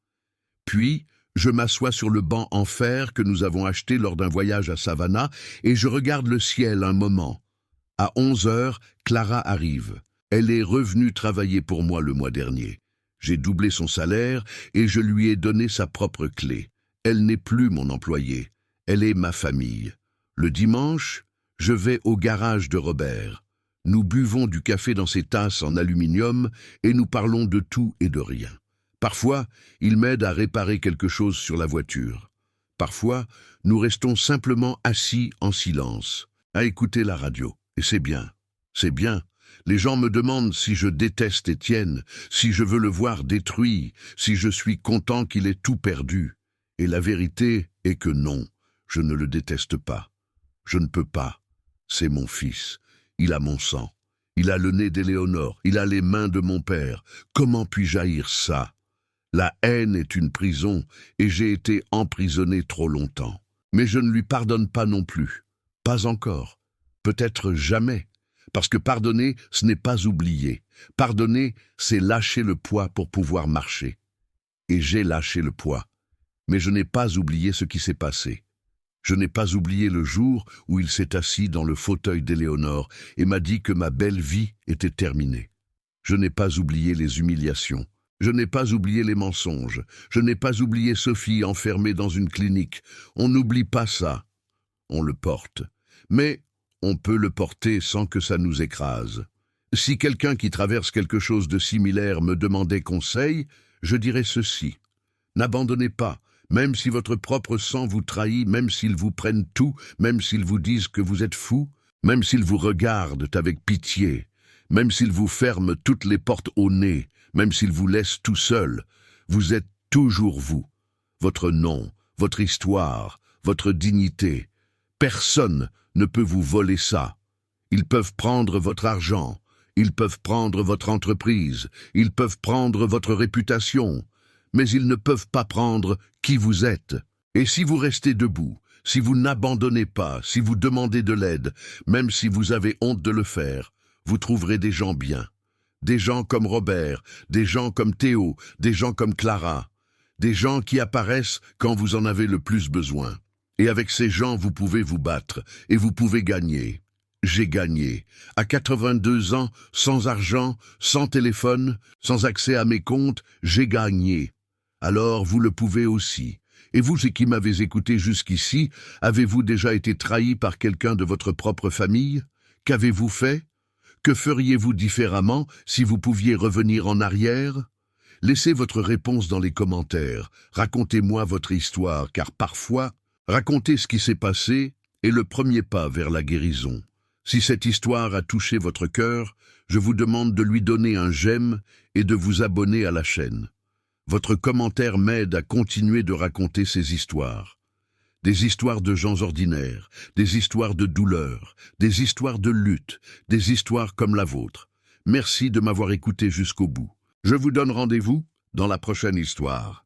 Puis, je m'assois sur le banc en fer que nous avons acheté lors d'un voyage à Savannah et je regarde le ciel un moment. À 11 heures, Clara arrive. Elle est revenue travailler pour moi le mois dernier. J'ai doublé son salaire et je lui ai donné sa propre clé. Elle n'est plus mon employée. Elle est ma famille. Le dimanche, je vais au garage de Robert. Nous buvons du café dans ses tasses en aluminium et nous parlons de tout et de rien. Parfois, il m'aide à réparer quelque chose sur la voiture. Parfois, nous restons simplement assis en silence, à écouter la radio. Et c'est bien, c'est bien. Les gens me demandent si je déteste Étienne, si je veux le voir détruit, si je suis content qu'il ait tout perdu. Et la vérité est que non, je ne le déteste pas. Je ne peux pas. C'est mon fils, il a mon sang. Il a le nez d'Éléonore, il a les mains de mon père. Comment puis-je haïr ça? La haine est une prison, et j'ai été emprisonné trop longtemps. Mais je ne lui pardonne pas non plus. Pas encore. Peut-être jamais. Parce que pardonner, ce n'est pas oublier. Pardonner, c'est lâcher le poids pour pouvoir marcher. Et j'ai lâché le poids. Mais je n'ai pas oublié ce qui s'est passé. Je n'ai pas oublié le jour où il s'est assis dans le fauteuil d'Éléonore et m'a dit que ma belle vie était terminée. Je n'ai pas oublié les humiliations. Je n'ai pas oublié les mensonges. Je n'ai pas oublié Sophie enfermée dans une clinique. On n'oublie pas ça. On le porte. Mais on peut le porter sans que ça nous écrase. Si quelqu'un qui traverse quelque chose de similaire me demandait conseil, je dirais ceci. N'abandonnez pas. Même si votre propre sang vous trahit, même s'ils vous prennent tout, même s'ils vous disent que vous êtes fou, même s'ils vous regardent avec pitié, même s'ils vous ferment toutes les portes au nez, même s'ils vous laissent tout seul, vous êtes toujours vous. Votre nom, votre histoire, votre dignité. Personne ne peut vous voler ça. Ils peuvent prendre votre argent, ils peuvent prendre votre entreprise, ils peuvent prendre votre réputation, mais ils ne peuvent pas prendre qui vous êtes. Et si vous restez debout, si vous n'abandonnez pas, si vous demandez de l'aide, même si vous avez honte de le faire, vous trouverez des gens bien. Des gens comme Robert, des gens comme Théo, des gens comme Clara, des gens qui apparaissent quand vous en avez le plus besoin. Et avec ces gens, vous pouvez vous battre, et vous pouvez gagner. J'ai gagné. À 82 ans, sans argent, sans téléphone, sans accès à mes comptes, j'ai gagné. Alors vous le pouvez aussi. Et vous qui m'avez écouté jusqu'ici, avez-vous déjà été trahi par quelqu'un de votre propre famille? Qu'avez-vous fait? Que feriez-vous différemment si vous pouviez revenir en arrière? Laissez votre réponse dans les commentaires. Racontez-moi votre histoire, car parfois, raconter ce qui s'est passé est le premier pas vers la guérison. Si cette histoire a touché votre cœur, je vous demande de lui donner un j'aime et de vous abonner à la chaîne. Votre commentaire m'aide à continuer de raconter ces histoires. Des histoires de gens ordinaires, des histoires de douleur, des histoires de lutte, des histoires comme la vôtre. Merci de m'avoir écouté jusqu'au bout. Je vous donne rendez-vous dans la prochaine histoire.